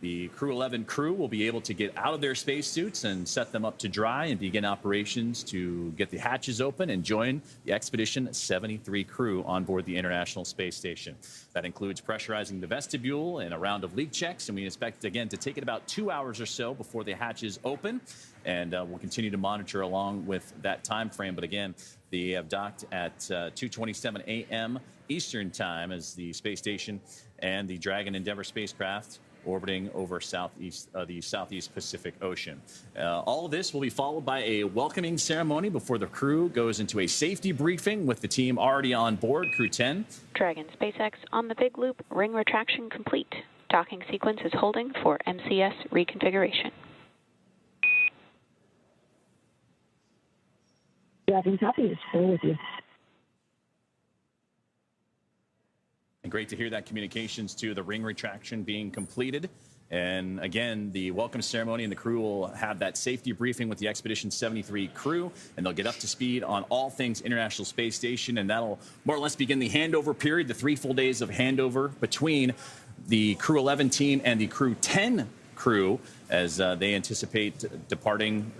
The Crew-11 crew will be able to get out of their spacesuits and set them up to dry and begin operations to get the hatches open and join the Expedition 73 crew on board the International Space Station. That includes pressurizing the vestibule and a round of leak checks, and we expect, again, to take it about 2 hours or so before the hatches open. And we'll continue to monitor along with that time frame. But again, they have docked at 2:27 a.m. Eastern Time as the space station and the Dragon Endeavour spacecraft orbiting over the Southeast Pacific Ocean. All of this will be followed by a welcoming ceremony before the crew goes into a safety briefing with the team already on board, Crew 10. Dragon SpaceX on the big loop, ring retraction complete. Docking sequence is holding for MCS reconfiguration. Dragon copies. Still with you. And great to hear that communications to the ring retraction being completed. And again, the welcome ceremony and the crew will have that safety briefing with the Expedition 73 crew, and they'll get up to speed on all things International Space Station, and that'll more or less begin the handover period, the 3 full days of handover between the Crew-11 team and the Crew 10 crew, as they anticipate departing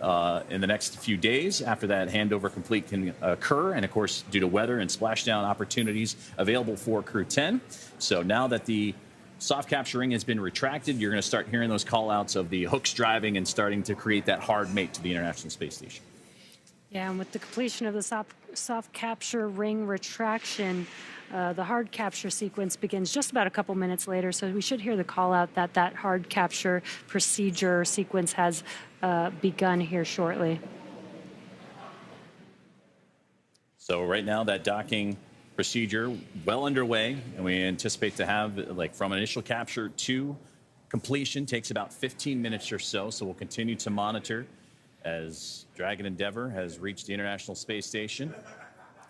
in the next few days after that handover complete can occur. And of course, due to weather and splashdown opportunities available for Crew 10. So now that the soft capturing has been retracted, you're going to start hearing those call outs of the hooks driving and starting to create that hard mate to the International Space Station. Yeah, and with the completion of the soft capture ring retraction, the hard capture sequence begins just about a couple minutes later, so we should hear the call out that that hard capture procedure sequence has begun here shortly. So right now that docking procedure well underway, and we anticipate to have, like, from initial capture to completion takes about 15 minutes or so. So we'll continue to monitor as Dragon Endeavour has reached the International Space Station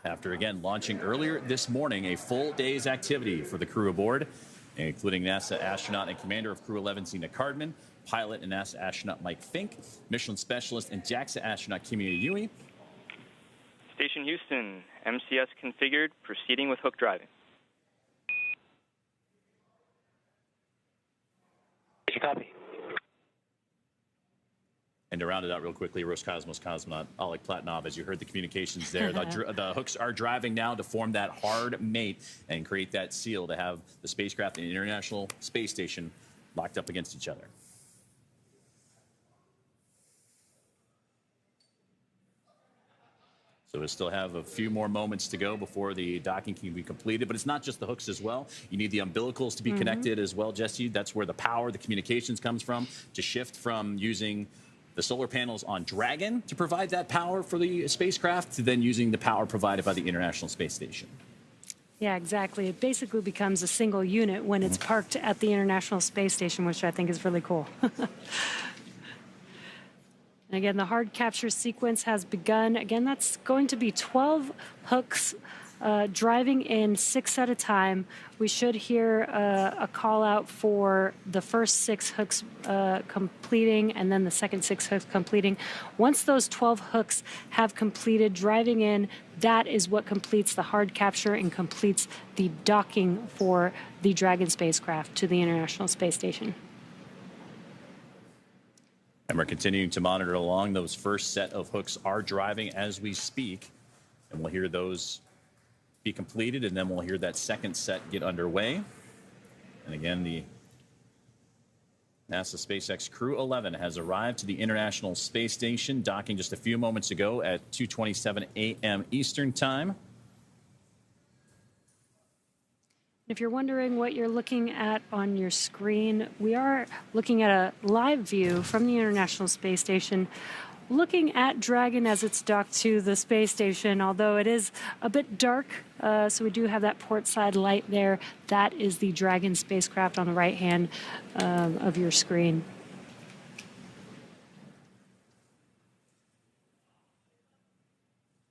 after, again, launching earlier this morning a full day's activity for the crew aboard, including NASA astronaut and commander of Crew-11, Zena Cardman, pilot and NASA astronaut Mike Fincke, mission specialist and JAXA astronaut Kimiya Yui. Station Houston, MCS configured, proceeding with hook driving. copy. And to round it out real quickly, Roscosmos cosmonaut Oleg Platonov, as you heard the communications there, the hooks are driving now to form that hard mate and create that seal to have the spacecraft and the International Space Station locked up against each other. So we still have a few more moments to go before the docking can be completed. But it's not just the hooks as well. You need the umbilicals to be connected as well, Jesse. That's where the power, the communications comes from, to shift from using the solar panels on Dragon to provide that power for the spacecraft to then using the power provided by the International Space Station. Yeah, exactly. It basically becomes a single unit when it's parked at the International Space Station, which I think is really cool. And again, the hard capture sequence has begun. Again, that's going to be 12 hooks driving in 6 at a time. We should hear a call out for the first 6 hooks completing and then the second 6 hooks completing. Once those 12 hooks have completed driving in, that is what completes the hard capture and completes the docking for the Dragon spacecraft to the International Space Station. And we're continuing to monitor along. Those first set of hooks are driving as we speak. And we'll hear those be completed, and then we'll hear that second set get underway. And again, the NASA SpaceX Crew-11 has arrived to the International Space Station, docking just a few moments ago at 2:27 a.m. Eastern Time. If you're wondering what you're looking at on your screen, we are looking at a live view from the International Space Station, looking at Dragon as it's docked to the space station, although it is a bit dark, so we do have that port side light there. That is the Dragon spacecraft on the right hand of your screen.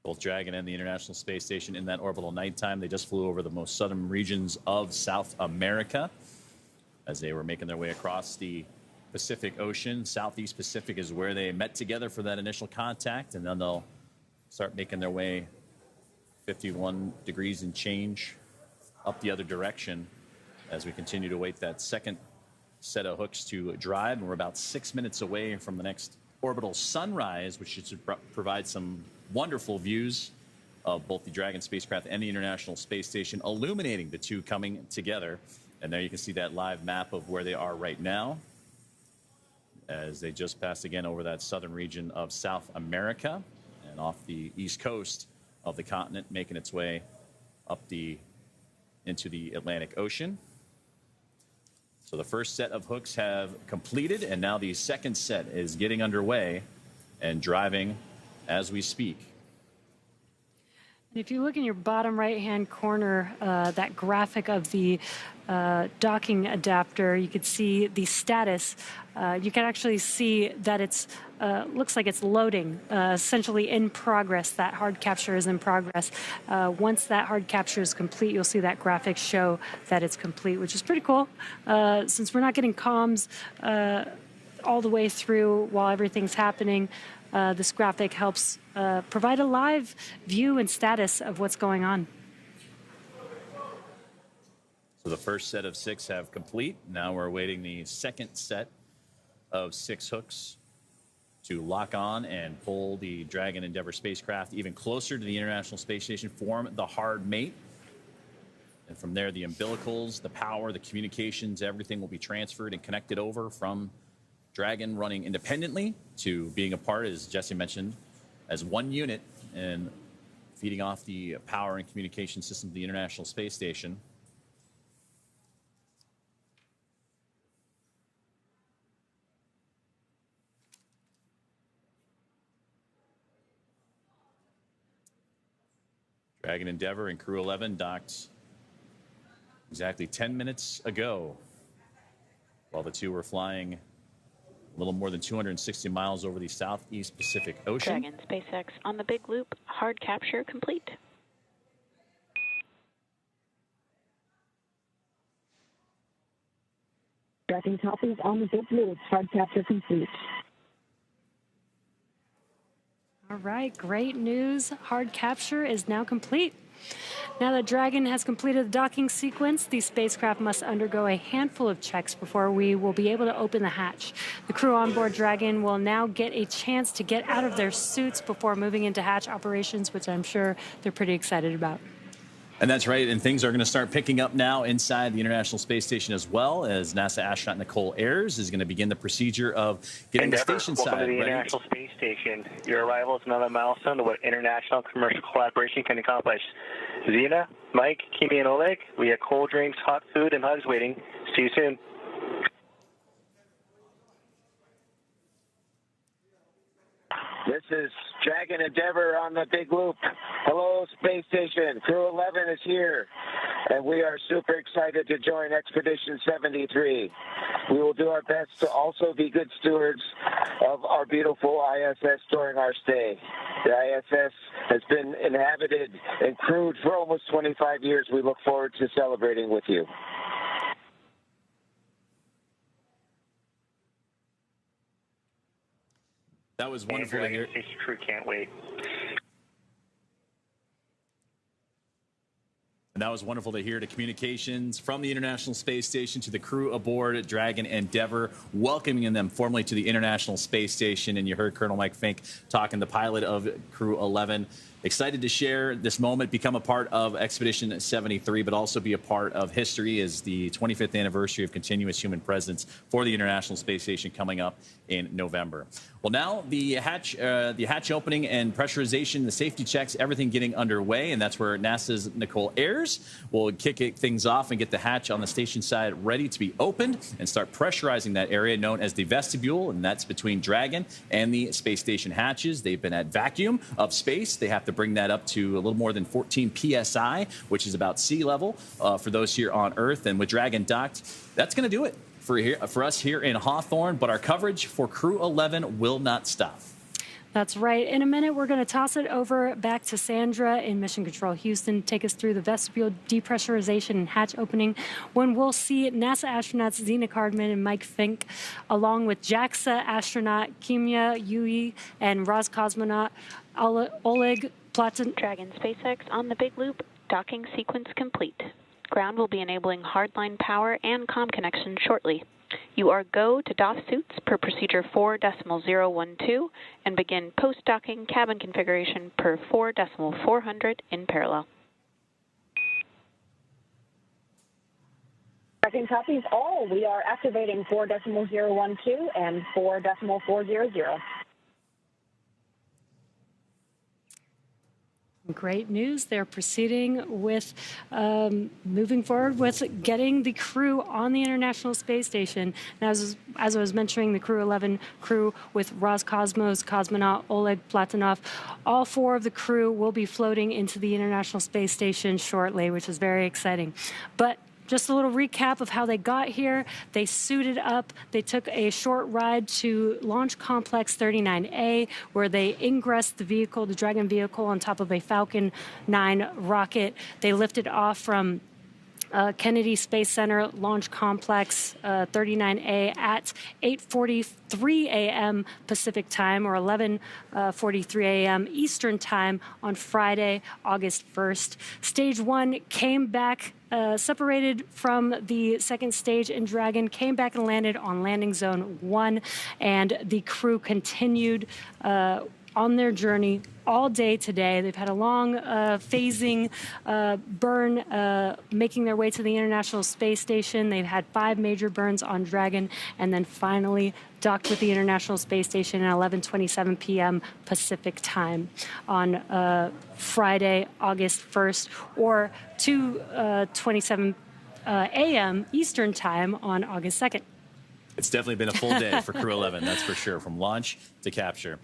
Both Dragon and the International Space Station in that orbital nighttime. They just flew over the most southern regions of South America as they were making their way across the Pacific Ocean. Southeast Pacific is where they met together for that initial contact, and then they'll start making their way 51 degrees and change up the other direction as we continue to wait that second set of hooks to drive. And we're about 6 minutes away from the next orbital sunrise, which should provide some wonderful views of both the Dragon spacecraft and the International Space Station, illuminating the two coming together. And there you can see that live map of where they are right now as they just passed again over that southern region of South America and off the east coast of the continent, making its way up into the Atlantic Ocean. So the first set of hooks have completed, and now the second set is getting underway and driving as we speak. If you look in your bottom right-hand corner, that graphic of the docking adapter, you could see the status. You can actually see that it's looks like it's loading, essentially in progress. That hard capture is in progress. Once that hard capture is complete, you'll see that graphic show that it's complete, which is pretty cool. Since we're not getting comms all the way through while everything's happening, this graphic helps provide a live view and status of what's going on. So the first set of 6 have complete. Now we're awaiting the second set of 6 hooks to lock on and pull the Dragon Endeavour spacecraft even closer to the International Space Station, form the hard mate. And from there, the umbilicals, the power, the communications, everything will be transferred and connected over from Dragon running independently to being a part, as Jesse mentioned, as one unit and feeding off the power and communication system of the International Space Station. Dragon Endeavour and Crew-11 docked exactly 10 minutes ago while the two were flying a little more than 260 miles over the southeast Pacific Ocean. Dragon SpaceX on the big loop, hard capture complete. Dragon copies on the big loop, hard capture complete. All right, great news. Hard capture is now complete. Now that Dragon has completed the docking sequence, the spacecraft must undergo a handful of checks before we will be able to open the hatch. The crew on board Dragon will now get a chance to get out of their suits before moving into hatch operations, which I'm sure they're pretty excited about. And that's right, and things are going to start picking up now inside the International Space Station as well, as NASA astronaut Nicole Ayers is going to begin the procedure of getting the station side welcome to the ready. International Space Station. Your arrival is another milestone to what international commercial collaboration can accomplish. Zena, Mike, Kimiya, and Oleg, we have cold drinks, hot food, and hugs waiting. See you soon. This is Dragon Endeavor on the big loop. Hello, Space Station. Crew-11 is here, and we are super excited to join Expedition 73. We will do our best to also be good stewards of our beautiful ISS during our stay. The ISS has been inhabited and crewed for almost 25 years. We look forward to celebrating with you. That was wonderful to hear. Space crew can't wait. And that was wonderful to hear. The communications from the International Space Station to the crew aboard Dragon Endeavor, welcoming them formally to the International Space Station. And you heard Colonel Mike Fincke talking, the pilot of Crew-11. Excited to share this moment, become a part of Expedition 73, but also be a part of history as the 25th anniversary of continuous human presence for the International Space Station coming up in November. Well, now the hatch opening and pressurization, the safety checks, everything getting underway, and that's where NASA's Nicole Ayers will kick things off and get the hatch on the station side ready to be opened and start pressurizing that area known as the vestibule, and that's between Dragon and the space station hatches. They've been at vacuum of space. They have to bring that up to a little more than 14 psi, which is about sea level for those here on Earth. And with Dragon docked, that's going to do it for us here in Hawthorne. But our coverage for Crew-11 will not stop. That's right. In a minute, we're going to toss it over back to Sandra in Mission Control Houston to take us through the vestibule depressurization and hatch opening, when we'll see NASA astronauts Zena Cardman and Mike Fincke, along with JAXA astronaut Kimiya Yui and Roscosmos Oleg Platonov. Dragon SpaceX on the big loop, docking sequence complete. Ground will be enabling hardline power and comm connection shortly. You are go to doff suits per procedure 4.012 and begin post-docking cabin configuration per 4.400 in parallel. Tracking copies all. We are activating 4.012 and 4.400. Great news. They're proceeding with moving forward with getting the crew on the International Space Station. And as I was mentioning, the Crew-11 crew with Roscosmos, cosmonaut Oleg Platonov, all four of the crew will be floating into the International Space Station shortly, which is very exciting. But just a little recap of how they got here. They suited up. They took a short ride to Launch Complex 39A, where they ingressed the vehicle, the Dragon vehicle, on top of a Falcon 9 rocket. They lifted off from Kennedy Space Center Launch Complex 39A at 8:43 a.m. Pacific time, or 11:43 a.m. Eastern time on Friday, August 1st. Stage 1 came back, separated from the second stage in Dragon, came back and landed on landing zone 1, and the crew continued on their journey all day today. They've had a long phasing burn, making their way to the International Space Station. They've had 5 major burns on Dragon, and then finally docked with the International Space Station at 11:27 p.m. Pacific time on Friday, August 1st, or 2:27 a.m. Eastern time on August 2nd. It's definitely been a full day for Crew-11, that's for sure, from launch to capture.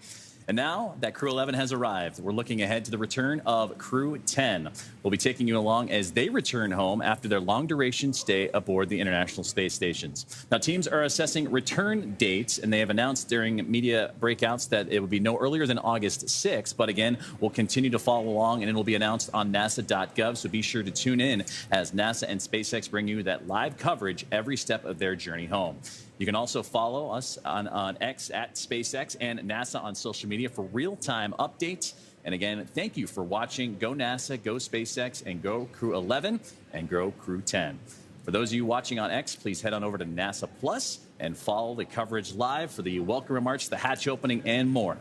And now that Crew-11 has arrived, we're looking ahead to the return of Crew-10. We'll be taking you along as they return home after their long-duration stay aboard the International Space Stations. Now, teams are assessing return dates, and they have announced during media breakouts that it will be no earlier than August 6th. But again, we'll continue to follow along, and it will be announced on nasa.gov, so be sure to tune in as NASA and SpaceX bring you that live coverage every step of their journey home. You can also follow us on X at SpaceX and NASA on social media for real-time updates And again, thank you for watching. Go NASA, go SpaceX, and go Crew-11, and go Crew-10. For those of you watching on X, please head on over to NASA Plus and follow the coverage live for the welcome remarks, the hatch opening, and more.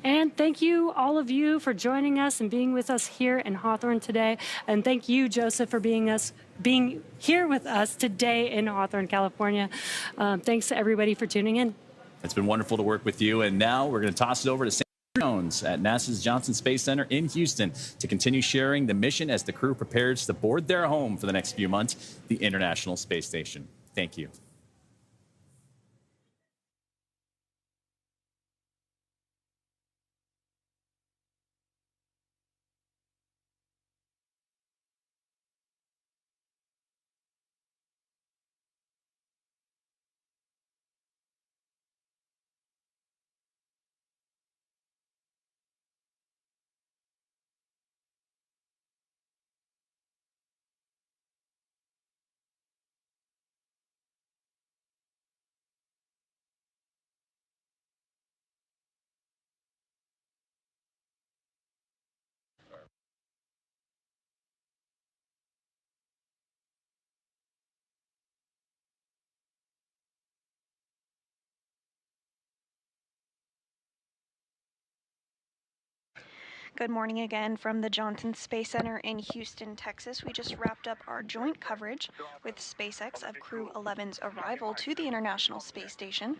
And thank you, all of you, for joining us and being with us here in Hawthorne today. And thank you, Joseph, for being here with us today in Hawthorne, California. Thanks to everybody for tuning in. It's been wonderful to work with you. And now we're going to toss it over to Sam Jones at NASA's Johnson Space Center in Houston to continue sharing the mission as the crew prepares to board their home for the next few months, the International Space Station. Thank you. Good morning again from the Johnson Space Center in Houston, Texas. We just wrapped up our joint coverage with SpaceX of Crew-11's arrival to the International Space Station.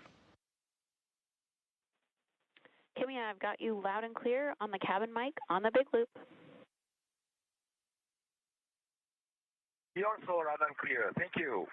Kimiya, I've got you loud and clear on the cabin mic on the big loop. You're also loud and clear. Thank you.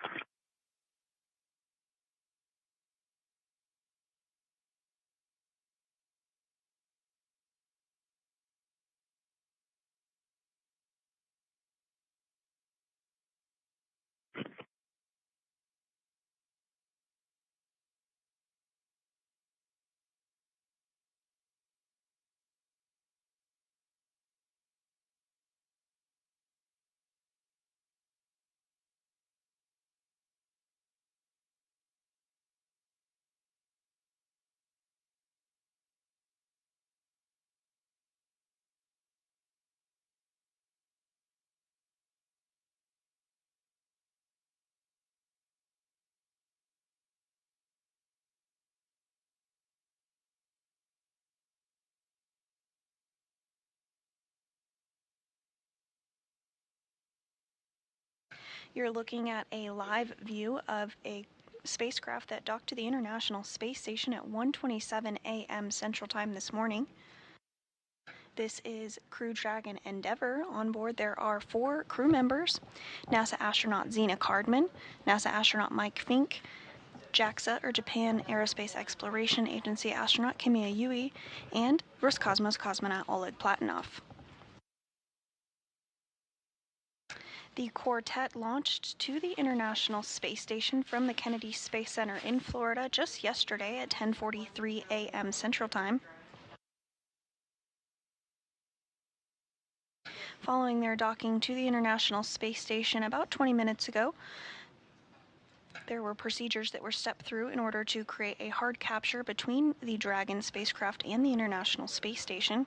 You're looking at a live view of a spacecraft that docked to the International Space Station at 1:27 a.m. Central Time this morning. This is Crew Dragon Endeavour. On board there are 4 crew members: NASA astronaut Zena Cardman, NASA astronaut Mike Fincke, JAXA or Japan Aerospace Exploration Agency astronaut Kimiya Yui, and Roscosmos cosmonaut Oleg Platonov. The quartet launched to the International Space Station from the Kennedy Space Center in Florida just yesterday at 10:43 a.m. Central Time. Following their docking to the International Space Station about 20 minutes ago, there were procedures that were stepped through in order to create a hard capture between the Dragon spacecraft and the International Space Station.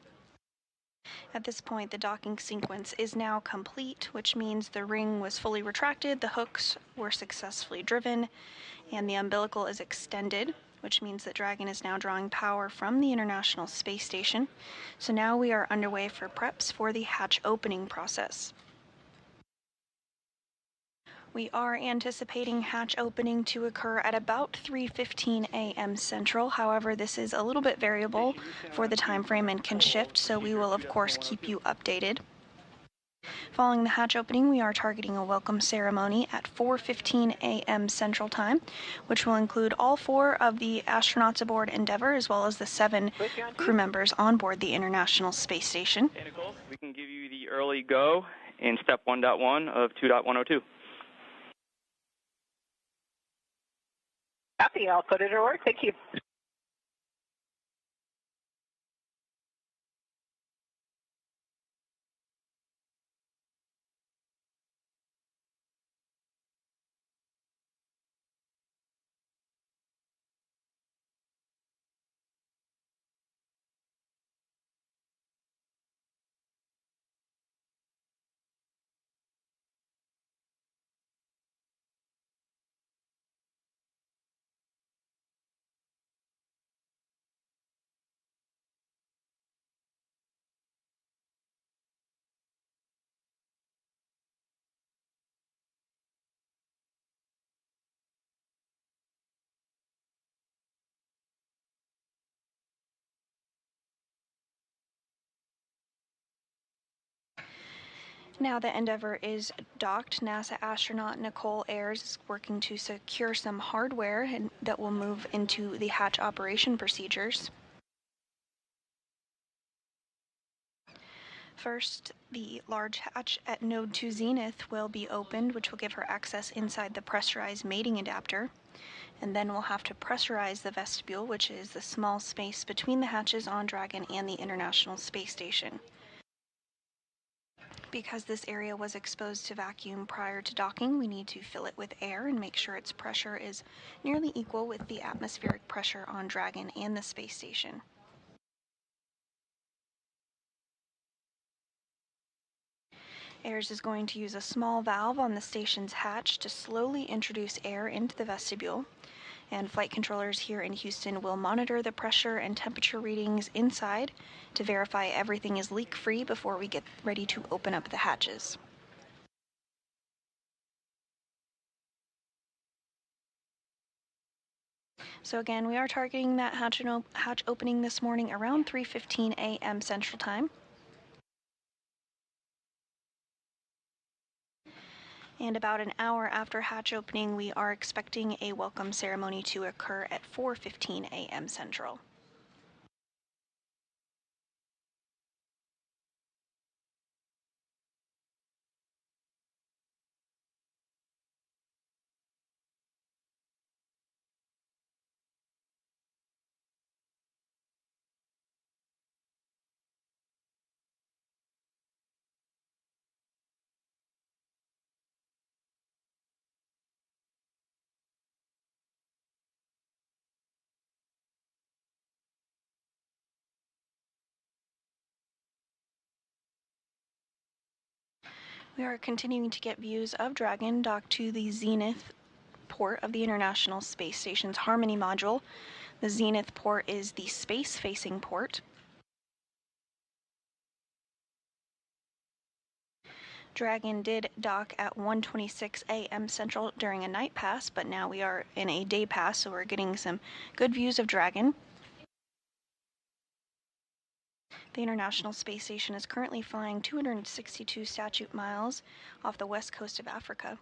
At this point, the docking sequence is now complete, which means the ring was fully retracted, the hooks were successfully driven, and the umbilical is extended, which means that Dragon is now drawing power from the International Space Station. So now we are underway for preps for the hatch opening process. We are anticipating hatch opening to occur at about 3:15 a.m. Central. However, this is a little bit variable for the time frame and can shift, so we will of course keep you updated. Following the hatch opening, we are targeting a welcome ceremony at 4:15 a.m. Central Time, which will include all 4 of the astronauts aboard Endeavour, as well as the 7 crew members on board the International Space Station. We can give you the early go in step 1.1 of 2.102. Copy, I'll put it to work. Thank you. Now that Endeavour is docked, NASA astronaut Nicole Ayers is working to secure some hardware that will move into the hatch operation procedures. First, the large hatch at Node 2 Zenith will be opened, which will give her access inside the pressurized mating adapter. And then we'll have to pressurize the vestibule, which is the small space between the hatches on Dragon and the International Space Station. Because this area was exposed to vacuum prior to docking, we need to fill it with air and make sure its pressure is nearly equal with the atmospheric pressure on Dragon and the space station. Ayers is going to use a small valve on the station's hatch to slowly introduce air into the vestibule, and flight controllers here in Houston will monitor the pressure and temperature readings inside to verify everything is leak-free before we get ready to open up the hatches. So again, we are targeting that hatch opening this morning around 3:15 a.m. Central Time. And about an hour after hatch opening, we are expecting a welcome ceremony to occur at 4:15 a.m. Central. We are continuing to get views of Dragon docked to the Zenith port of the International Space Station's Harmony module. The Zenith port is the space-facing port. Dragon did dock at 1:26 a.m. Central during a night pass, but now we are in a day pass, so we're getting some good views of Dragon. The International Space Station is currently flying 262 statute miles off the west coast of Africa.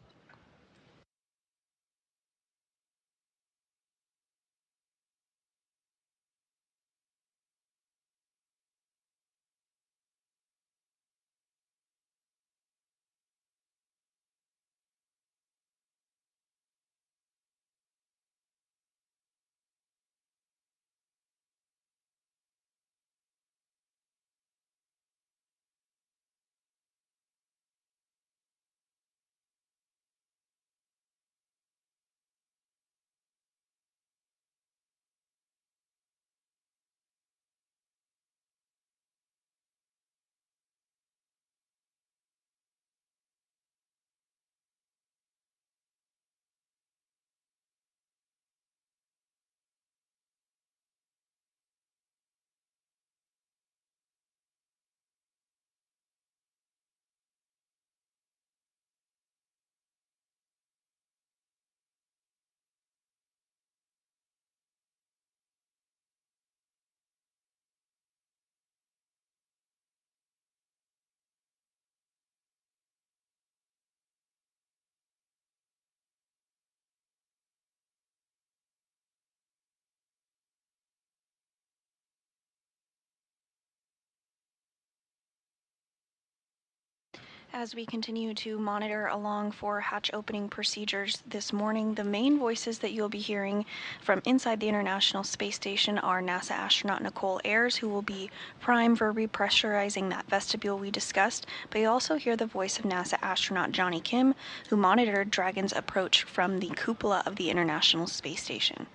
As we continue to monitor along for hatch opening procedures this morning, the main voices that you'll be hearing from inside the International Space Station are NASA astronaut Nicole Ayers, who will be prime for repressurizing that vestibule we discussed, but you also hear the voice of NASA astronaut Johnny Kim, who monitored Dragon's approach from the cupola of the International Space Station.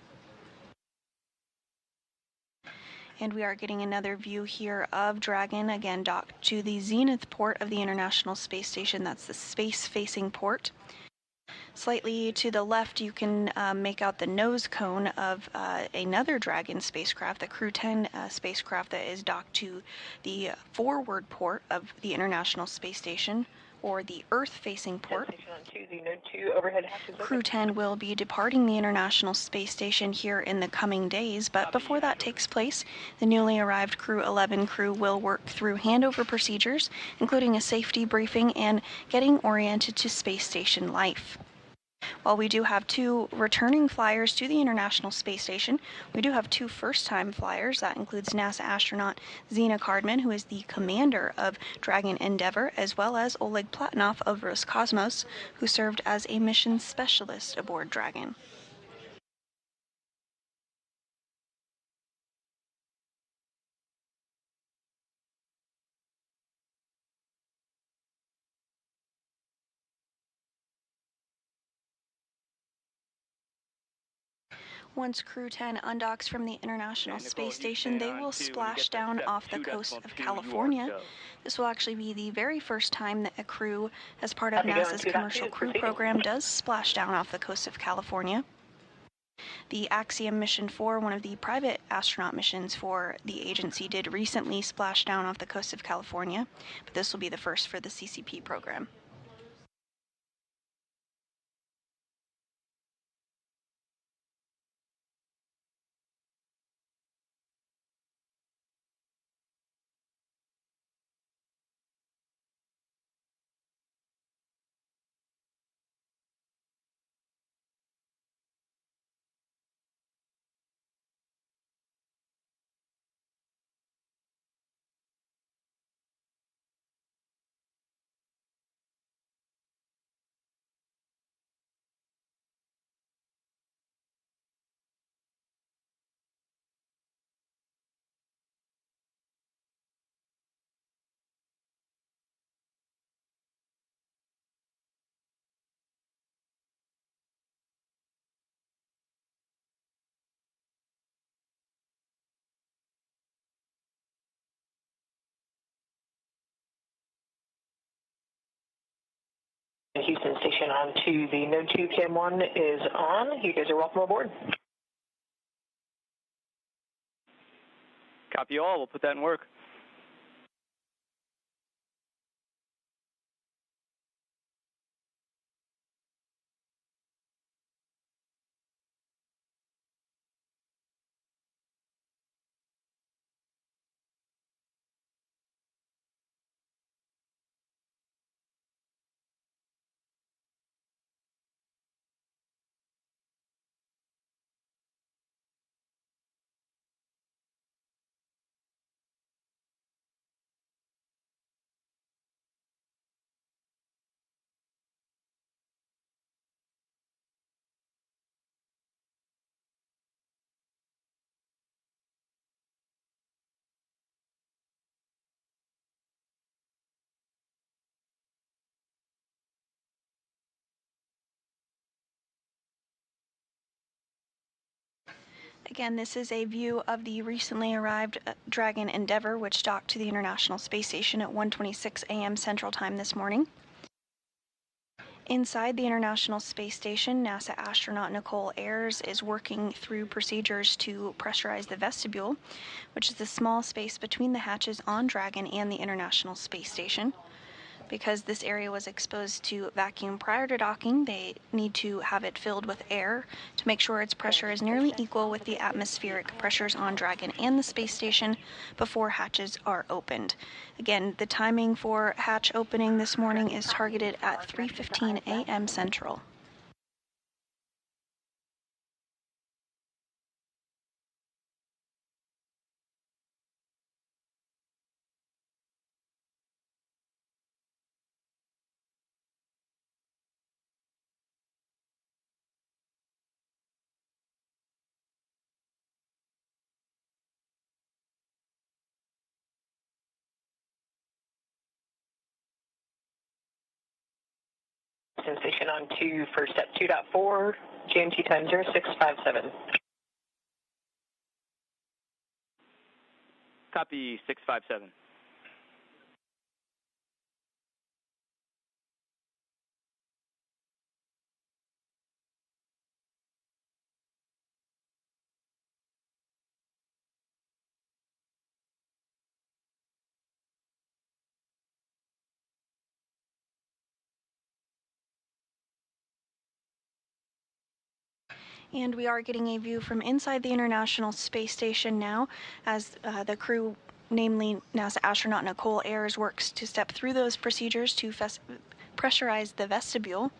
And we are getting another view here of Dragon, again docked to the Zenith port of the International Space Station. That's the space-facing port. Slightly to the left, you can make out the nose cone of another Dragon spacecraft, the Crew-11 spacecraft that is docked to the forward port of the International Space Station. or the Earth-facing port. Station on 2, the node 2 overhead hatches open. Crew 10 will be departing the International Space Station here in the coming days, but before that takes place, the newly arrived Crew-11 crew will work through handover procedures, including a safety briefing and getting oriented to space station life. While we do have 2 returning flyers to the International Space Station, we do have 2 first-time flyers. That includes NASA astronaut Zena Cardman, who is the commander of Dragon Endeavour, as well as Oleg Platonov of Roscosmos, who served as a mission specialist aboard Dragon. Once Crew 10 undocks from the International Space Station, they will splash down off the coast of California. This will actually be the very first time that a crew, as part of NASA's Commercial Crew Program, does splash down off the coast of California. The Axiom Mission 4, one of the private astronaut missions for the agency, did recently splash down off the coast of California, but this will be the first for the CCP program. Houston Station on 2, the node 2 cam 1 is on. You guys are welcome aboard. Copy all. We'll put that in work. Again, this is a view of the recently arrived Dragon Endeavour, which docked to the International Space Station at 1:26 a.m. Central Time this morning. Inside the International Space Station, NASA astronaut Nicole Ayers is working through procedures to pressurize the vestibule, which is the small space between the hatches on Dragon and the International Space Station. Because this area was exposed to vacuum prior to docking, they need to have it filled with air to make sure its pressure is nearly equal with the atmospheric pressures on Dragon and the space station before hatches are opened. Again, the timing for hatch opening this morning is targeted at 3:15 a.m. Central. Station on 2 for step 2.4, GMT time 0657. Copy 657. And we are getting a view from inside the International Space Station now as the crew, namely NASA astronaut Nicole Ayers, works to step through those procedures to pressurize the vestibule.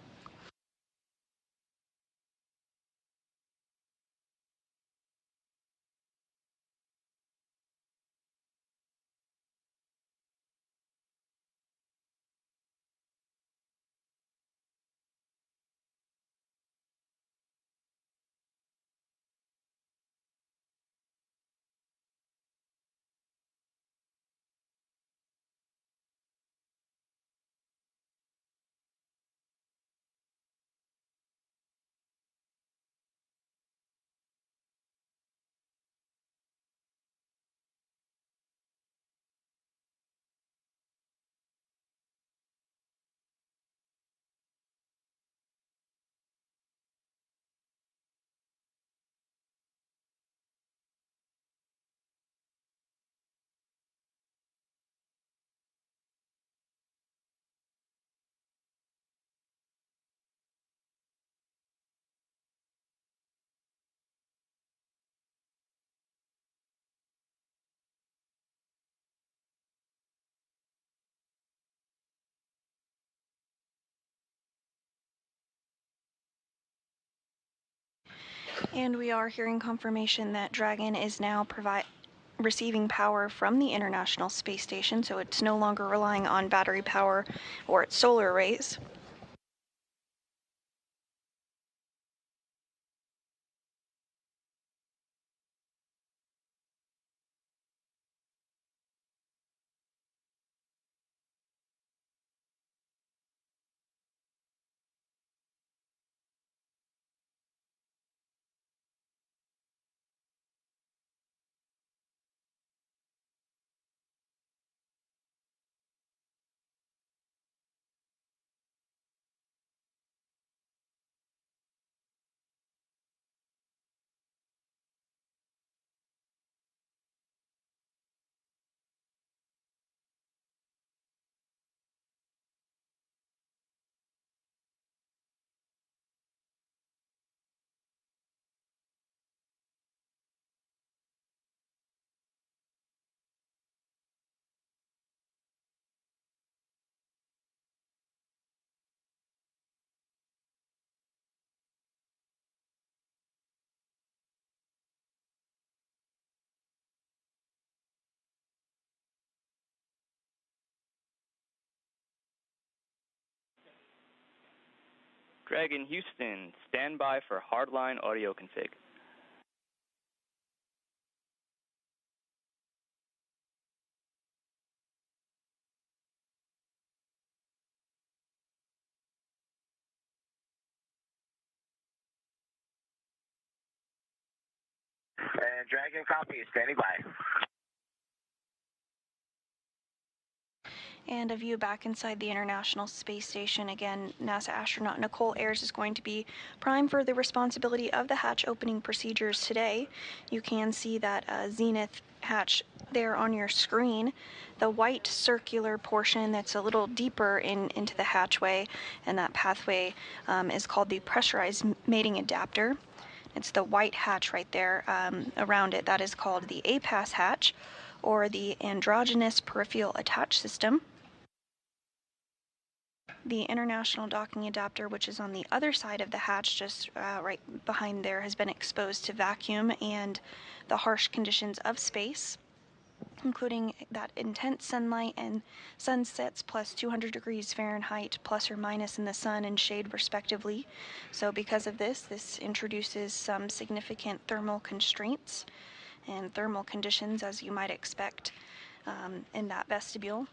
And we are hearing confirmation that Dragon is now receiving power from the International Space Station, so it's no longer relying on battery power or its solar arrays. Dragon Houston, stand by for hardline audio config. And Dragon copy, standing by. And a view back inside the International Space Station. Again, NASA astronaut Nicole Ayers is going to be prime for the responsibility of the hatch opening procedures today. You can see that zenith hatch there on your screen. The white circular portion that's a little deeper into the hatchway, and that pathway is called the pressurized mating adapter. It's the white hatch right there around it. That is called the APAS hatch, or the androgynous peripheral attach system. The international docking adapter, which is on the other side of the hatch, just right behind there, has been exposed to vacuum and the harsh conditions of space, including that intense sunlight and sunsets plus 200 degrees Fahrenheit plus or minus in the sun and shade respectively. So because of this introduces some significant thermal constraints and thermal conditions, as you might expect in that vestibule.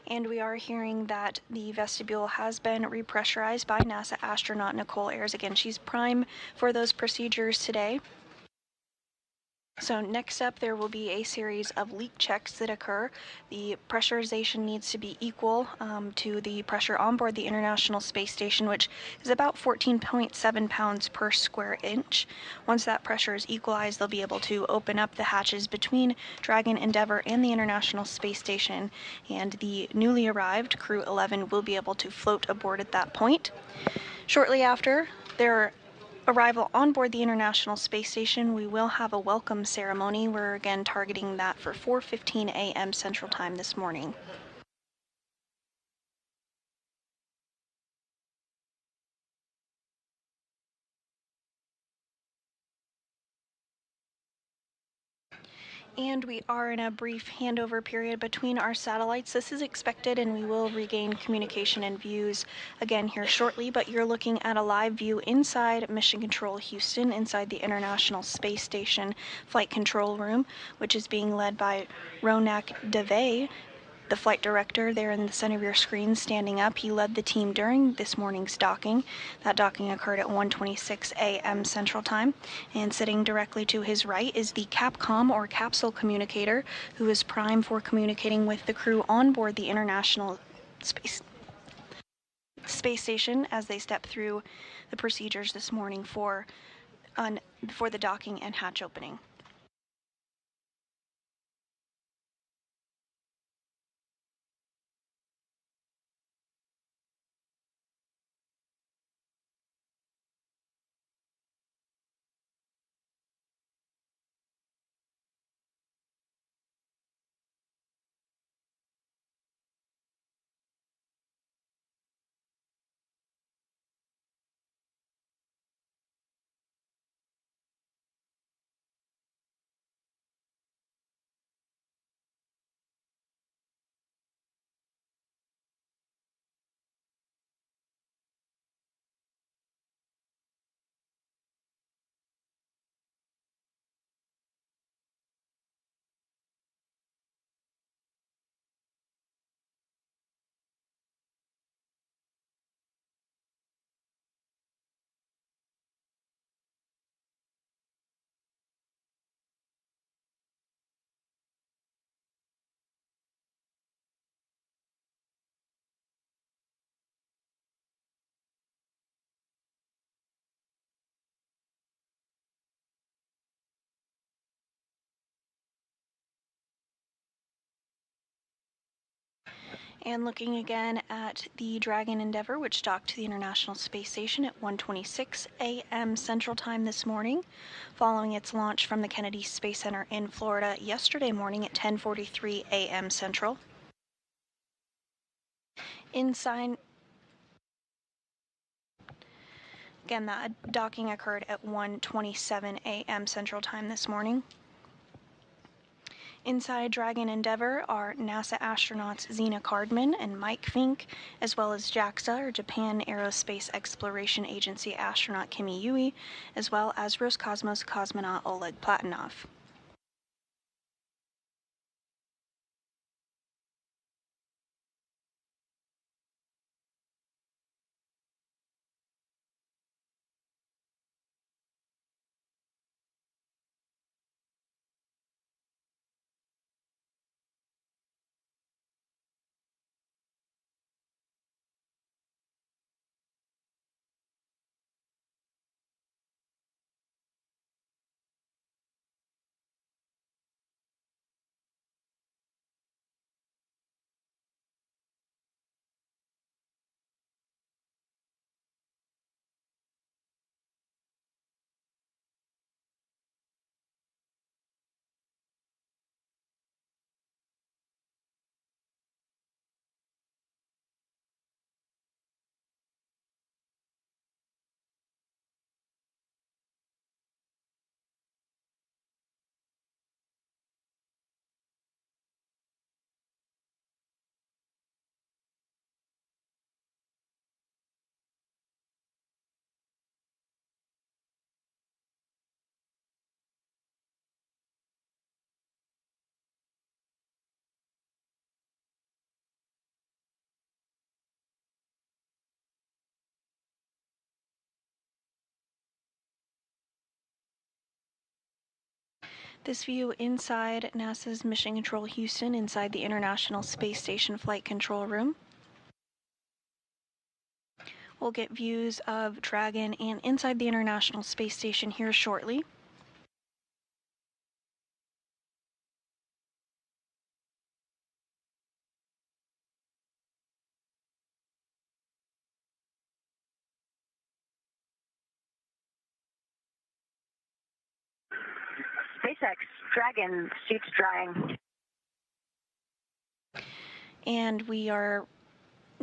And we are hearing that the vestibule has been repressurized by NASA astronaut Nicole Ayers. Again, she's prime for those procedures today. So next up, there will be a series of leak checks that occur. The pressurization needs to be equal to the pressure on board the International Space Station, which is about 14.7 pounds per square inch. Once that pressure is equalized, they'll be able to open up the hatches between Dragon, Endeavour, and the International Space Station, and the newly arrived Crew-11 will be able to float aboard at that point. Shortly after their arrival on board the International Space Station, we will have a welcome ceremony. We're again targeting that for 4:15 a.m. Central Time this morning. And we are in a brief handover period between our satellites. This is expected, and we will regain communication and views again here shortly, but you're looking at a live view inside Mission Control Houston, inside the International Space Station Flight Control Room, which is being led by Ronak Dave, the flight director there in the center of your screen standing up. He led the team during this morning's docking. That docking occurred at 1:26 a.m. Central Time. And sitting directly to his right is the Capcom, or capsule communicator, who is prime for communicating with the crew on board the International Space Station as they step through the procedures this morning for the docking and hatch opening. And looking again at the Dragon Endeavour, which docked to the International Space Station at 1:26 a.m. Central Time this morning, following its launch from the Kennedy Space Center in Florida yesterday morning at 10:43 a.m. Central. Inside, again, that docking occurred at 1:27 a.m. Central Time this morning. Inside Dragon Endeavour are NASA astronauts Zena Cardman and Mike Fincke, as well as JAXA, or Japan Aerospace Exploration Agency astronaut Kimiya Yui, as well as Roscosmos cosmonaut Oleg Platonov. This view inside NASA's Mission Control Houston, inside the International Space Station Flight Control Room. We'll get views of Dragon and inside the International Space Station here shortly. SpaceX Dragon suits drying. And we are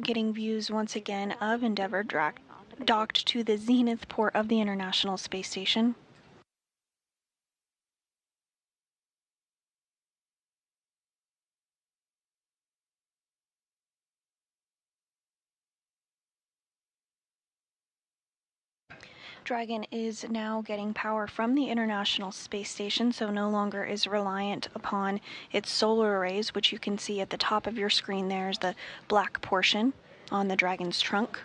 getting views once again of Endeavour docked to the zenith port of the International Space Station. Dragon is now getting power from the International Space Station, so no longer is reliant upon its solar arrays, which you can see at the top of your screen. There's the black portion on the Dragon's trunk.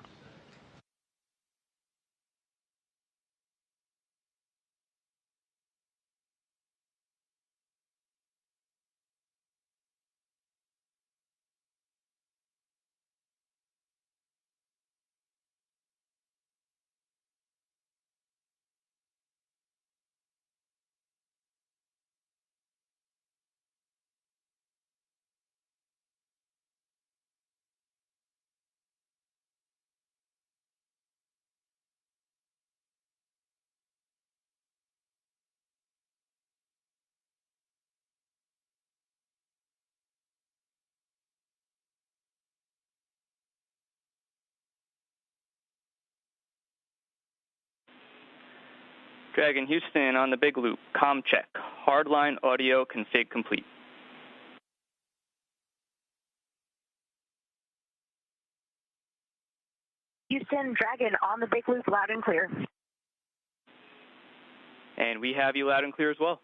Dragon Houston on the big loop. Comm check. Hardline audio config complete. Houston Dragon on the big loop, loud and clear. And we have you loud and clear as well.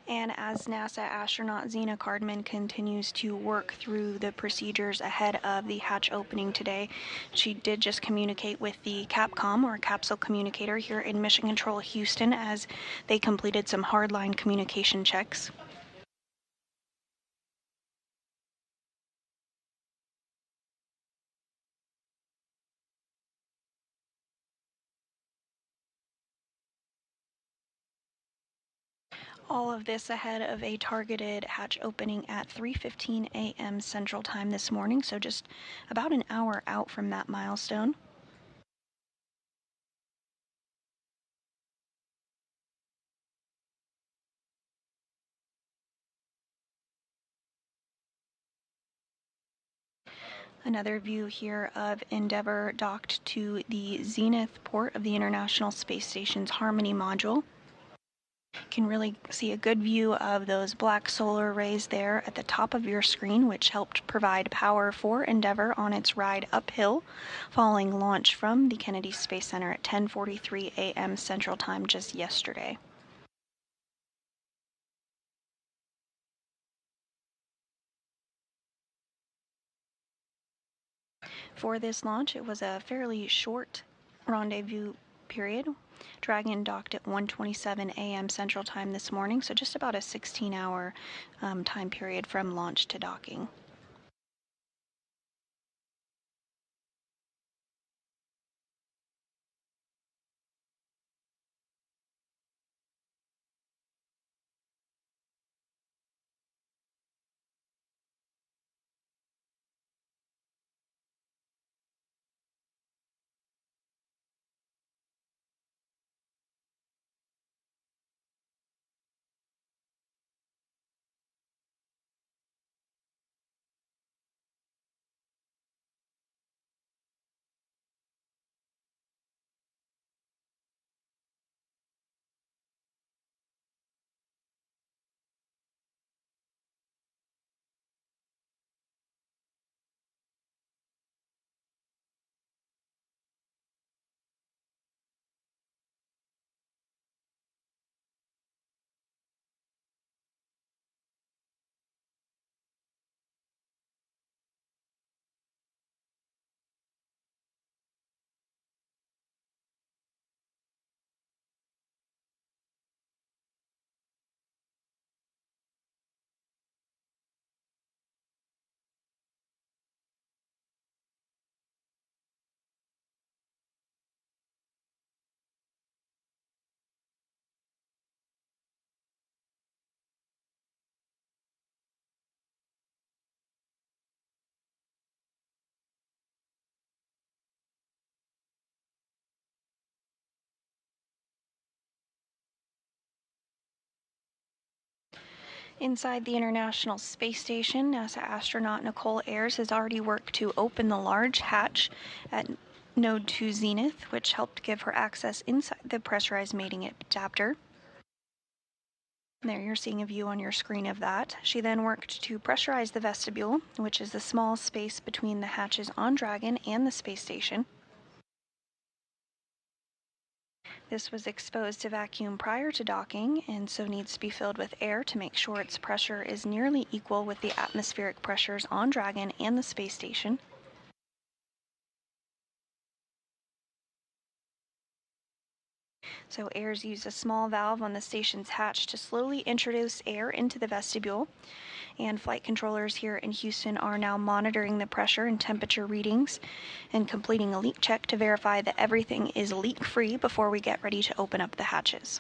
And as NASA astronaut Zena Cardman continues to work through the procedures ahead of the hatch opening today, she did just communicate with the CAPCOM, or capsule communicator, here in Mission Control Houston as they completed some hardline communication checks. All of this ahead of a targeted hatch opening at 3:15 a.m. Central Time this morning, so just about an hour out from that milestone. Another view here of Endeavour docked to the zenith port of the International Space Station's Harmony module. Can really see a good view of those black solar arrays there at the top of your screen, which helped provide power for Endeavour on its ride uphill following launch from the Kennedy Space Center at 10:43 a.m. Central Time just yesterday. For this launch, it was a fairly short rendezvous period. Dragon docked at 1:27 a.m. Central Time this morning, so just about a 16-hour time period from launch to docking. Inside the International Space Station, NASA astronaut Nicole Ayers has already worked to open the large hatch at Node 2 Zenith, which helped give her access inside the pressurized mating adapter. There you're seeing a view on your screen of that. She then worked to pressurize the vestibule, which is the small space between the hatches on Dragon and the space station. This was exposed to vacuum prior to docking and so needs to be filled with air to make sure its pressure is nearly equal with the atmospheric pressures on Dragon and the space station. So Ayers used a small valve on the station's hatch to slowly introduce air into the vestibule, and flight controllers here in Houston are now monitoring the pressure and temperature readings and completing a leak check to verify that everything is leak-free before we get ready to open up the hatches.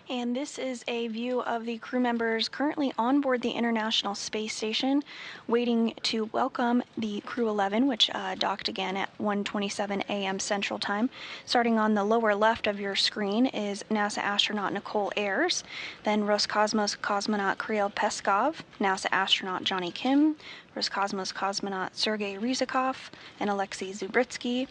And this is a view of the crew members currently on board the International Space Station, waiting to welcome the Crew-11, which docked again at 1:27 a.m. Central Time. Starting on the lower left of your screen is NASA astronaut Nicole Ayers, then Roscosmos cosmonaut Kirill Peskov, NASA astronaut Johnny Kim, Roscosmos cosmonaut Sergei Ryzhikov, and Alexei Zubritsky,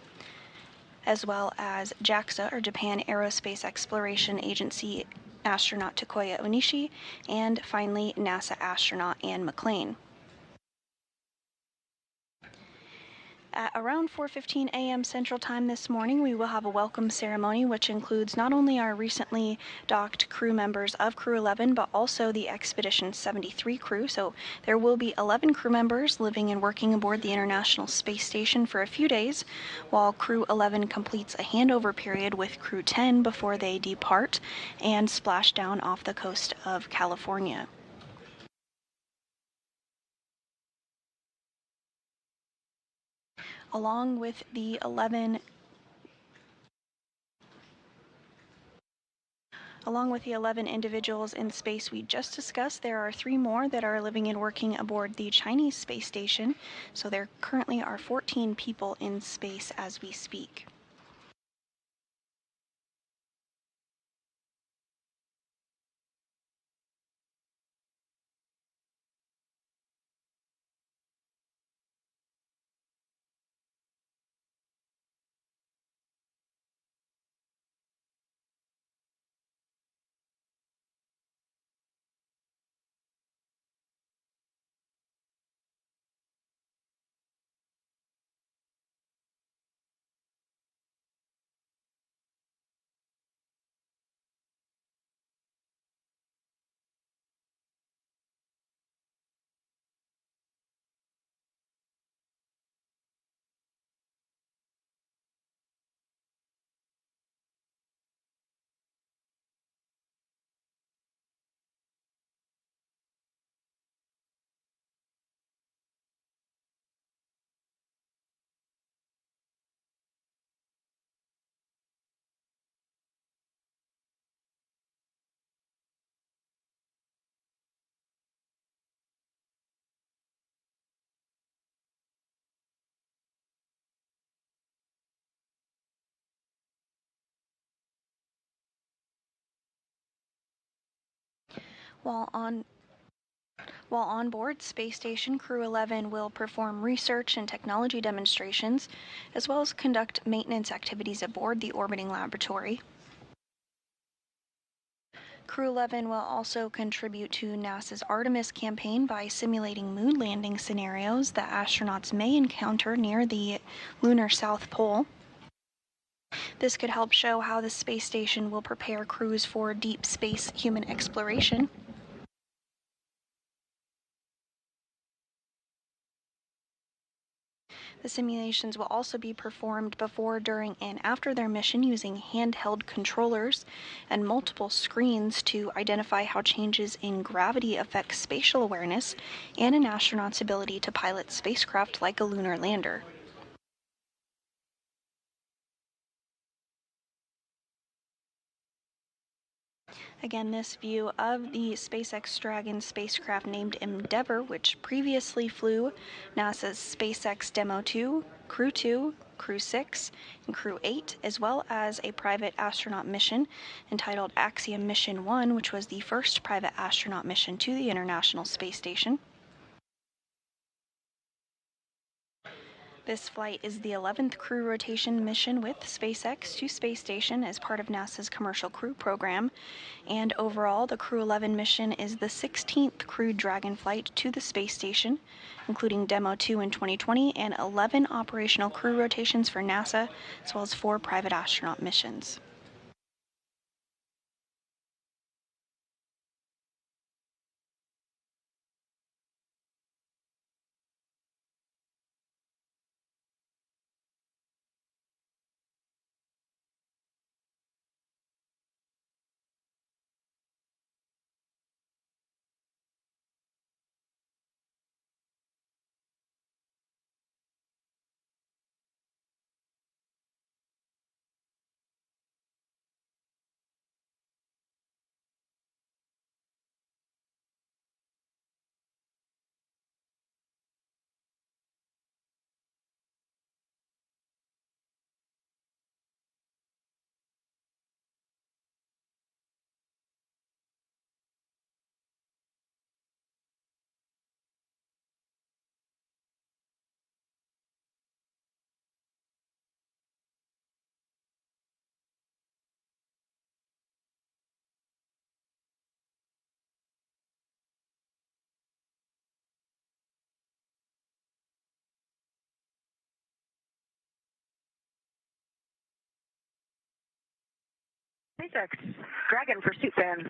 as well as JAXA, or Japan Aerospace Exploration Agency astronaut Takuya Onishi, and finally NASA astronaut Anne McLean. At around 4:15 a.m. Central Time this morning, we will have a welcome ceremony, which includes not only our recently docked crew members of Crew-11, but also the Expedition 73 crew. So there will be 11 crew members living and working aboard the International Space Station for a few days, while Crew-11 completes a handover period with Crew-10 before they depart and splash down off the coast of California. Along with the 11 individuals in space we just discussed, there are 3 more that are living and working aboard the Chinese space station. So there currently are 14 people in space as we speak. While on board Space Station, Crew-11 will perform research and technology demonstrations, as well as conduct maintenance activities aboard the orbiting laboratory. Crew-11 will also contribute to NASA's Artemis campaign by simulating moon landing scenarios that astronauts may encounter near the lunar South Pole. This could help show how the space station will prepare crews for deep space human exploration. The simulations will also be performed before, during, and after their mission using handheld controllers and multiple screens to identify how changes in gravity affect spatial awareness and an astronaut's ability to pilot spacecraft like a lunar lander. Again, this view of the SpaceX Dragon spacecraft named Endeavour, which previously flew NASA's SpaceX Demo 2, Crew 2, Crew 6, and Crew 8, as well as a private astronaut mission entitled Axiom Mission 1, which was the first private astronaut mission to the International Space Station. This flight is the 11th crew rotation mission with SpaceX to Space Station as part of NASA's Commercial Crew Program, and overall the Crew-11 mission is the 16th crewed Dragon flight to the Space Station, including Demo 2 in 2020 and 11 operational crew rotations for NASA, as well as 4 private astronaut missions. SpaceX Dragon for suit fan.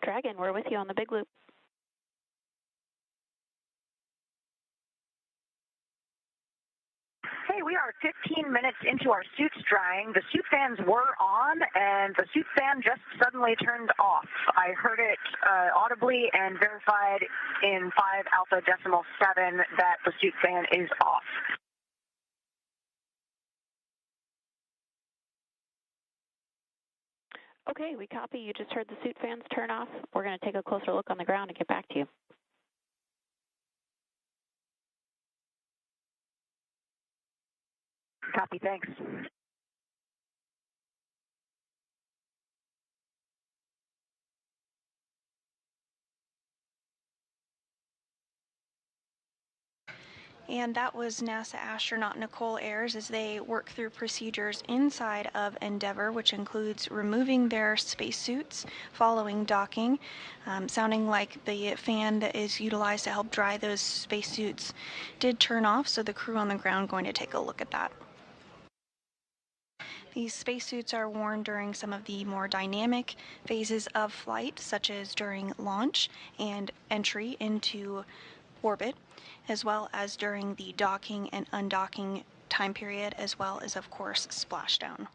Dragon, we're with you on the big loop. Hey, we are 15 minutes into our suits drying. The suit fans were on, and the suit fan just suddenly turned off. I heard it audibly and verified in 5 alpha decimal 7 that the suit fan is off. Okay, we copy. You just heard the suit fans turn off. We're going to take a closer look on the ground and get back to you. Copy, thanks. And that was NASA astronaut Nicole Ayers as they work through procedures inside of Endeavour, which includes removing their spacesuits following docking, sounding like the fan that is utilized to help dry those spacesuits did turn off, so the crew on the ground going to take a look at that. These spacesuits are worn during some of the more dynamic phases of flight, such as during launch and entry into orbit, as well as during the docking and undocking time period, as well as, of course, splashdown.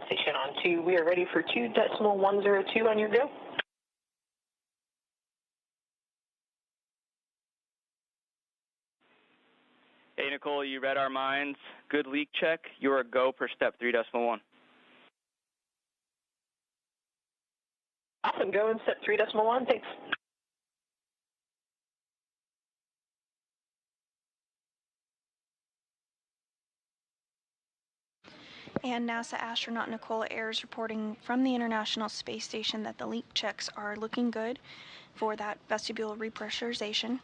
Station on 2. We are ready for 2.102 on your go. Hey, Nicole, you read our minds. Good leak check. You're a go per step 3.1. Awesome. Go in step 3.1. Thanks. And NASA astronaut Nicole Ayers reporting from the International Space Station that the leak checks are looking good for that vestibule repressurization.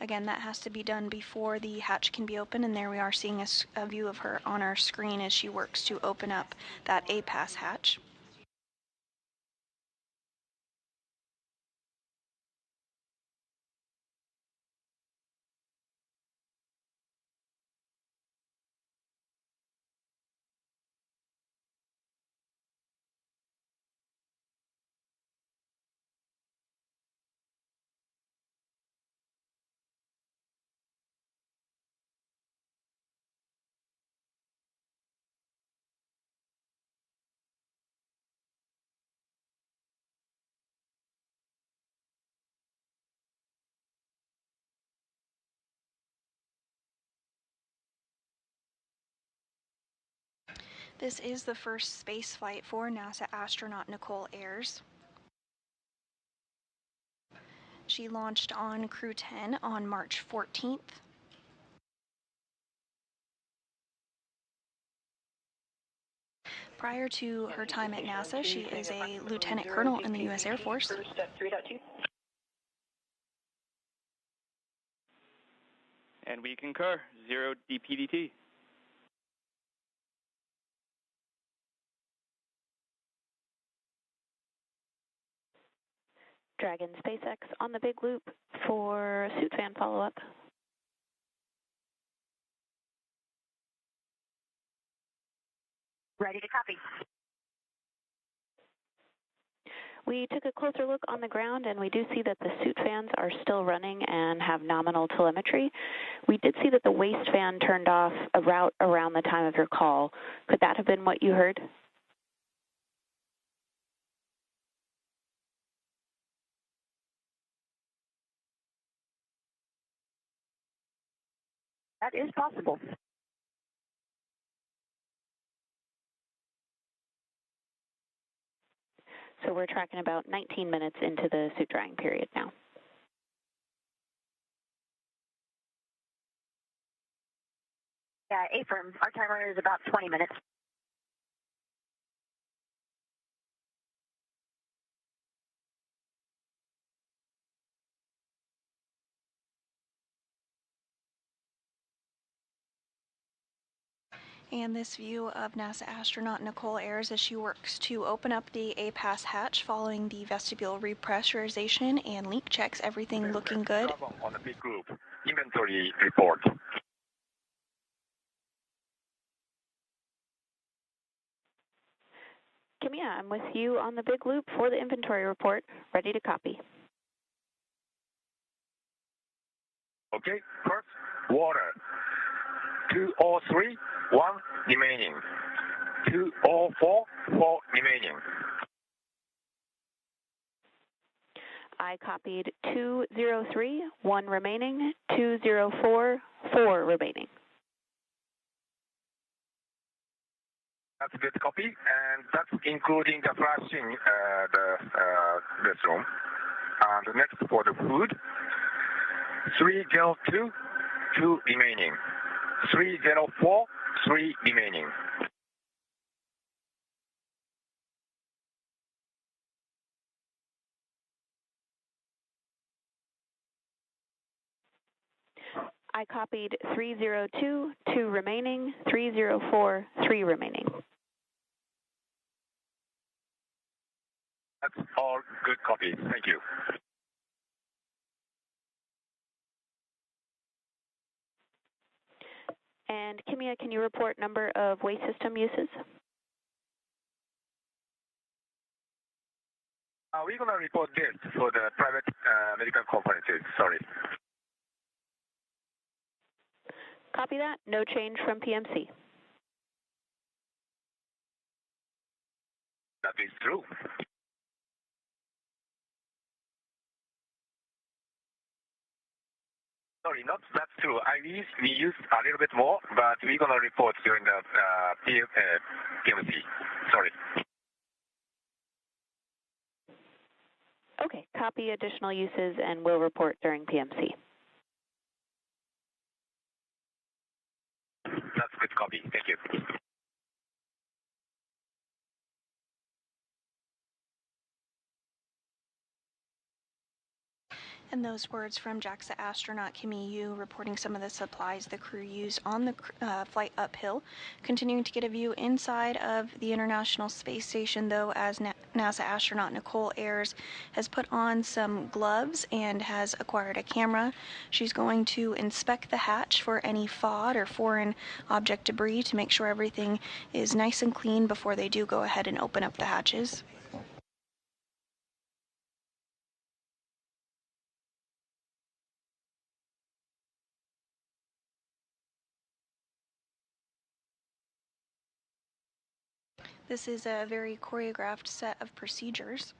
Again, that has to be done before the hatch can be opened, and there we are seeing a view of her on our screen as she works to open up that A-pass hatch. This is the first space flight for NASA astronaut Nicole Ayers. She launched on Crew-11 on March 14th. Prior to her time at NASA, she is a lieutenant colonel in the U.S. Air Force. Step 3.2. And we concur. 0 DPDT. Dragon SpaceX on the big loop for suit fan follow-up. Ready to copy. We took a closer look on the ground, and we do see that the suit fans are still running and have nominal telemetry. We did see that the waist fan turned off around the time of your call. Could that have been what you heard? That is possible. So we're tracking about 19 minutes into the suit drying period now. Yeah, affirm. Our timer is about 20 minutes. And this view of NASA astronaut Nicole Ayers as she works to open up the A-Pass hatch following the vestibule repressurization and leak checks, everything looking good. On the big group. Inventory report. Kimiya, I'm with you on the big loop for the inventory report. Ready to copy. Okay, first, water. 203, 1 remaining. 204, 4 remaining. I copied 203, 1 remaining, 204, 4 remaining. That's a good copy, and that's including the flashing this room. And next for the food, 302, 2 remaining. 304, 3 remaining. I copied 302, 2 remaining, 304, 3 remaining. That's all good copies. Thank you. And Kimiya, can you report number of waste system uses? We're going to report this for the private medical conferences. Sorry. Copy that. No change from PMC. That is true. Sorry, not that's true. We used a little bit more, but we're going to report during the PMC. Sorry. Okay, copy additional uses and we'll report during PMC. That's good copy. Thank you. And those words from JAXA astronaut Kimiya Yui reporting some of the supplies the crew used on the flight uphill. Continuing to get a view inside of the International Space Station, though, as NASA astronaut Nicole Ayers has put on some gloves and has acquired a camera. She's going to inspect the hatch for any FOD or foreign object debris to make sure everything is nice and clean before they do go ahead and open up the hatches. This is a very choreographed set of procedures.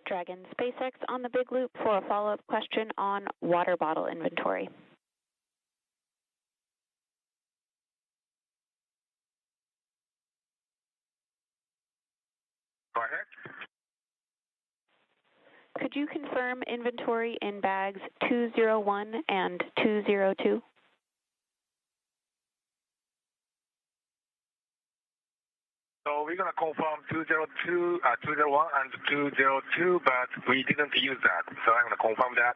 Dragon SpaceX on the big loop for a follow-up question on water bottle inventory. Go ahead. Could you confirm inventory in bags 201 and 202? So we're going to confirm 202, 201 and 202, but we didn't use that. So I'm going to confirm that.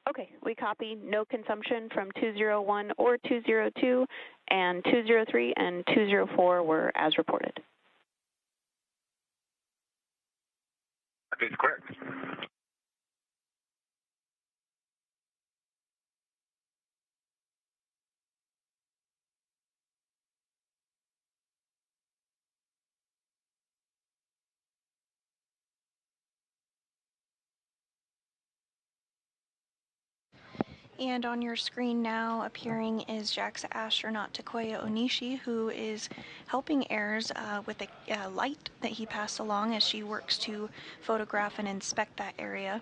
Okay, we copy no consumption from 201 or 202, and 203 and 204 were as reported. That is correct. And on your screen now appearing is JAXA astronaut Takuya Onishi, who is helping Ayers with a light that he passed along as she works to photograph and inspect that area.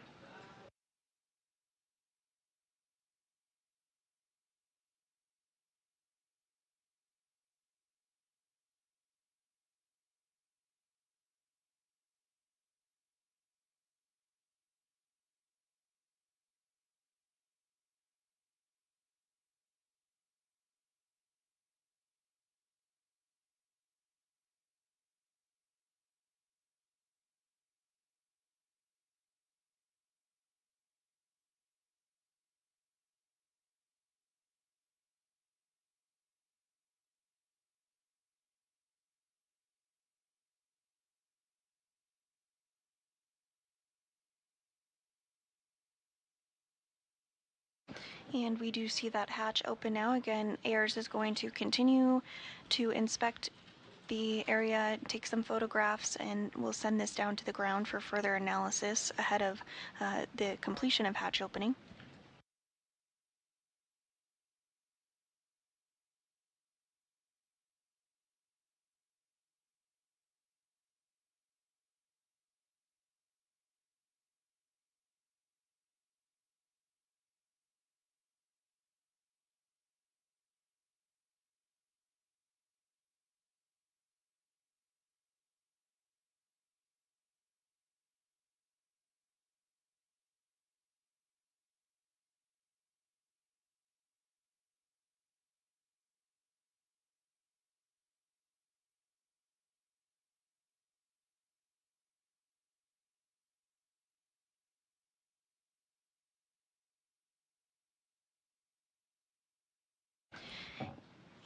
And we do see that hatch open now. Again, AIRS is going to continue to inspect the area, take some photographs, and we'll send this down to the ground for further analysis ahead of the completion of hatch opening.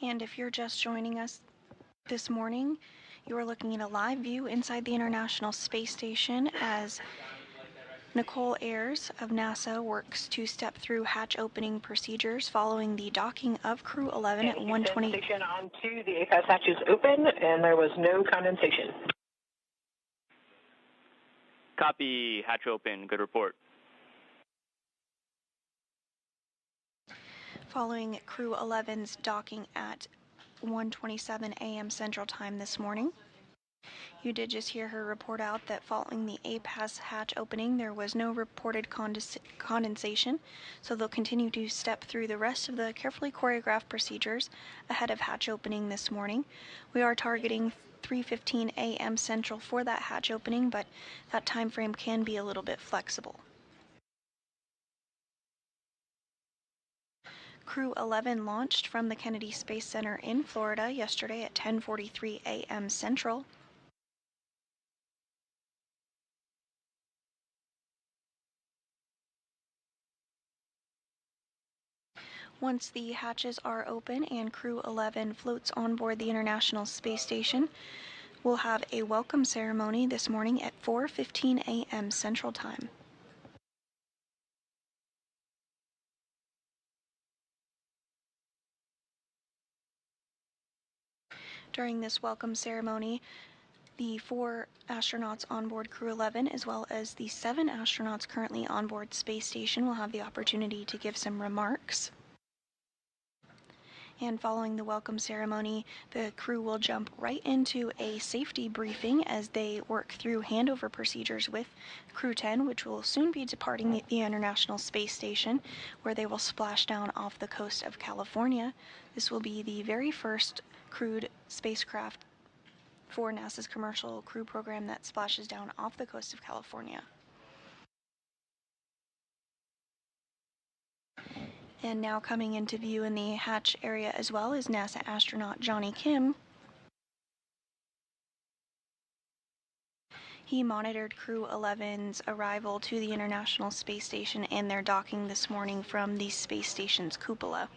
And if you're just joining us this morning, you are looking at a live view inside the International Space Station as Nicole Ayers of NASA works to step through hatch opening procedures following the docking of Crew-11 at 1:20. Station on 2, the APAS hatch is open and there was no condensation. Copy, hatch open, good report. Following Crew-11's docking at 1:27 a.m. Central Time this morning. You did just hear her report out that following the APAS hatch opening, there was no reported condensation, so they'll continue to step through the rest of the carefully choreographed procedures ahead of hatch opening this morning. We are targeting 3:15 a.m. Central for that hatch opening, but that time frame can be a little bit flexible. Crew-11 launched from the Kennedy Space Center in Florida yesterday at 10:43 a.m. Central. Once the hatches are open and Crew-11 floats on board the International Space Station, we'll have a welcome ceremony this morning at 4:15 a.m. Central Time. During this welcome ceremony, the 4 astronauts on board Crew-11, as well as the 7 astronauts currently on board Space Station, will have the opportunity to give some remarks. And following the welcome ceremony, the crew will jump right into a safety briefing as they work through handover procedures with Crew-10, which will soon be departing the International Space Station, where they will splash down off the coast of California. This will be the very first crewed spacecraft for NASA's commercial crew program that splashes down off the coast of California. And now coming into view in the hatch area as well is NASA astronaut Johnny Kim. He monitored Crew-11's arrival to the International Space Station and their docking this morning from the space station's cupola.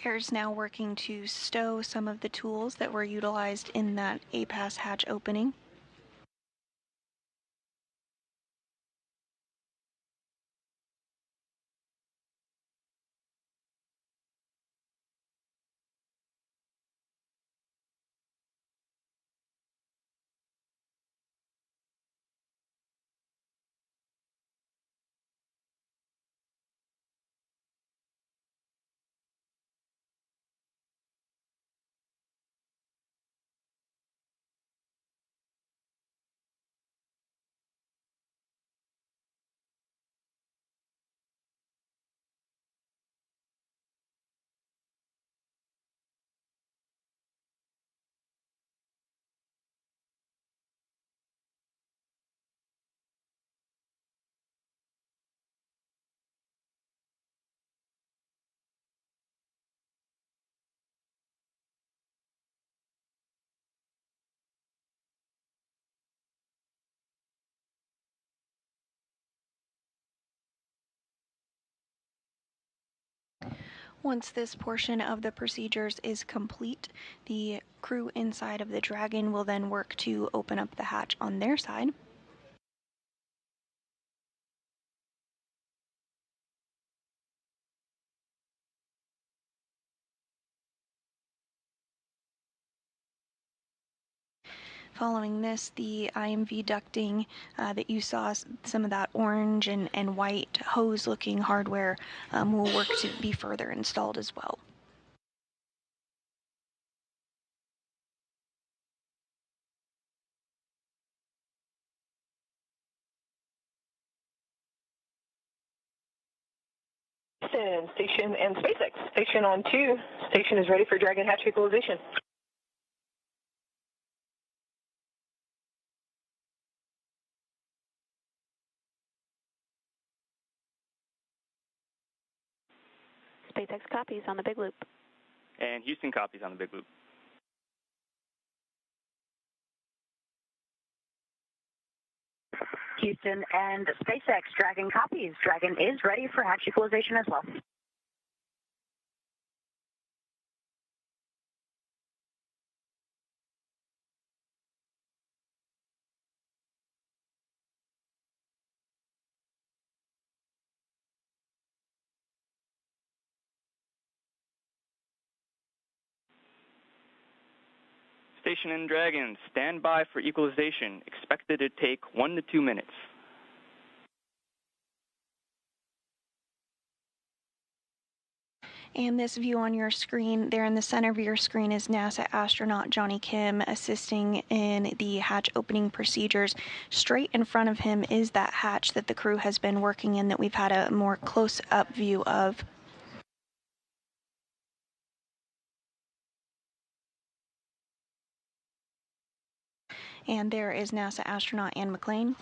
AIRS now working to stow some of the tools that were utilized in that APAS hatch opening. Once this portion of the procedures is complete, the crew inside of the Dragon will then work to open up the hatch on their side. Following this, the IMV ducting that you saw, some of that orange and white hose-looking hardware will work to be further installed as well. Station and SpaceX. Station on 2. Station is ready for Dragon hatch equalization. SpaceX copies on the big loop. And Houston copies on the big loop. Houston and SpaceX Dragon copies. Dragon is ready for hatch equalization as well. Station and Dragon, stand by for equalization. Expected to take 1 to 2 minutes. And this view on your screen, there in the center of your screen, is NASA astronaut Johnny Kim assisting in the hatch opening procedures. Straight in front of him is that hatch that the crew has been working in that we've had a more close-up view of. And there is NASA astronaut Ann McClain.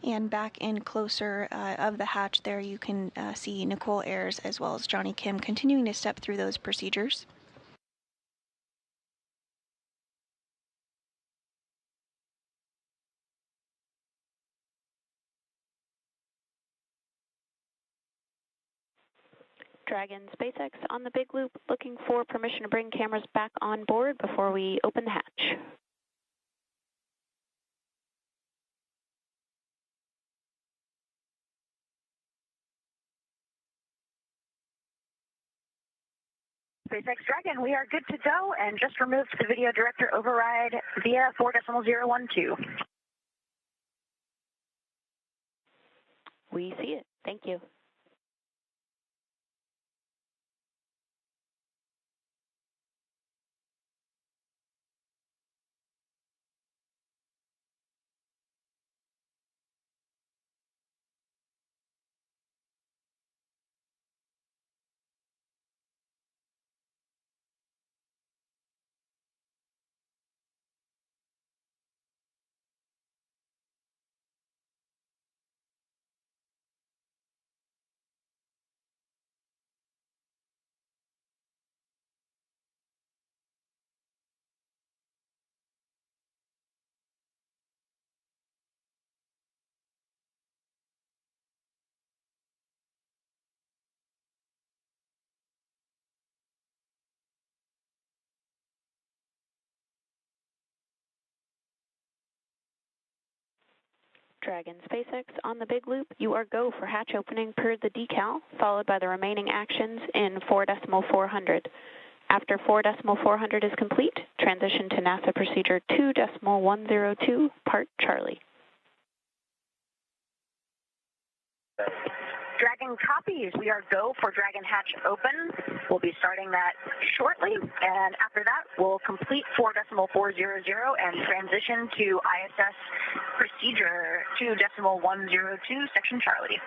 And back in closer of the hatch there, you can see Nicole Ayers as well as Johnny Kim continuing to step through those procedures. Dragon SpaceX on the big loop, looking for permission to bring cameras back on board before we open the hatch. SpaceX Dragon, we are good to go and just removed the video director override via 4.012. We see it. Thank you. Dragon SpaceX on the big loop, you are go for hatch opening per the decal, followed by the remaining actions in 4.400. After 4.400 is complete, transition to NASA procedure 2.102, part Charlie. Dragon copies. We are go for Dragon hatch open. We'll be starting that shortly, and after that, we'll complete 4.400 and transition to ISS procedure 2.102, section Charlie.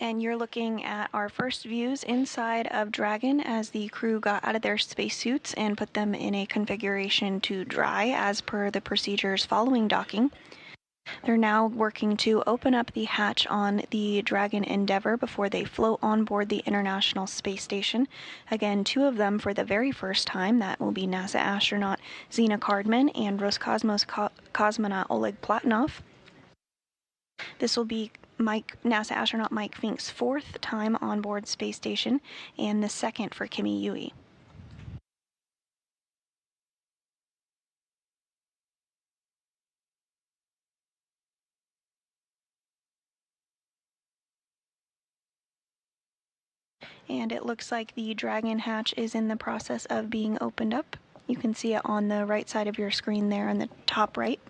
And you're looking at our first views inside of Dragon as the crew got out of their spacesuits and put them in a configuration to dry as per the procedures following docking. They're now working to open up the hatch on the Dragon Endeavour before they float on board the International Space Station. Again, 2 of them for the very first time. That will be NASA astronaut Zena Cardman and Roscosmos cosmonaut Oleg Platonov. This will be NASA astronaut Mike Fincke's 4th time on board Space Station and the 2nd for Kimiya Yui. And it looks like the Dragon hatch is in the process of being opened up. You can see it on the right side of your screen there in the top right.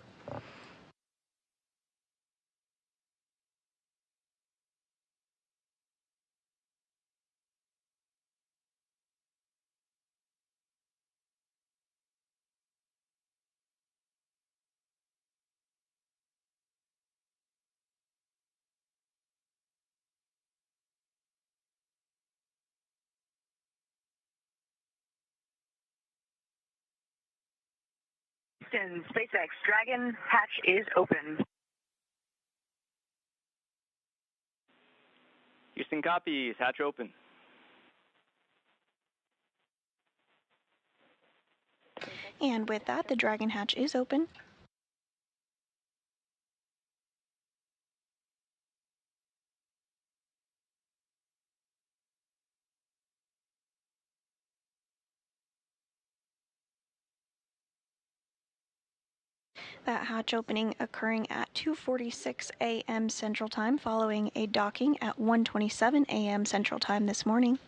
Houston, SpaceX Dragon hatch is open. Houston copies, hatch open. And with that, the Dragon hatch is open. That hatch opening occurring at 2:46 a.m. Central Time, following a docking at 1:27 a.m. Central Time this morning.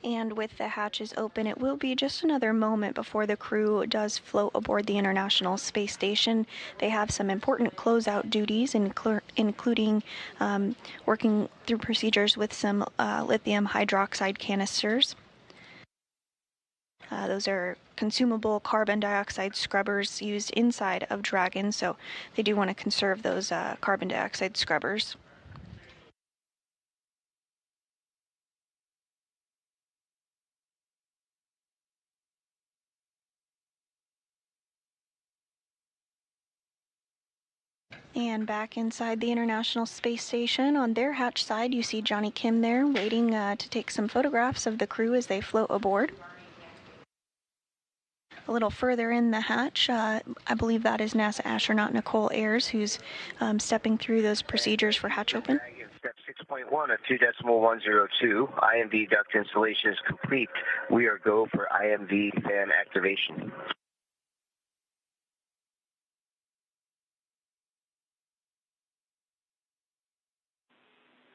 And with the hatches open, it will be just another moment before the crew does float aboard the International Space Station. They have some important closeout duties, including working through procedures with some lithium hydroxide canisters. Those are consumable carbon dioxide scrubbers used inside of Dragon, so they do want to conserve those carbon dioxide scrubbers. And back inside the International Space Station, on their hatch side, you see Johnny Kim there waiting to take some photographs of the crew as they float aboard. A little further in the hatch, I believe that is NASA astronaut Nicole Ayers, who's stepping through those procedures for hatch open. Step 6.1 at 2.102. IMV duct installation is complete. We are go for IMV fan activation.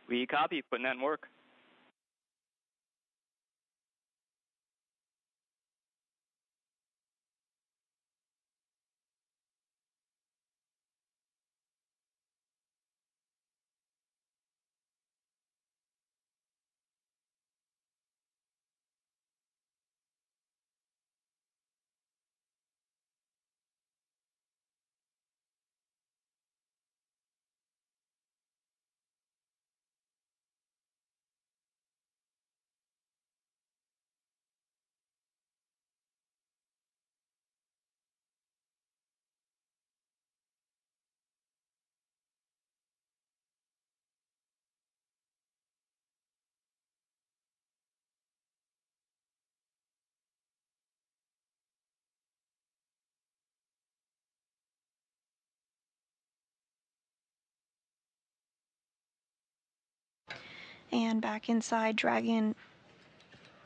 We copy, putting that in work. And back inside Dragon,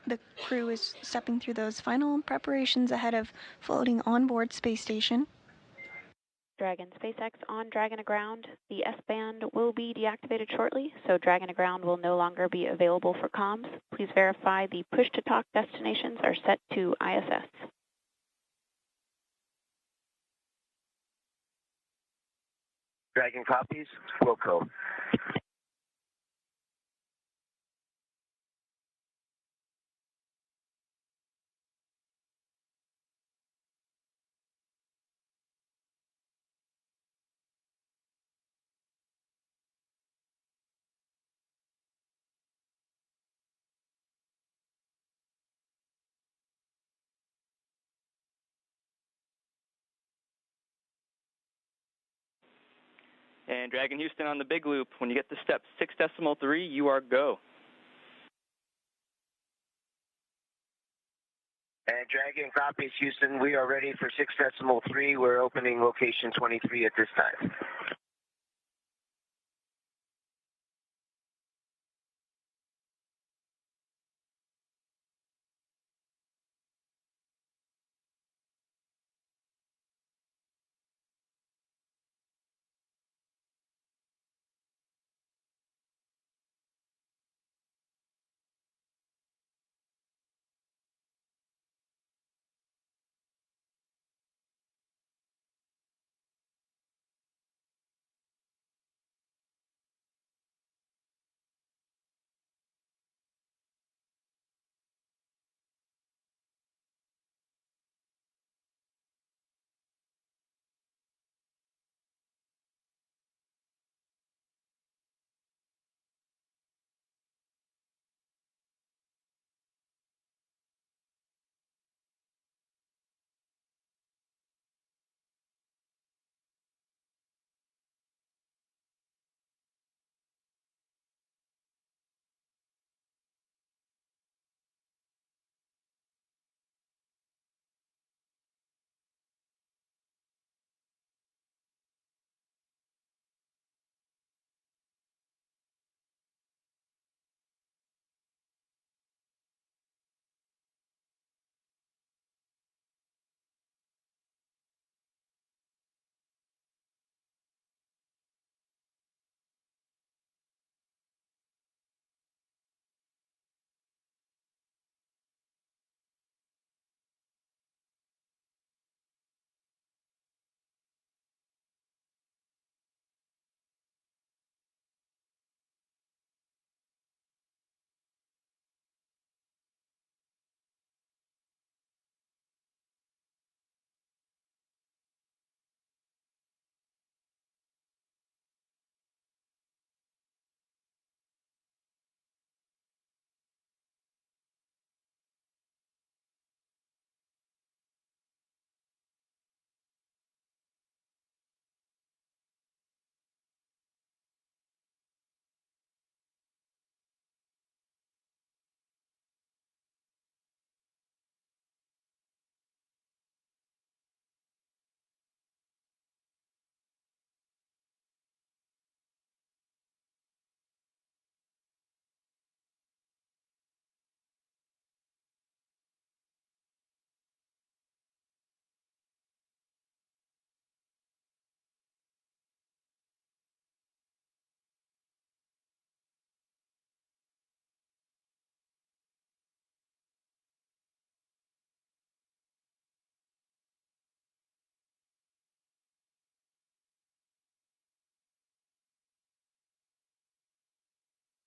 the crew is stepping through those final preparations ahead of floating on board Space Station. Dragon SpaceX on Dragon ground. The S-band will be deactivated shortly, so Dragon ground will no longer be available for comms. Please verify the push-to-talk destinations are set to ISS. Dragon copies. Wilco. And Dragon Houston on the big loop. When you get to step 6.3, you are go. And Dragon copies, Houston. We are ready for 6.3. We're opening location 23 at this time.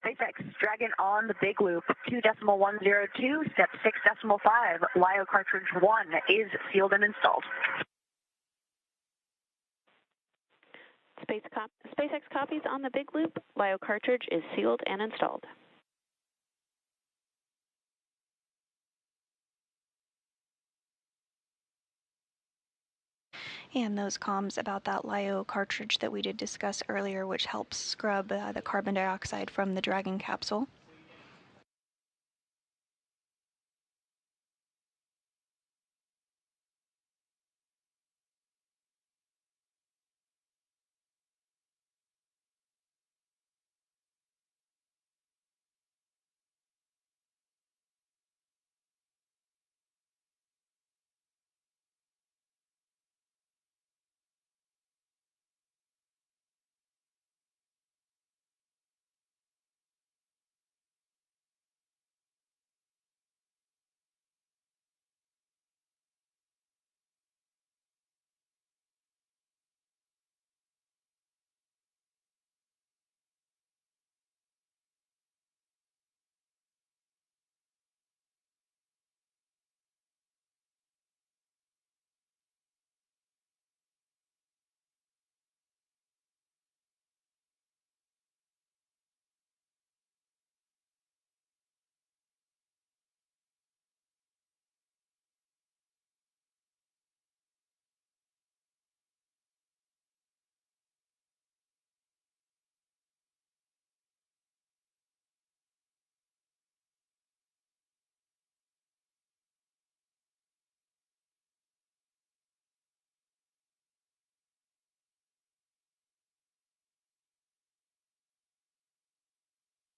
SpaceX Dragon on the big loop, 2.102, step 6.5. LIO cartridge 1 is sealed and installed. SpaceX copies on the big loop. LIO cartridge is sealed and installed. And those comms about that LIO cartridge that we did discuss earlier, which helps scrub the carbon dioxide from the Dragon capsule.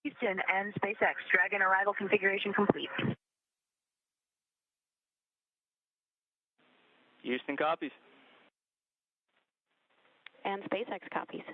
Houston and SpaceX Dragon arrival configuration complete. Houston copies. And SpaceX copies.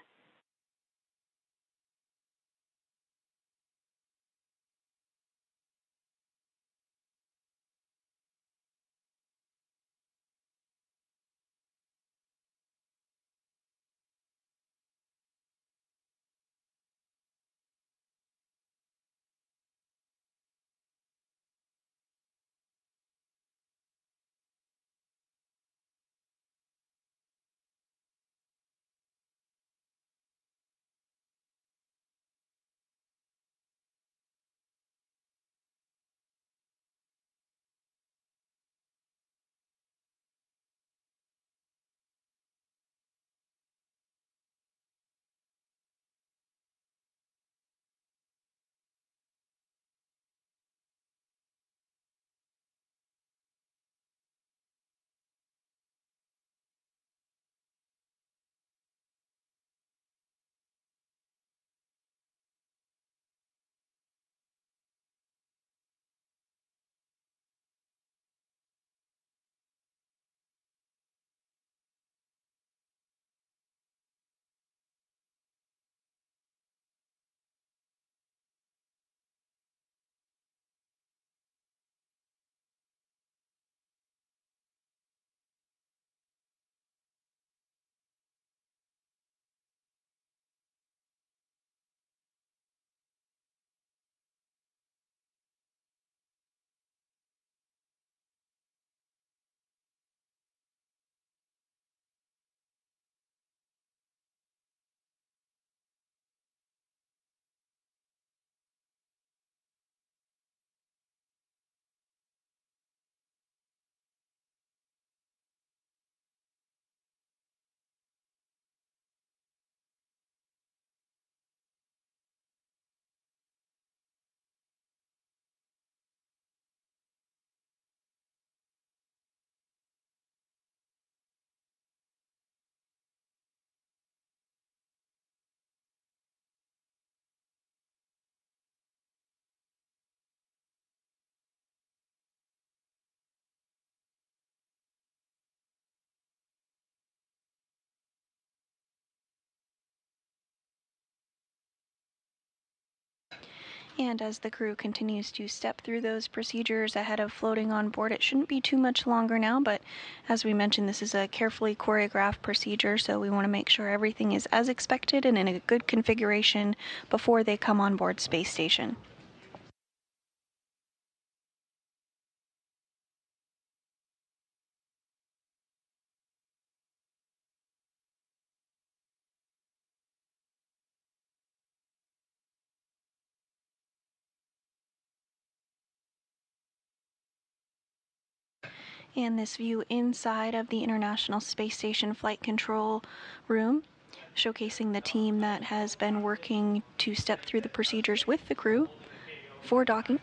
And as the crew continues to step through those procedures ahead of floating on board, it shouldn't be too much longer now, but as we mentioned, this is a carefully choreographed procedure, so we want to make sure everything is as expected and in a good configuration before they come on board Space Station. And this view inside of the International Space Station Flight Control Room, showcasing the team that has been working to step through the procedures with the crew for docking.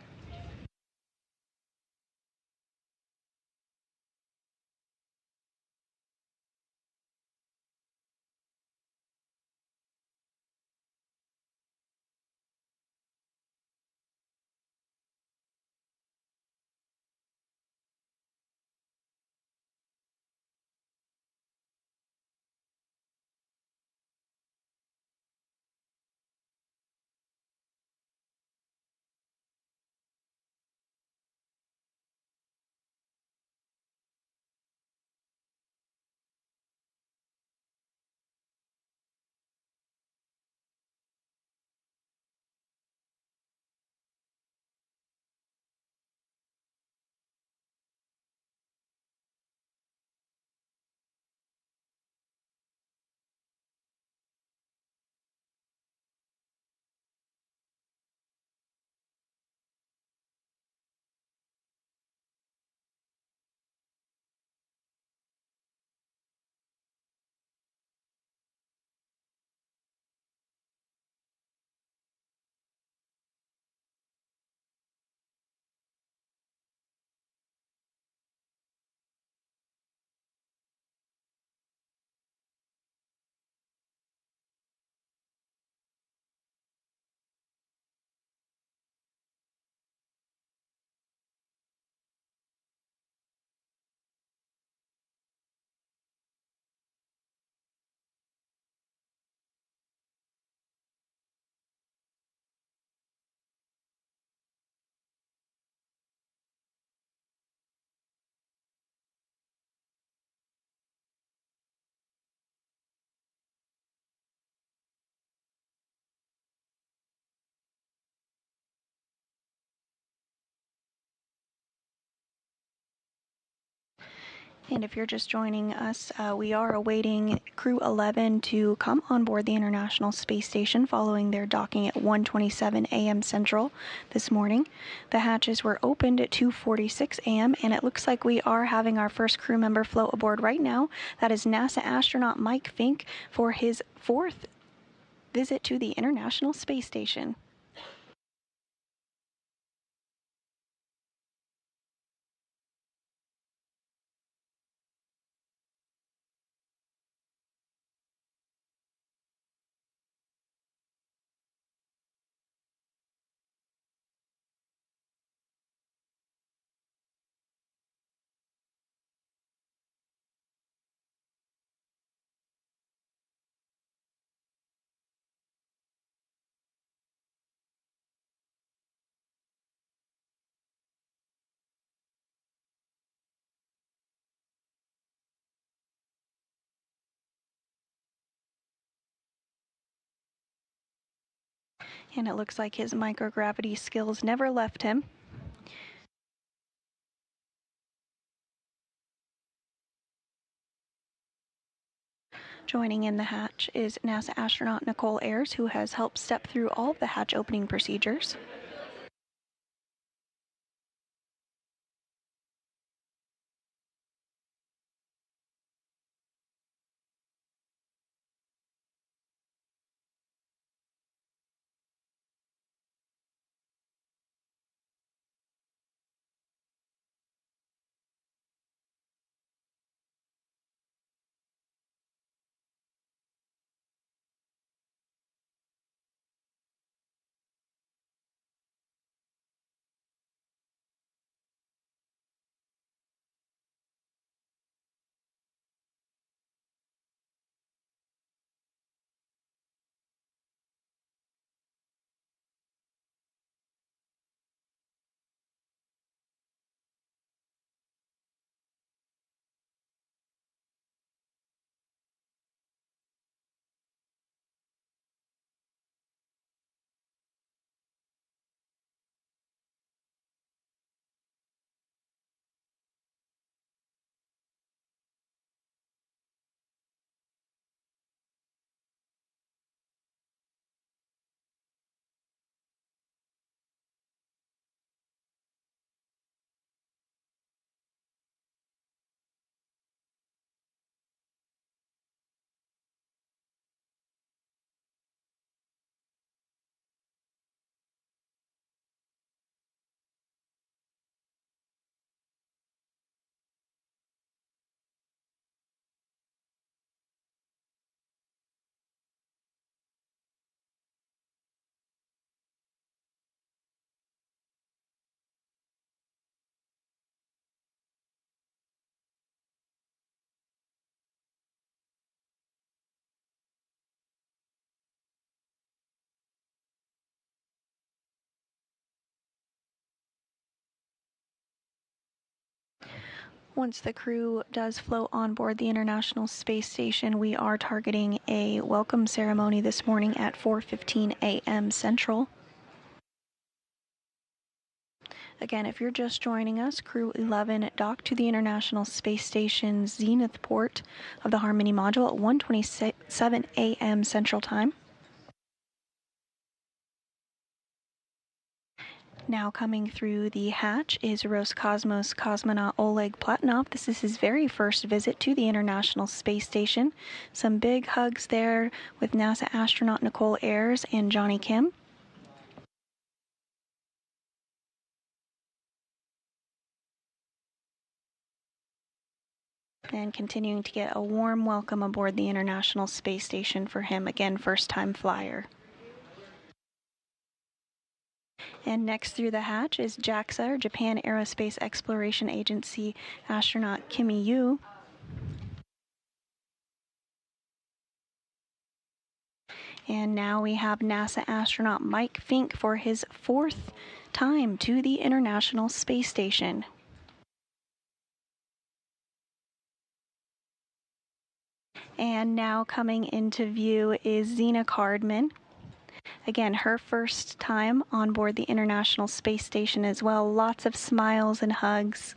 And if you're just joining us, we are awaiting Crew-11 to come on board the International Space Station following their docking at 1:27 a.m. Central this morning. The hatches were opened at 2:46 a.m. and it looks like we are having our first crew member float aboard right now. That is NASA astronaut Mike Fincke for his 4th visit to the International Space Station. And it looks like his microgravity skills never left him. Joining in the hatch is NASA astronaut Nicole Ayers, who has helped step through all of the hatch opening procedures. Once the crew does float on board the International Space Station, we are targeting a welcome ceremony this morning at 4:15 a.m. Central. Again, if you're just joining us, Crew-11 docked to the International Space Station's zenith port of the Harmony module at 1:27 a.m. Central Time. Now coming through the hatch is Roscosmos cosmonaut Oleg Platonov. This is his very first visit to the International Space Station. Some big hugs there with NASA astronaut Nicole Ayers and Johnny Kim. And continuing to get a warm welcome aboard the International Space Station for him, again, first-time flyer. And next through the hatch is JAXA, or Japan Aerospace Exploration Agency astronaut Kimiya Yui. And now we have NASA astronaut Mike Fincke for his 4th time to the International Space Station. And now coming into view is Zena Cardman. Again, her first time on board the International Space Station as well. Lots of smiles and hugs.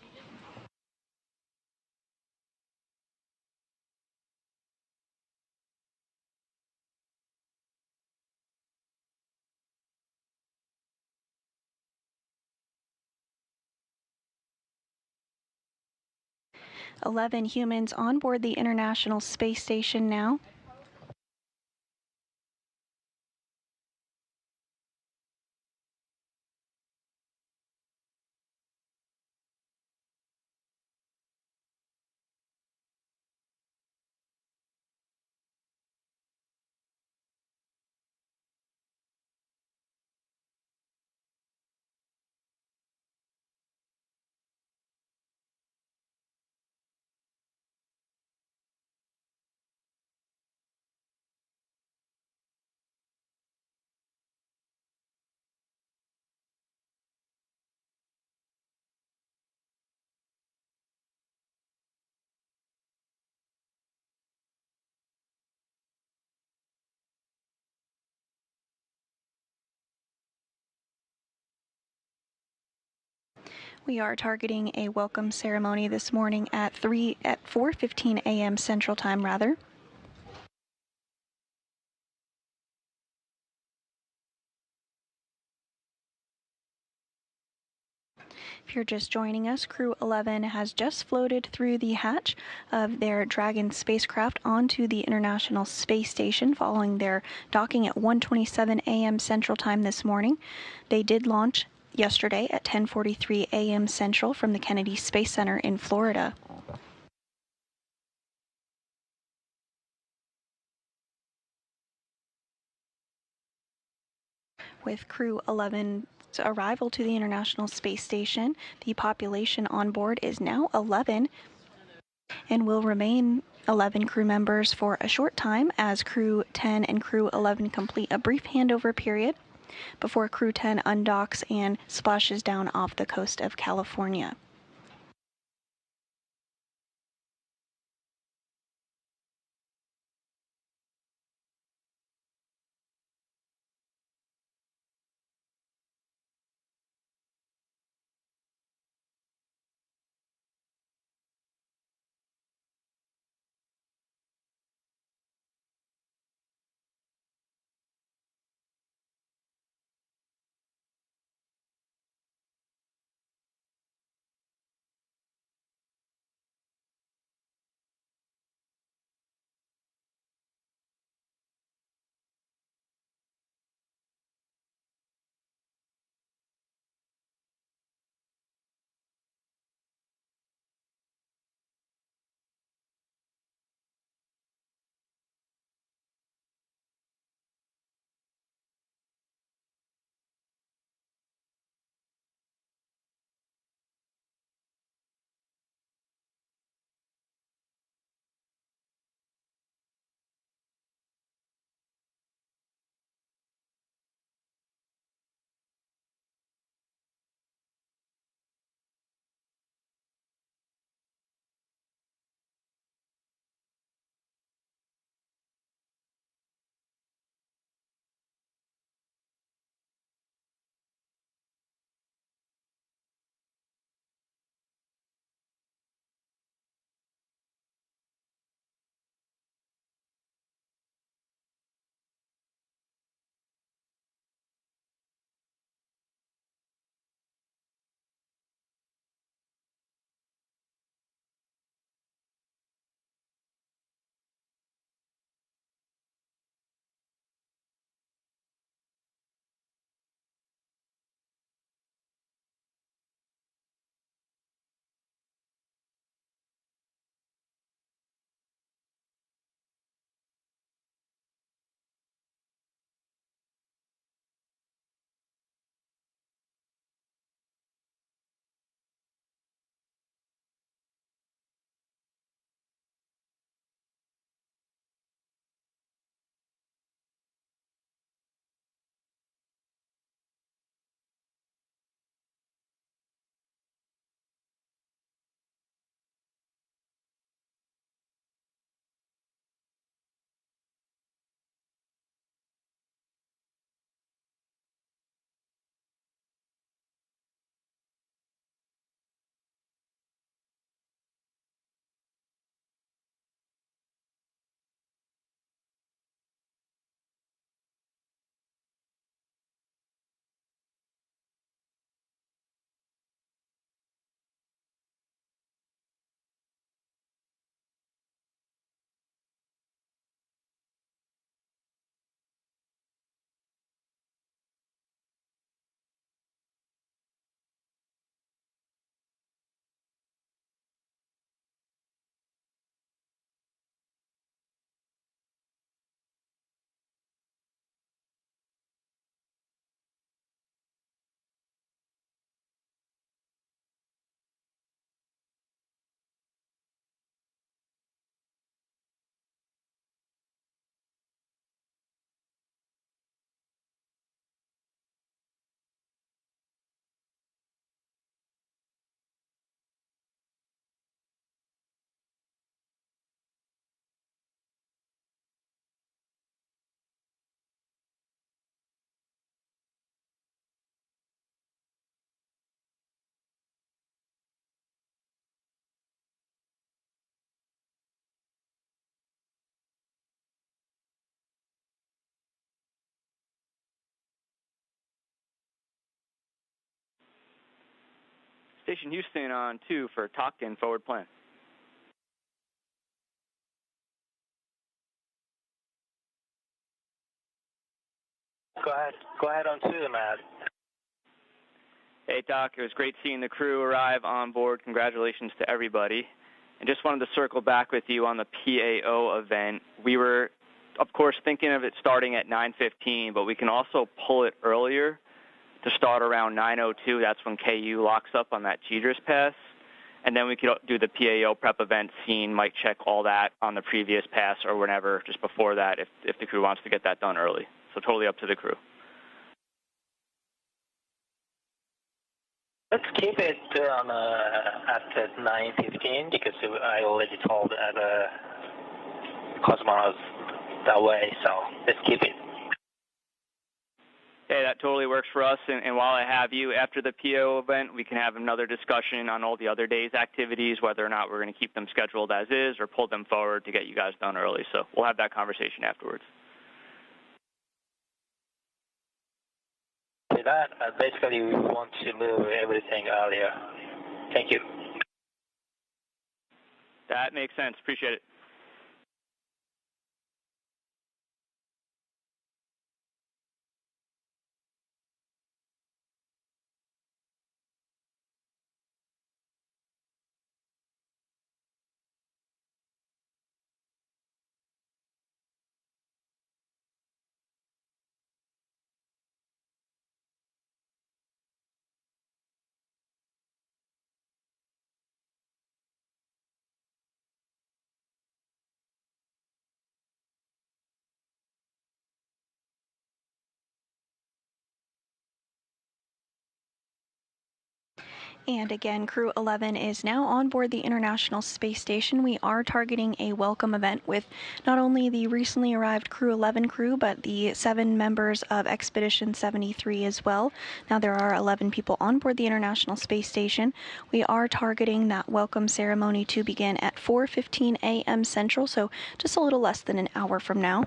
11 humans on board the International Space Station now. We are targeting a welcome ceremony this morning at 4:15 a.m. Central Time, rather. If you're just joining us, Crew-11 has just floated through the hatch of their Dragon spacecraft onto the International Space Station following their docking at 1:27 a.m. Central Time this morning. They did launch yesterday at 10:43 a.m. Central from the Kennedy Space Center in Florida. With Crew-11's arrival to the International Space Station, the population on board is now 11 and will remain 11 crew members for a short time as Crew-10 and Crew-11 complete a brief handover period before Crew-10 undocks and splashes down off the coast of California. Station Houston on 2 for Talkin, forward plan. Go ahead on 2, Matt. Hey, Doc, it was great seeing the crew arrive on board. Congratulations to everybody. And just wanted to circle back with you on the PAO event. We were, of course, thinking of it starting at 9:15, but we can also pull it earlier to start around 9:02. That's when KU locks up on that GDRS pass. And then we could do the PAO prep event scene, mic check, all that on the previous pass or whenever, just before that, if the crew wants to get that done early. So totally up to the crew. Let's keep it at 9:15 because I already told the cosmonauts that way, so let's keep it. Hey, that totally works for us. And while I have you, after the PO event, we can have another discussion on all the other days' activities, whether or not we're going to keep them scheduled as is or pull them forward to get you guys done early. So we'll have that conversation afterwards. With that, basically we want to move everything earlier. Thank you. That makes sense. Appreciate it. And again, Crew-11 is now on board the International Space Station. We are targeting a welcome event with not only the recently arrived Crew-11 crew, but the 7 members of Expedition 73 as well. Now there are 11 people on board the International Space Station. We are targeting that welcome ceremony to begin at 4:15 a.m. Central, so just a little less than an hour from now.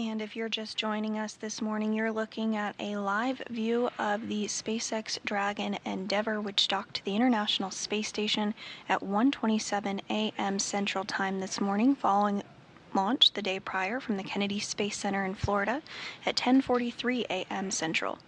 And if you're just joining us this morning, you're looking at a live view of the SpaceX Dragon Endeavour, which docked to the International Space Station at 1:27 a.m. Central Time this morning, following launch the day prior from the Kennedy Space Center in Florida at 10:43 a.m. Central.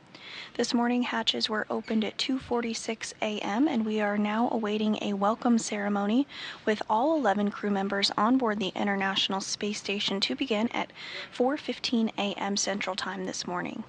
This morning, hatches were opened at 2:46 a.m., and we are now awaiting a welcome ceremony with all 11 crew members on board the International Space Station to begin at 4:15 a.m. Central Time this morning.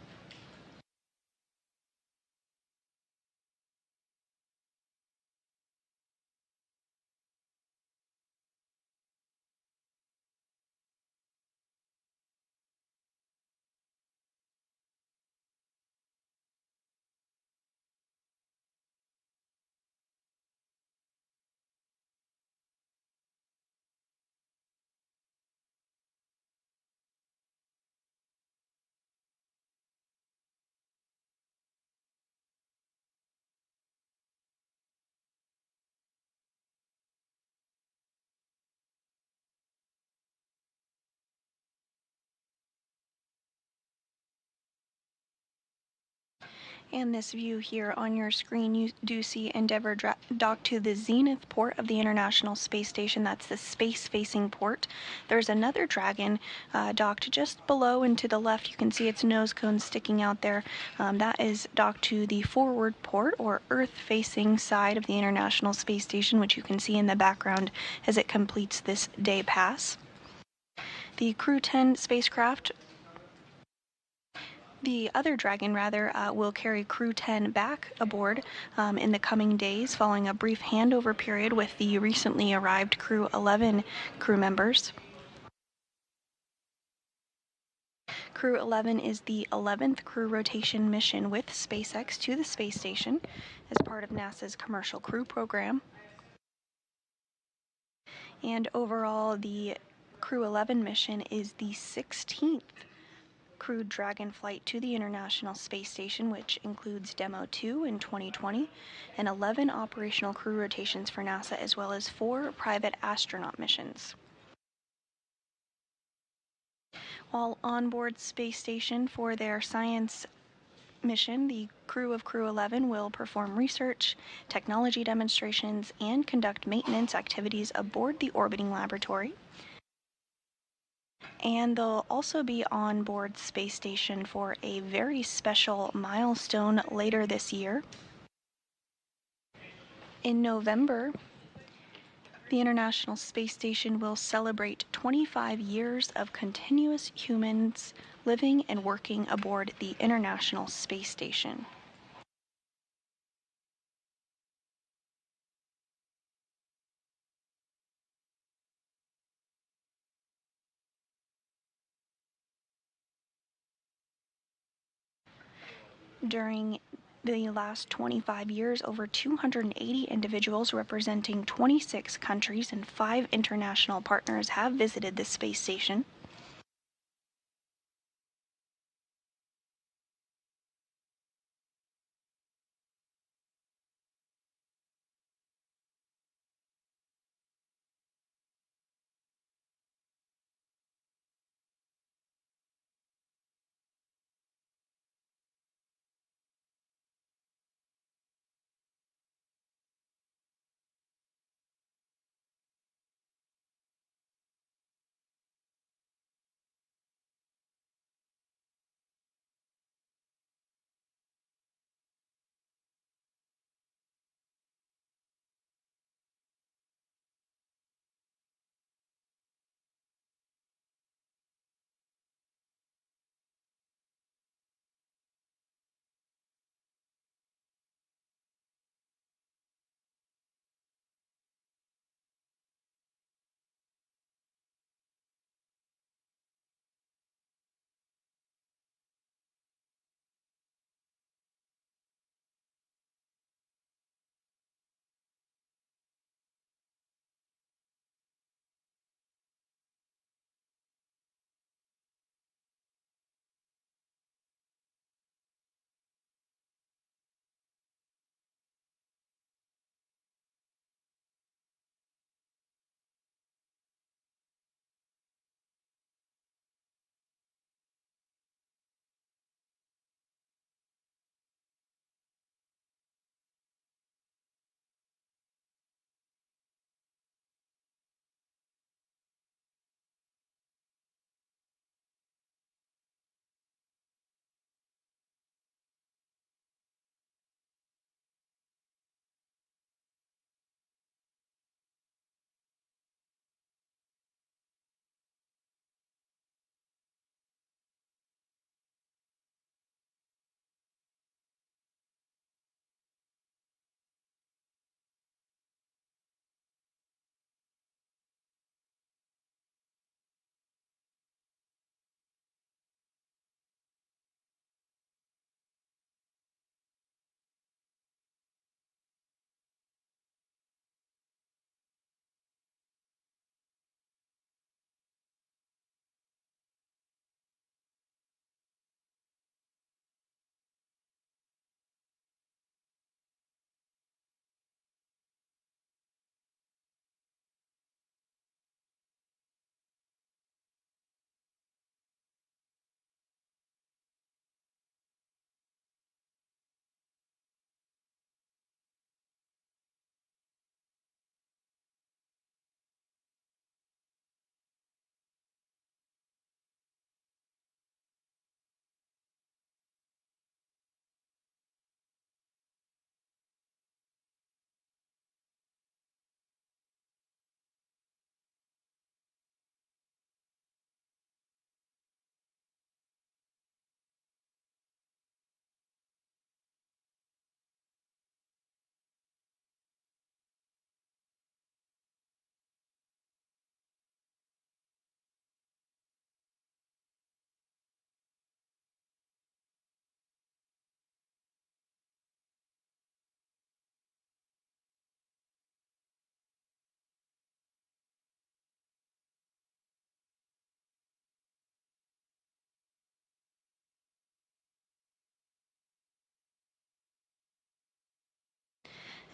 And this view here on your screen, you do see Endeavour docked to the zenith port of the International Space Station. That's the space-facing port. There's another Dragon docked just below and to the left. You can see its nose cone sticking out there. That is docked to the forward port, or Earth-facing side of the International Space Station, which you can see in the background as it completes this day pass. The Crew-10 spacecraft, the other Dragon, will carry Crew-10 back aboard in the coming days, following a brief handover period with the recently arrived Crew-11 crew members. Crew-11 is the 11th crew rotation mission with SpaceX to the space station as part of NASA's Commercial Crew program. And overall, the Crew-11 mission is the 16th crewed Dragon flight to the International Space Station, which includes Demo 2 in 2020 and 11 operational crew rotations for NASA, as well as 4 private astronaut missions. While on board Space Station for their science mission, the crew of Crew-11 will perform research, technology demonstrations, and conduct maintenance activities aboard the orbiting laboratory. And they'll also be on board Space Station for a very special milestone later this year. In November, the International Space Station will celebrate 25 years of continuous humans living and working aboard the International Space Station. During the last 25 years, over 280 individuals representing 26 countries and 5 international partners have visited the space station.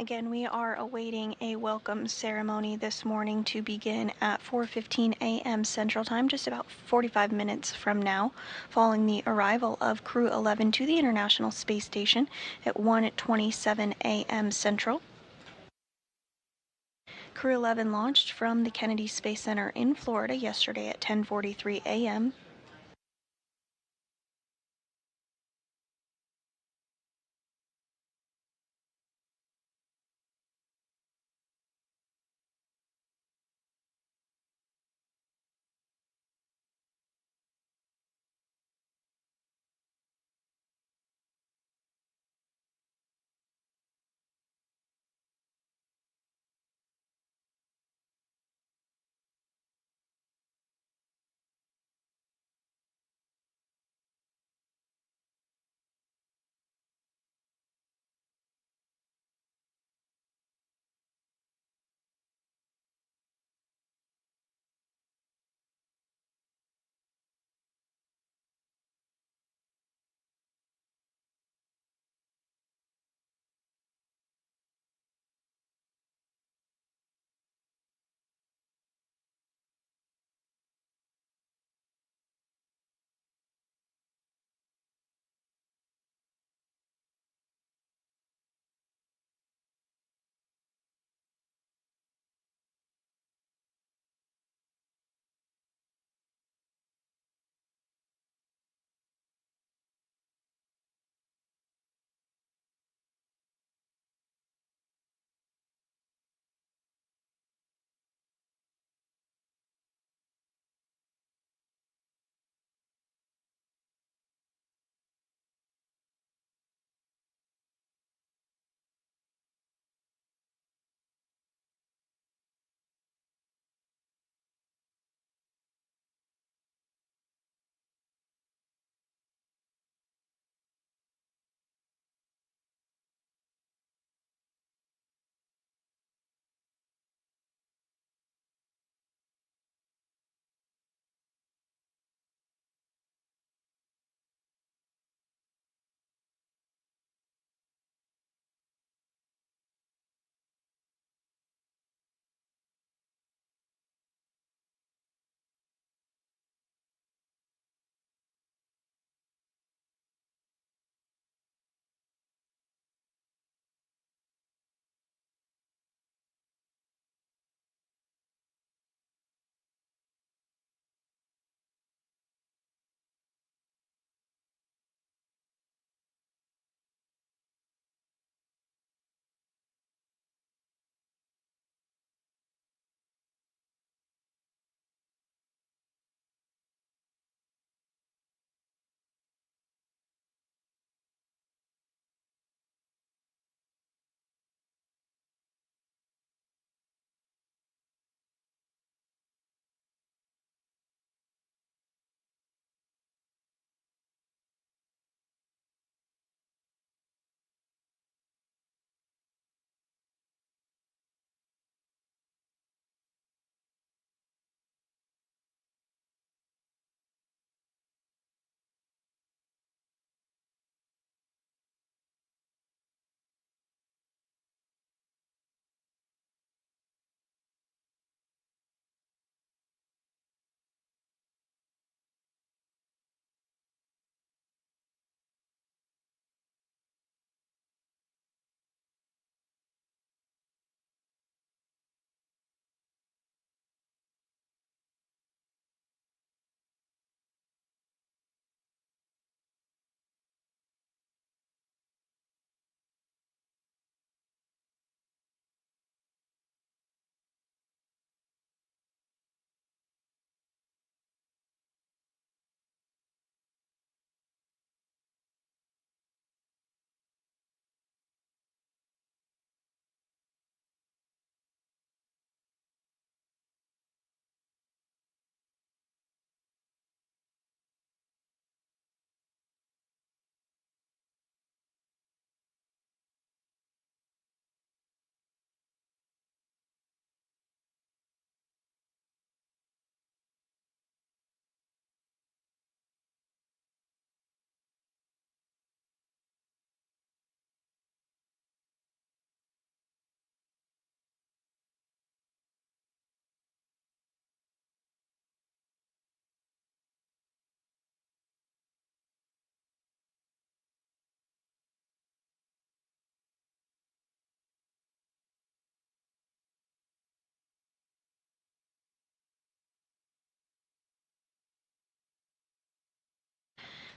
Again, we are awaiting a welcome ceremony this morning to begin at 4:15 a.m. Central Time, just about 45 minutes from now, following the arrival of Crew-11 to the International Space Station at 1:27 a.m. Central. Crew-11 launched from the Kennedy Space Center in Florida yesterday at 10:43 a.m.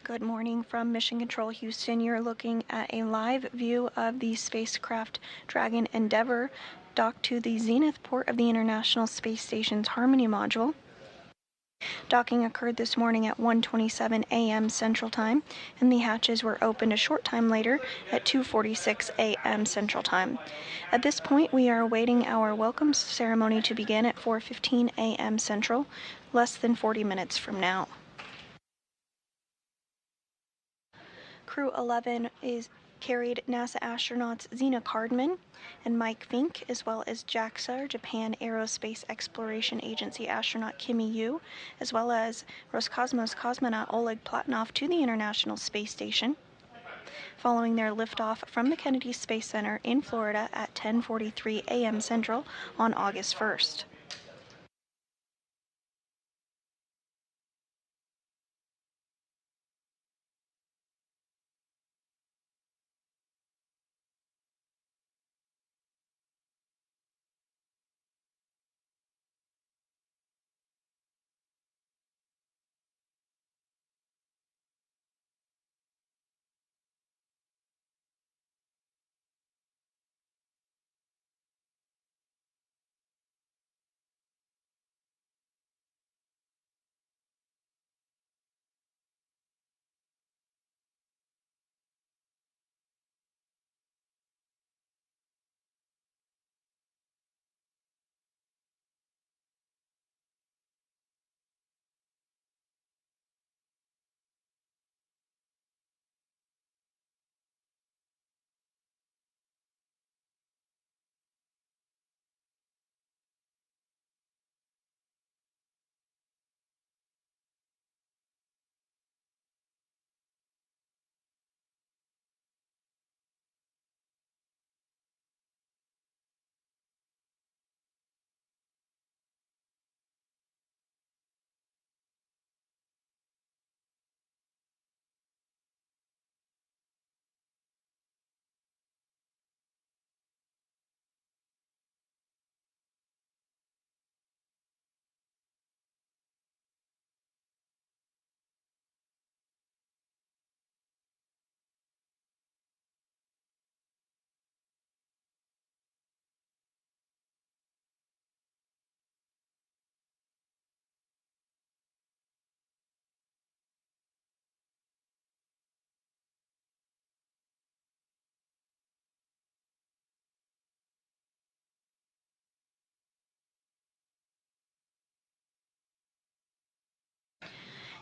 Good morning from Mission Control Houston. You're looking at a live view of the spacecraft Dragon Endeavour docked to the zenith port of the International Space Station's Harmony module. Docking occurred this morning at 1:27 a.m. Central Time, and the hatches were opened a short time later at 2:46 a.m. Central Time. At this point, we are awaiting our welcome ceremony to begin at 4:15 a.m. Central, less than 40 minutes from now. Crew-11 carried NASA astronauts Zena Cardman and Mike Fincke, as well as JAXA, Japan Aerospace Exploration Agency astronaut Kimiya Yui, as well as Roscosmos cosmonaut Oleg Platonov to the International Space Station, following their liftoff from the Kennedy Space Center in Florida at 10:43 a.m. Central on August 1st.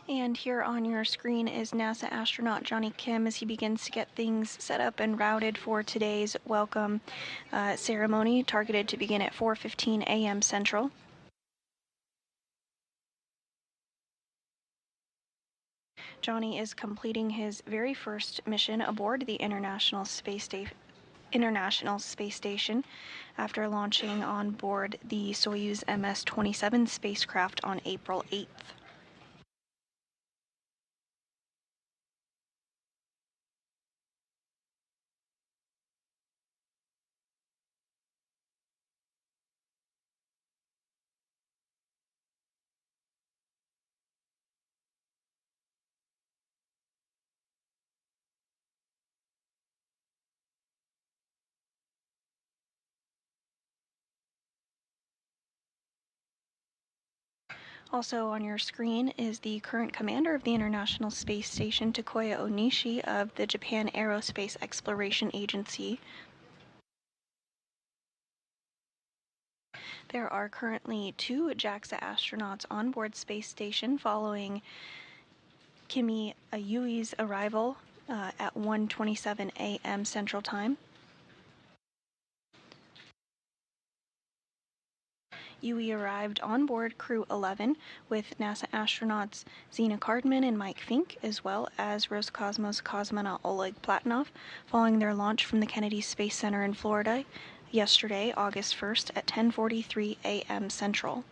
And here on your screen is NASA astronaut Johnny Kim as he begins to get things set up and routed for today's welcome ceremony, targeted to begin at 4:15 a.m. Central. Johnny is completing his very first mission aboard the International Space Station after launching on board the Soyuz MS-27 spacecraft on April 8th. Also on your screen is the current commander of the International Space Station, Takuya Onishi of the Japan Aerospace Exploration Agency. There are currently 2 JAXA astronauts on board Space Station following Kimiya Yui's arrival at 1:27 a.m. Central Time. Yui arrived on board Crew-11 with NASA astronauts Zena Cardman and Mike Fincke, as well as Roscosmos cosmonaut Oleg Platonov, following their launch from the Kennedy Space Center in Florida yesterday, August 1st at 10:43 a.m. Central.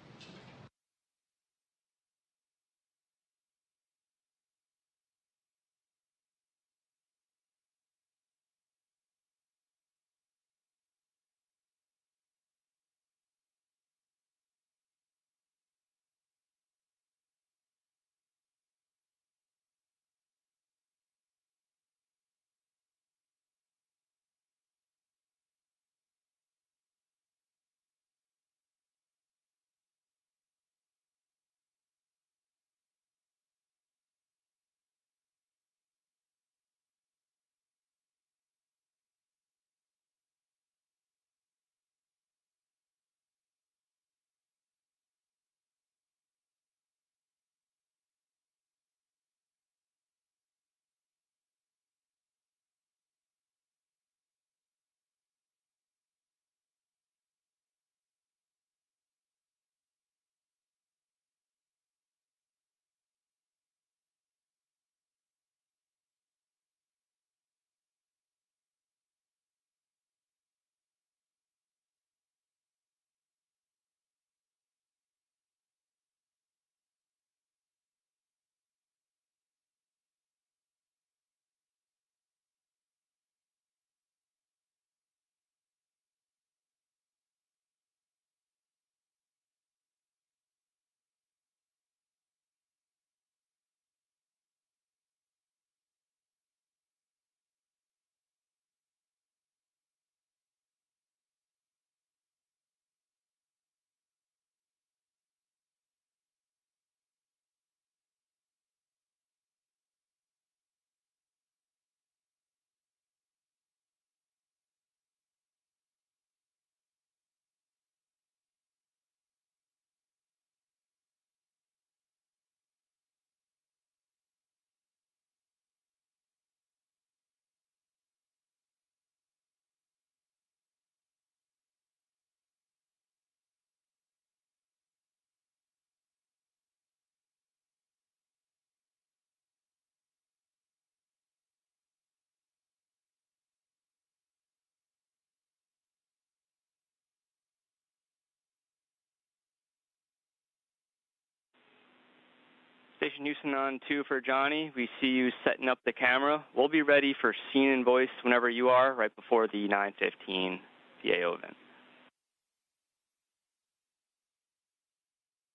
Station Houston on 2 for Johnny. We see you setting up the camera. We'll be ready for scene and voice whenever you are, right before the 9:15 PAO event.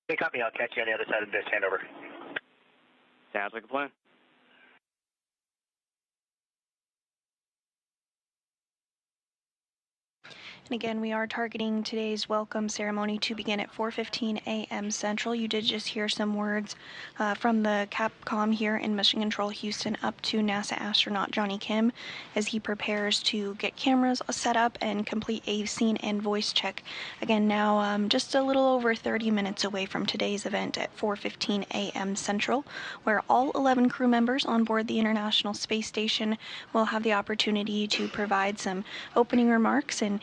Hey, copy. I'll catch you on the other side of this handover. Sounds like a plan. And again, we are targeting today's welcome ceremony to begin at 4:15 a.m. Central. You did just hear some words from the Capcom here in Mission Control Houston up to NASA astronaut Johnny Kim as he prepares to get cameras set up and complete a scene and voice check. Again, now just a little over 30 minutes away from today's event at 4:15 a.m. Central, where all 11 crew members on board the International Space Station will have the opportunity to provide some opening remarks and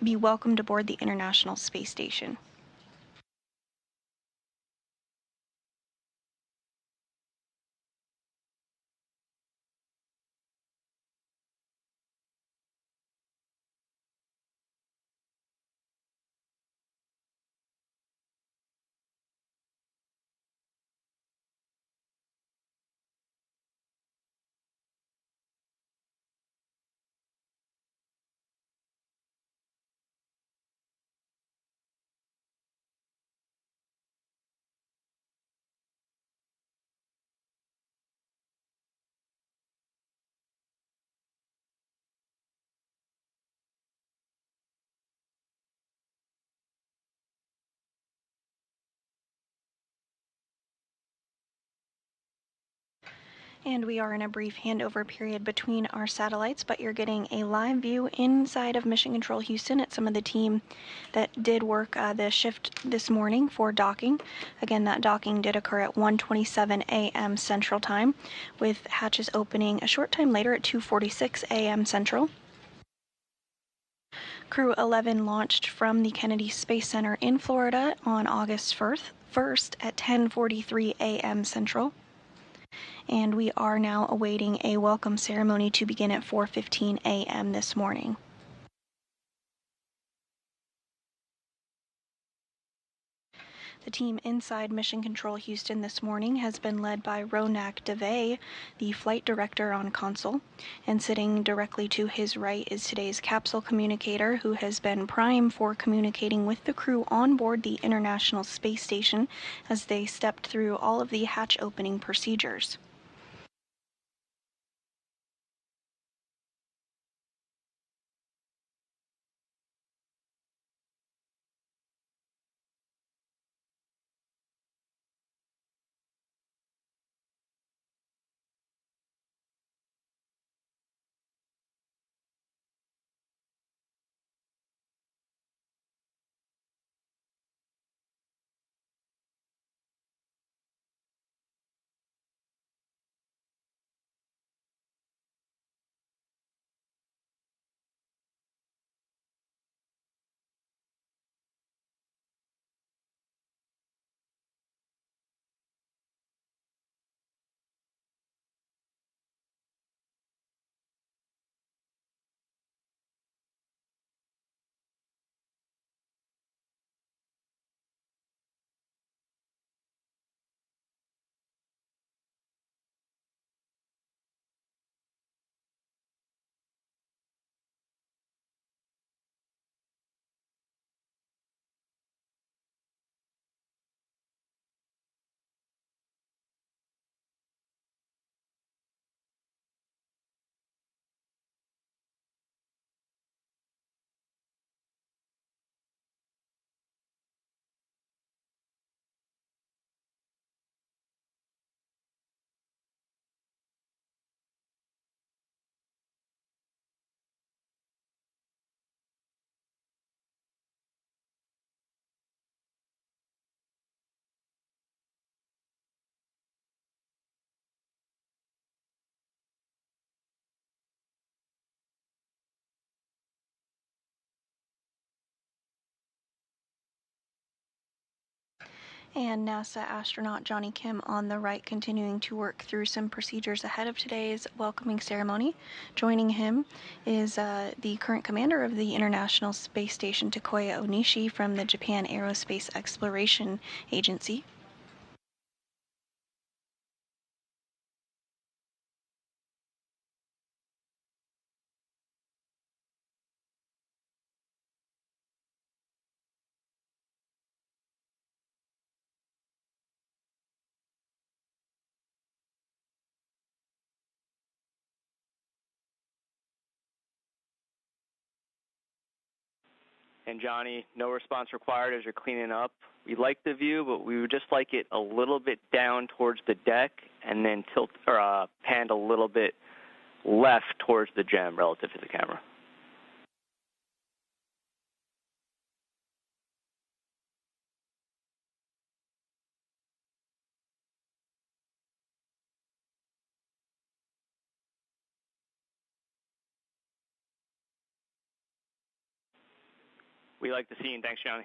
be welcomed aboard the International Space Station. And we are in a brief handover period between our satellites, but you're getting a live view inside of Mission Control Houston at some of the team that did work the shift this morning for docking. Again, that docking did occur at 1:27 a.m. Central Time, with hatches opening a short time later at 2:46 a.m. Central. Crew-11 launched from the Kennedy Space Center in Florida on August 1st at 10:43 a.m. Central. And we are now awaiting a welcome ceremony to begin at 4:15 a.m. this morning. The team inside Mission Control Houston this morning has been led by Ronak Dave, the flight director on console, and sitting directly to his right is today's capsule communicator, who has been prime for communicating with the crew on board the International Space Station as they stepped through all of the hatch opening procedures. And NASA astronaut Johnny Kim on the right, continuing to work through some procedures ahead of today's welcoming ceremony. Joining him is the current commander of the International Space Station, Takuya Onishi, from the Japan Aerospace Exploration Agency. And Johnny, no response required as you're cleaning up. We like the view, but we would just like it a little bit down towards the deck and then panned a little bit left towards the gem relative to the camera. We like the scene. Thanks, Johnny.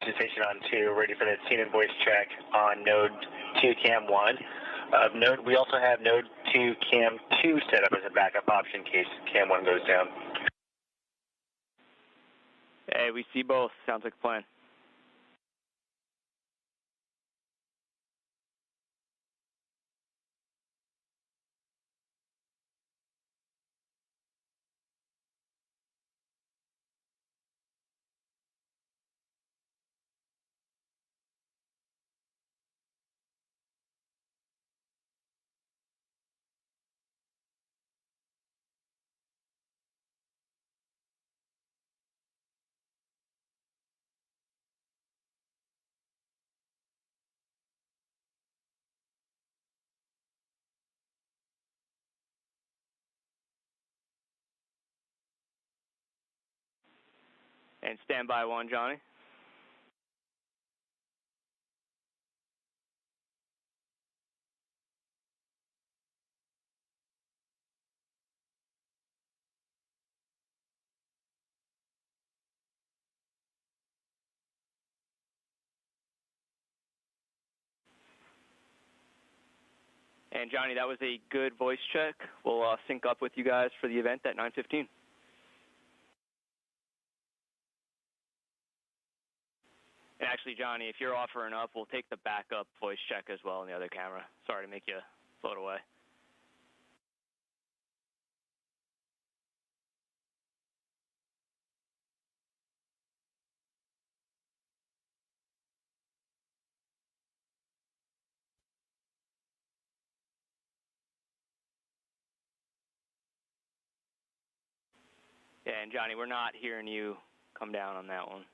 Station on 2, ready for the scene and voice check on node 2 cam 1. We also have node 2 cam 2 set up as a backup option in case cam 1 goes down. Hey, we see both. Sounds like a plan. And standby 1, Johnny. And Johnny, that was a good voice check. We'll sync up with you guys for the event at 9:15. And actually, Johnny, if you're offering up, we'll take the backup voice check as well on the other camera. Sorry to make you float away. Yeah, and Johnny, we're not hearing you come down on that one.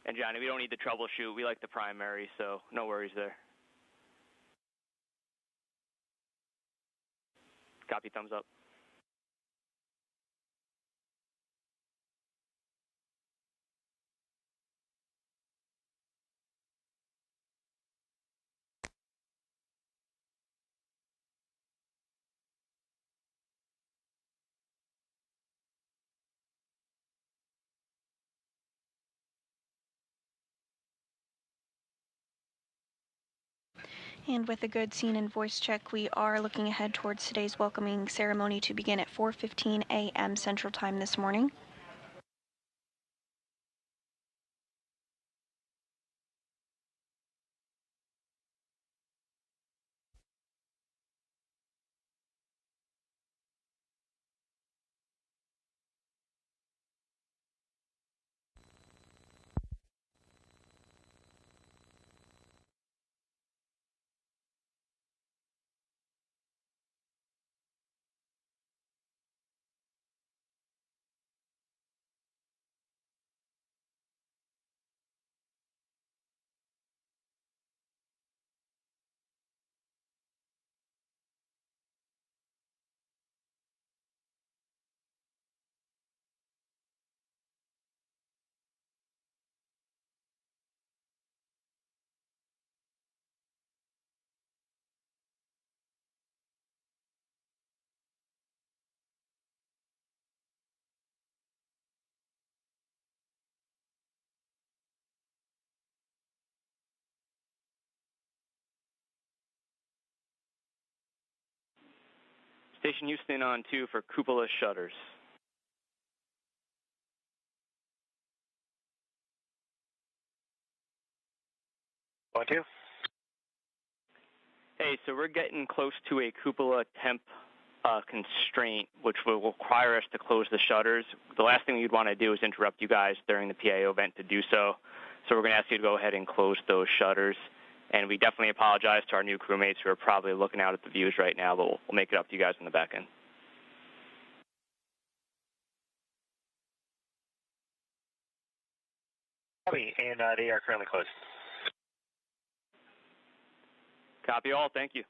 And Johnny, we don't need the troubleshoot. We like the primary, so no worries there. Copy, thumbs up. And with a good scene and voice check, we are looking ahead towards today's welcoming ceremony to begin at 4:15 a.m. Central Time this morning. Station Houston on 2 for cupola shutters. On 2. Hey, so we're getting close to a cupola temp constraint, which will require us to close the shutters. The last thing you'd want to do is interrupt you guys during the PAO event to do so. So we're going to ask you to go ahead and close those shutters. And we definitely apologize to our new crewmates who are probably looking out at the views right now, but we'll make it up to you guys in the back end. Copy, and they are currently closed. Copy all. Thank you.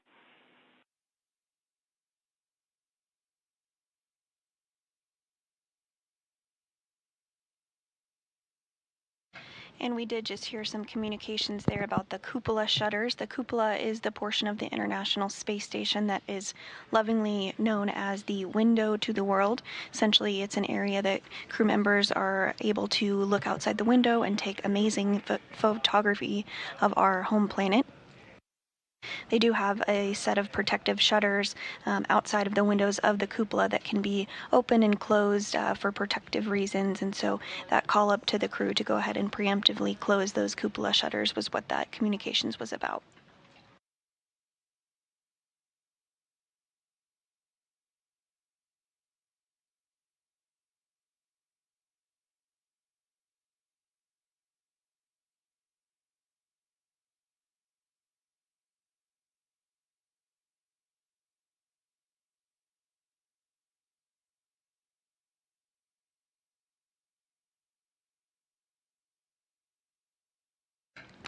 And we did just hear some communications there about the cupola shutters. The cupola is the portion of the International Space Station that is lovingly known as the window to the world. Essentially, it's an area that crew members are able to look outside the window and take amazing photography of our home planet. They do have a set of protective shutters outside of the windows of the cupola that can be open and closed for protective reasons, and so that call up to the crew to go ahead and preemptively close those cupola shutters was what that communications was about.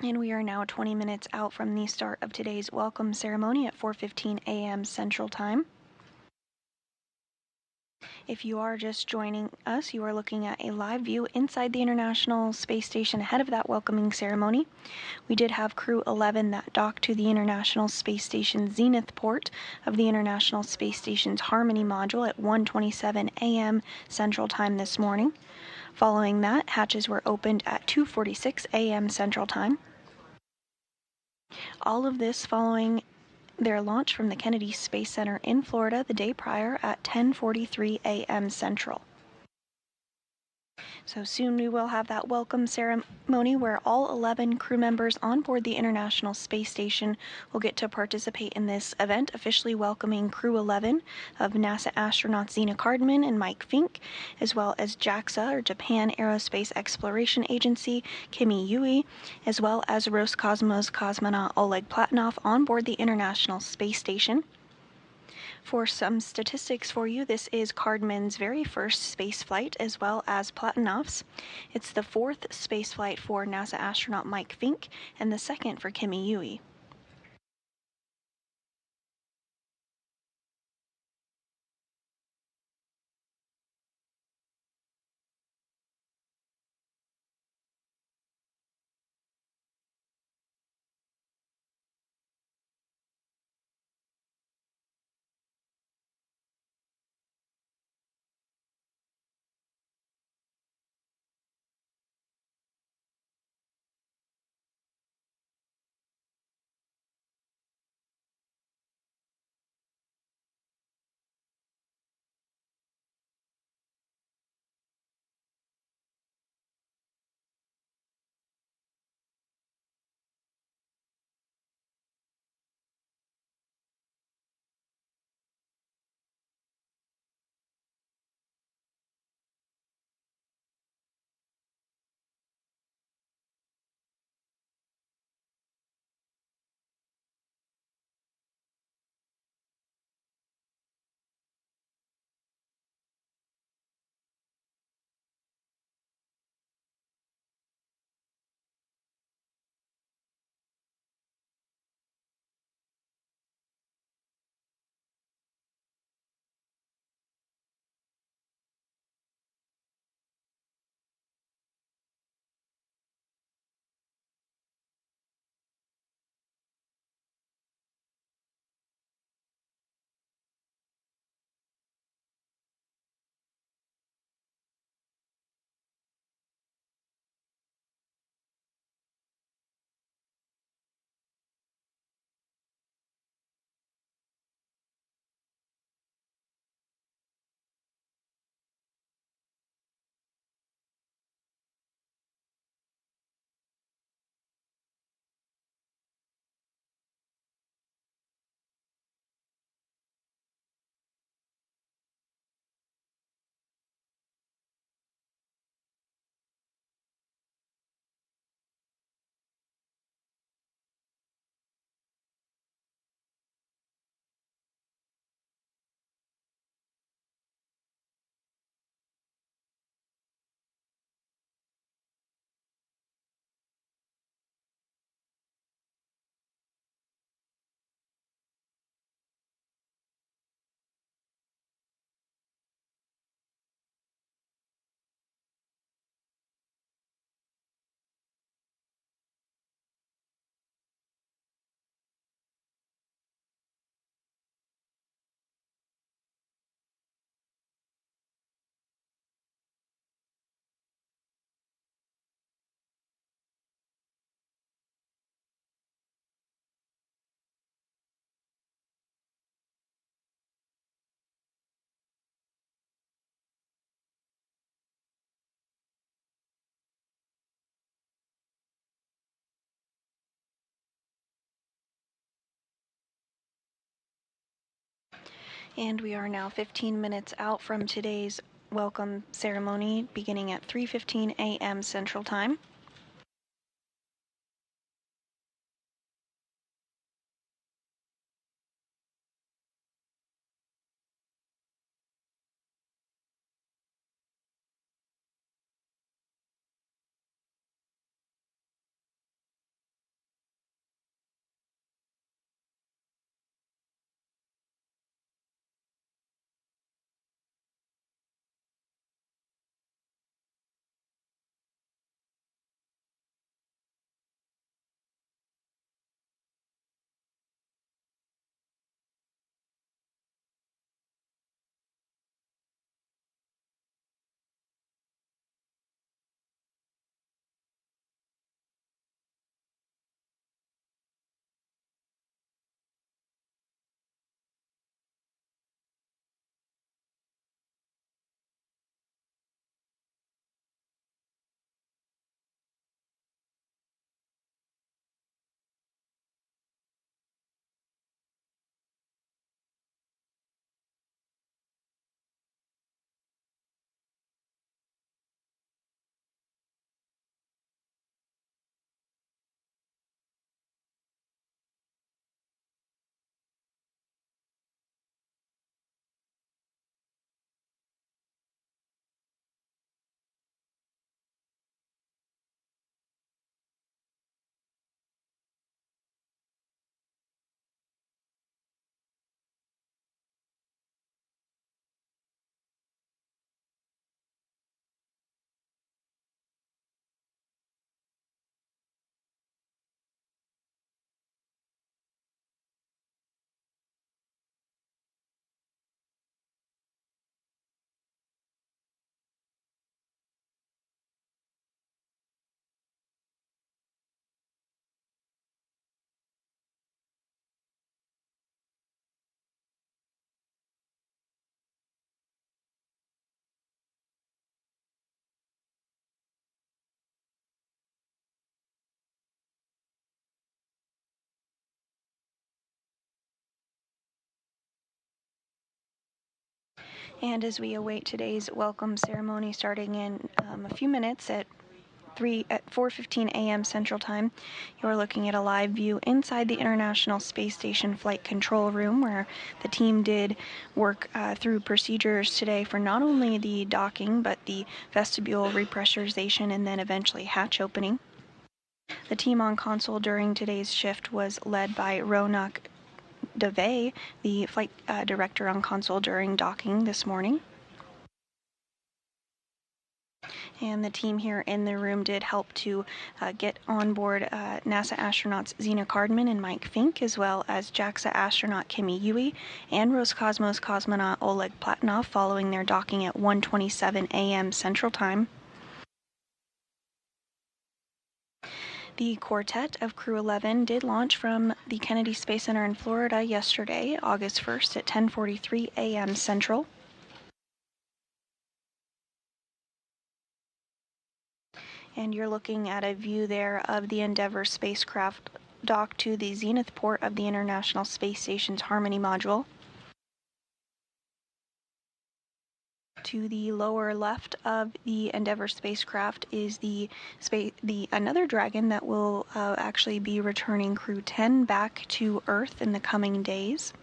And we are now 20 minutes out from the start of today's welcome ceremony at 4:15 a.m. Central Time. If you are just joining us, you are looking at a live view inside the International Space Station ahead of that welcoming ceremony. We did have Crew-11 that docked to the International Space Station Zenith port of the International Space Station's Harmony module at 1:27 a.m. Central Time this morning. Following that, hatches were opened at 2:46 a.m. Central Time. All of this following their launch from the Kennedy Space Center in Florida the day prior at 10:43 a.m. Central. So soon we will have that welcome ceremony where all 11 crew members on board the International Space Station will get to participate in this event, officially welcoming Crew-11 of NASA astronauts Zena Cardman and Mike Fincke, as well as JAXA, or Japan Aerospace Exploration Agency, Kimiya Yui, as well as Roscosmos cosmonaut Oleg Platonov on board the International Space Station. For some statistics for you, this is Cardman's very first space flight, as well as Platonov's. It's the 4th space flight for NASA astronaut Mike Fincke, and the 2nd for Kimiya Yui. And we are now 15 minutes out from today's welcome ceremony, beginning at 3:15 a.m. Central Time. And as we await today's welcome ceremony starting in a few minutes at 4:15 a.m. Central Time, you're looking at a live view inside the International Space Station Flight Control Room, where the team did work through procedures today for not only the docking, but the vestibule repressurization and then eventually hatch opening. The team on console during today's shift was led by Ronak Dave, the flight director on console during docking this morning. And the team here in the room did help to get on board NASA astronauts Zena Cardman and Mike Fincke, as well as JAXA astronaut Kimiya Yui and Roscosmos cosmonaut Oleg Platonov following their docking at 1:27 a.m. Central Time. The quartet of Crew-11 did launch from the Kennedy Space Center in Florida yesterday, August 1st at 10:43 a.m. Central. And you're looking at a view there of the Endeavour spacecraft docked to the zenith port of the International Space Station's Harmony module. To the lower left of the Endeavour spacecraft is another Dragon that will actually be returning Crew 10 back to Earth in the coming days.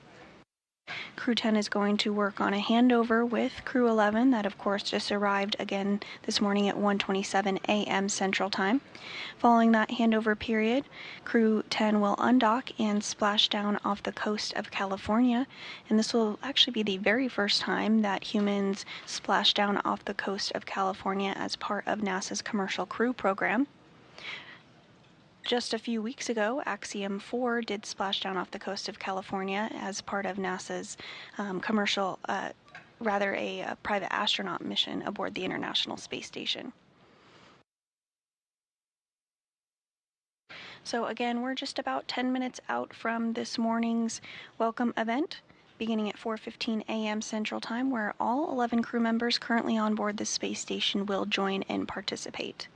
Crew 10 is going to work on a handover with Crew 11 that of course just arrived again this morning at 1:27 a.m. Central Time. Following that handover period, Crew 10 will undock and splash down off the coast of California, and this will actually be the very first time that humans splash down off the coast of California as part of NASA's Commercial Crew program. Just a few weeks ago, Axiom 4 did splash down off the coast of California as part of NASA's a private astronaut mission aboard the International Space Station. So again, we're just about 10 minutes out from this morning's welcome event, beginning at 4:15 a.m. Central Time, where all 11 crew members currently on board the space station will join and participate.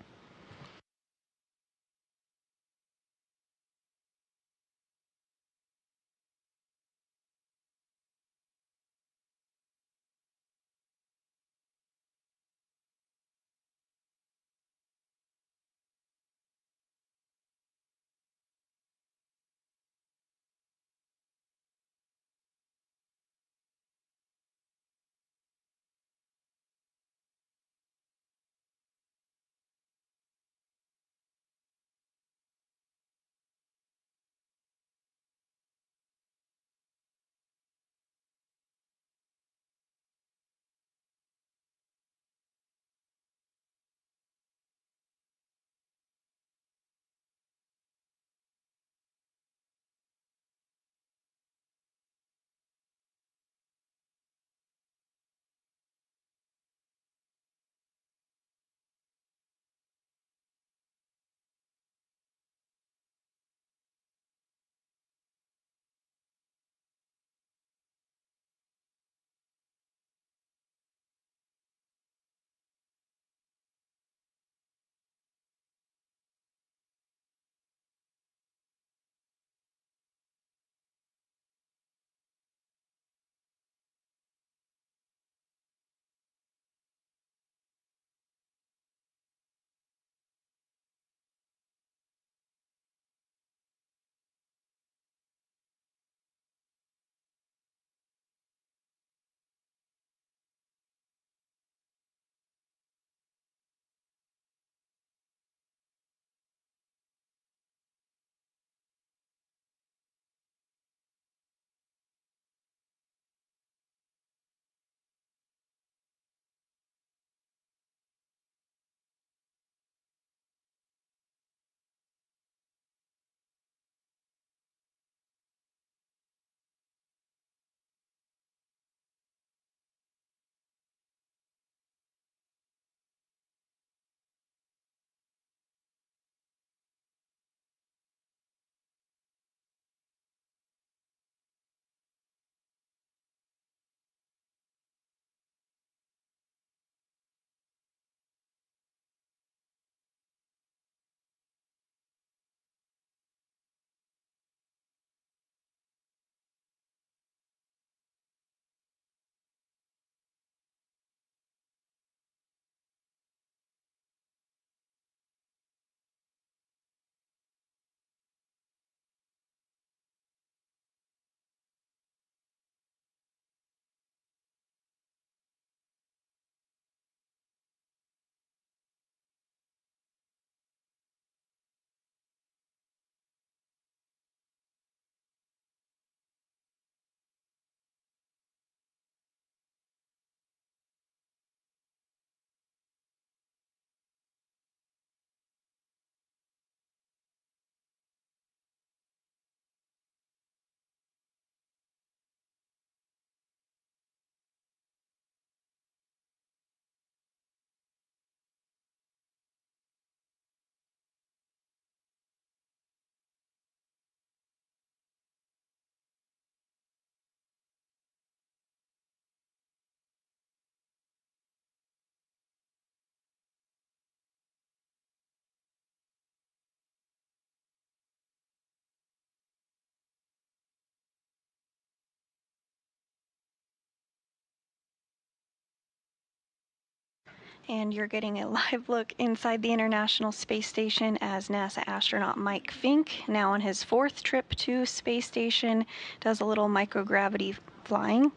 And you're getting a live look inside the International Space Station as NASA astronaut Mike Fincke, now on his 4th trip to space station, does a little microgravity flying.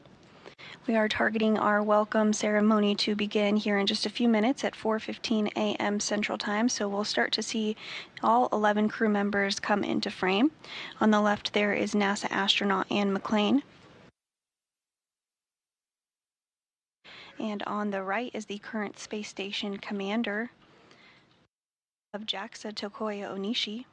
We are targeting our welcome ceremony to begin here in just a few minutes at 4:15 a.m. Central Time, so we'll start to see all 11 crew members come into frame. On the left there is NASA astronaut Anne McClain. And on the right is the current space station commander of JAXA, Tokoya Onishi.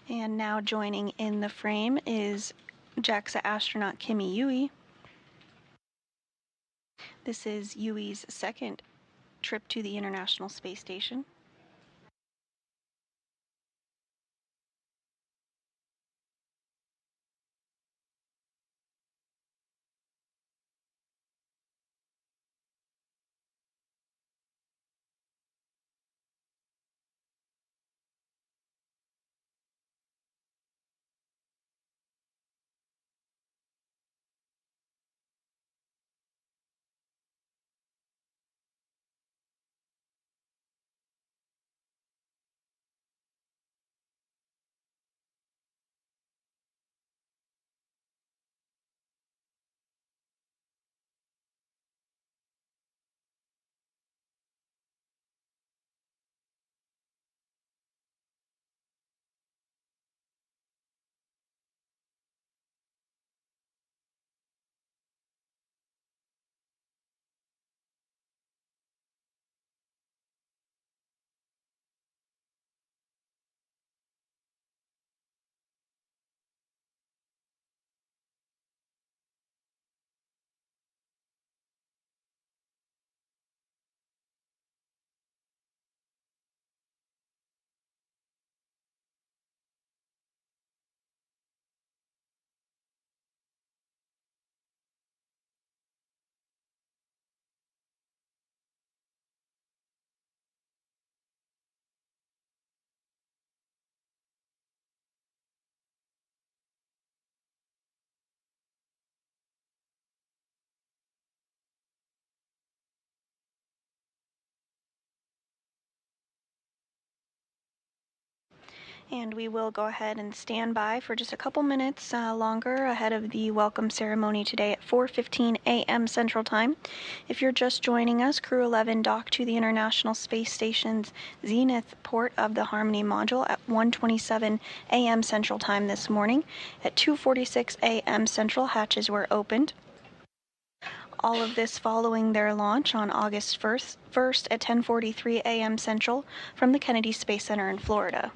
And now joining in the frame is JAXA astronaut Kimiya Yui. This is Yui's 2nd trip to the International Space Station. And we will go ahead and stand by for just a couple minutes longer ahead of the welcome ceremony today at 4:15 a.m. Central Time. If you're just joining us, Crew-11 docked to the International Space Station's zenith port of the Harmony module at 1:27 a.m. Central Time this morning. At 2:46 a.m. Central, hatches were opened. All of this following their launch on August 1st at 10:43 a.m. Central from the Kennedy Space Center in Florida.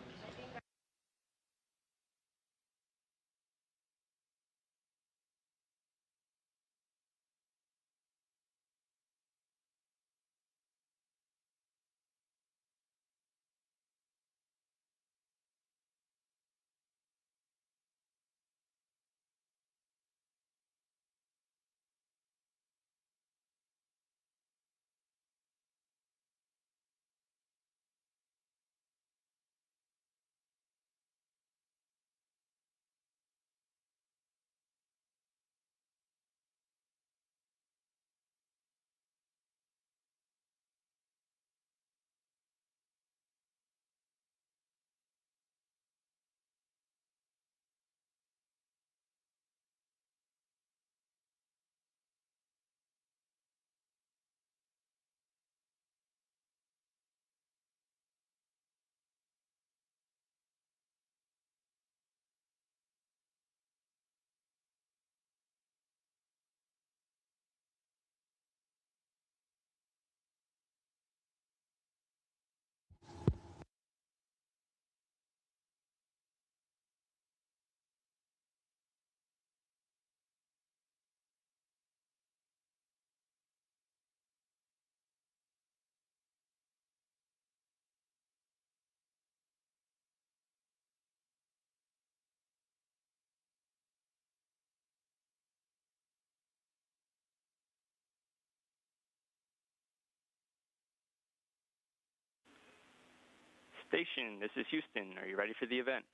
Station, this is Houston. Are you ready for the event?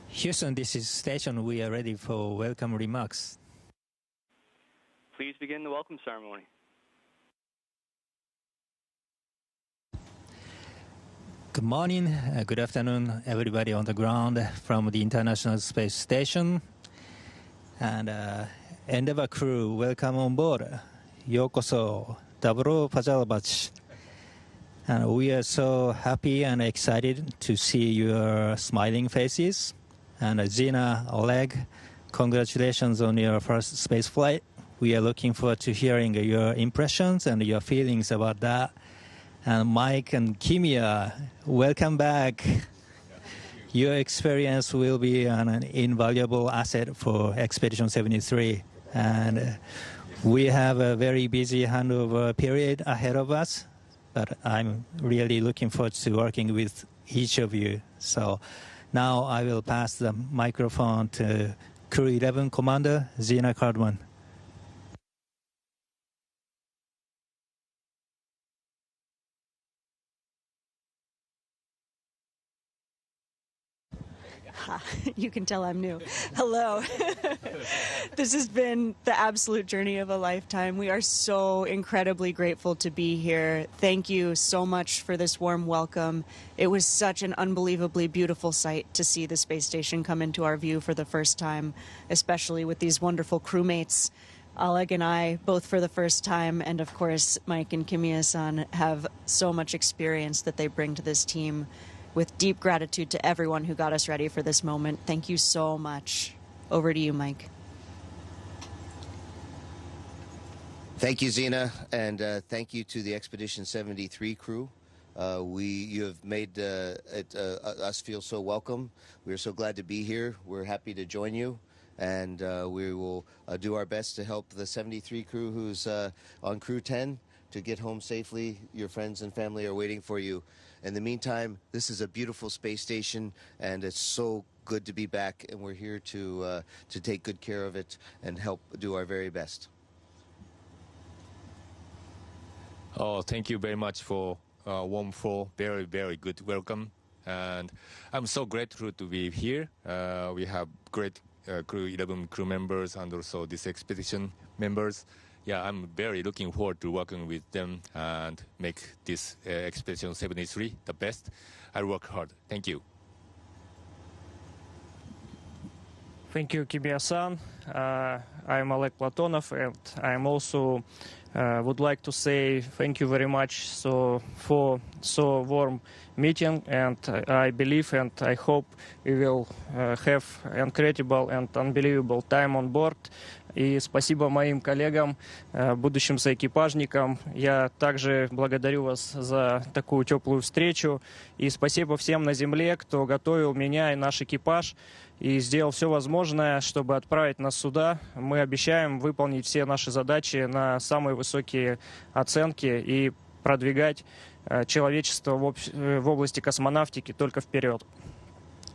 Houston, this is Station. We are ready for welcome remarks. Please begin the welcome ceremony. Good morning, good afternoon, everybody on the ground from the International Space Station. And Endeavour crew, welcome on board. Yokoso, Daburo Pajalabach. And we are so happy and excited to see your smiling faces. And Zena, Oleg, congratulations on your first space flight. We are looking forward to hearing your impressions and your feelings about that. And Mike and Kimiya, welcome back. Your experience will be an invaluable asset for Expedition 73. And we have a very busy handover period ahead of us, but I'm really looking forward to working with each of you. So now I will pass the microphone to Crew-11 Commander Zena Cardman. You can tell I'm new. Hello. This has been the absolute journey of a lifetime. We are so incredibly grateful to be here. Thank you so much for this warm welcome. It was such an unbelievably beautiful sight to see the space station come into our view for the first time, especially with these wonderful crewmates. Oleg and I, both for the first time, and of course Mike and Kimiya-san, have so much experience that they bring to this team. With deep gratitude to everyone who got us ready for this moment. Thank you so much. Over to you, Mike. Thank you, Zena, and thank you to the Expedition 73 crew. You have made us feel so welcome. We're so glad to be here. We're happy to join you, and we will do our best to help the 73 crew who's on Crew 10 to get home safely. Your friends and family are waiting for you. In the meantime, this is a beautiful space station, and it's so good to be back, and we're here to take good care of it and help do our very best. Oh, thank you very much for warm, very, very good welcome. And I'm so grateful to be here. We have great Crew-11 crew members and also this expedition members. Yeah, I'm very looking forward to working with them and make this Expedition 73 the best. I'll work hard. Thank you. Thank you, Kimiya-san. I'm Oleg Platonov, and I'm also would like to say thank you very much for so warm meeting, and I believe and I hope we will have incredible and unbelievable time on board. И спасибо моим коллегам, будущим соэкипажникам. Я также благодарю вас за такую теплую встречу. И спасибо всем на Земле, кто готовил меня и наш экипаж и сделал все возможное, чтобы отправить нас сюда. Мы обещаем выполнить все наши задачи на самые высокие оценки и продвигать человечество в области космонавтики только вперед.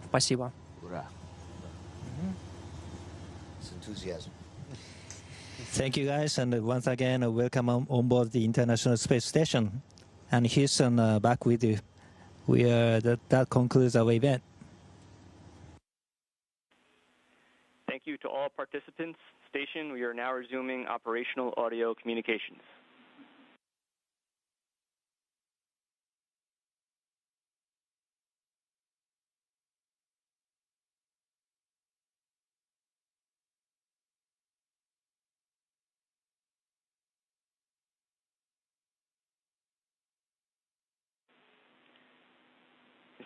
Спасибо. Ура. С энтузиазмом. Thank you, guys, and once again, welcome on board the International Space Station. And Houston, back with you. That concludes our event. Thank you to all participants. Station, we are now resuming operational audio communications.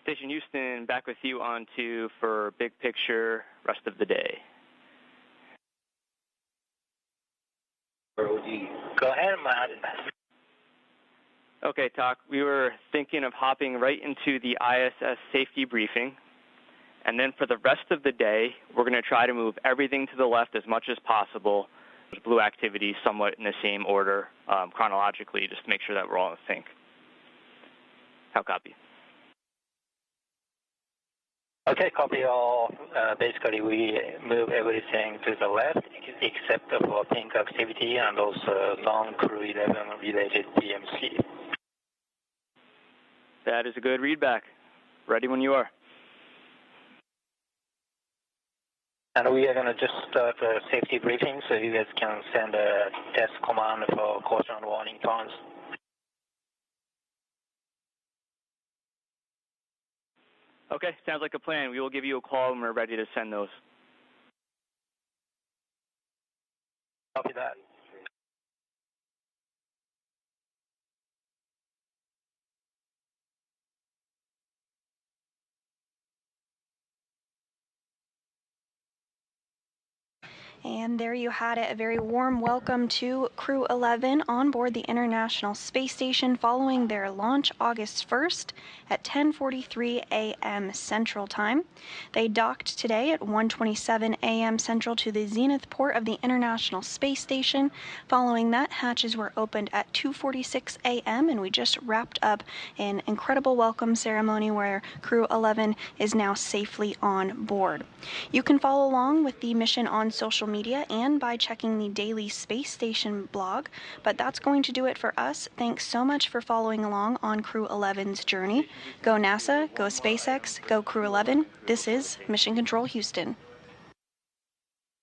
Station Houston, back with you on to for big picture rest of the day. Go ahead, Matt. Okay, Talk. We were thinking of hopping right into the ISS safety briefing. And then for the rest of the day, we're going to try to move everything to the left as much as possible. Blue activity somewhat in the same order chronologically, just to make sure that we're all in sync. How copy? Okay, copy all. Basically, we move everything to the left except for Fincke activity and also non-Crew-11 related PMC. That is a good readback. Ready when you are. And we are going to just start a safety briefing so you guys can send a test command for caution warning tones. Okay, sounds like a plan. We will give you a call when we're ready to send those. Copy that. And there you had it, a very warm welcome to Crew-11 on board the International Space Station following their launch August 1st at 10:43 a.m. Central Time. They docked today at 1:27 a.m. Central to the zenith port of the International Space Station. Following that, hatches were opened at 2:46 a.m. and we just wrapped up an incredible welcome ceremony where Crew-11 is now safely on board. You can follow along with the mission on social media and by checking the daily space station blog, but that's going to do it for us. Thanks so much for following along on Crew-11's journey. Go NASA, go SpaceX, go Crew-11. This is Mission Control Houston.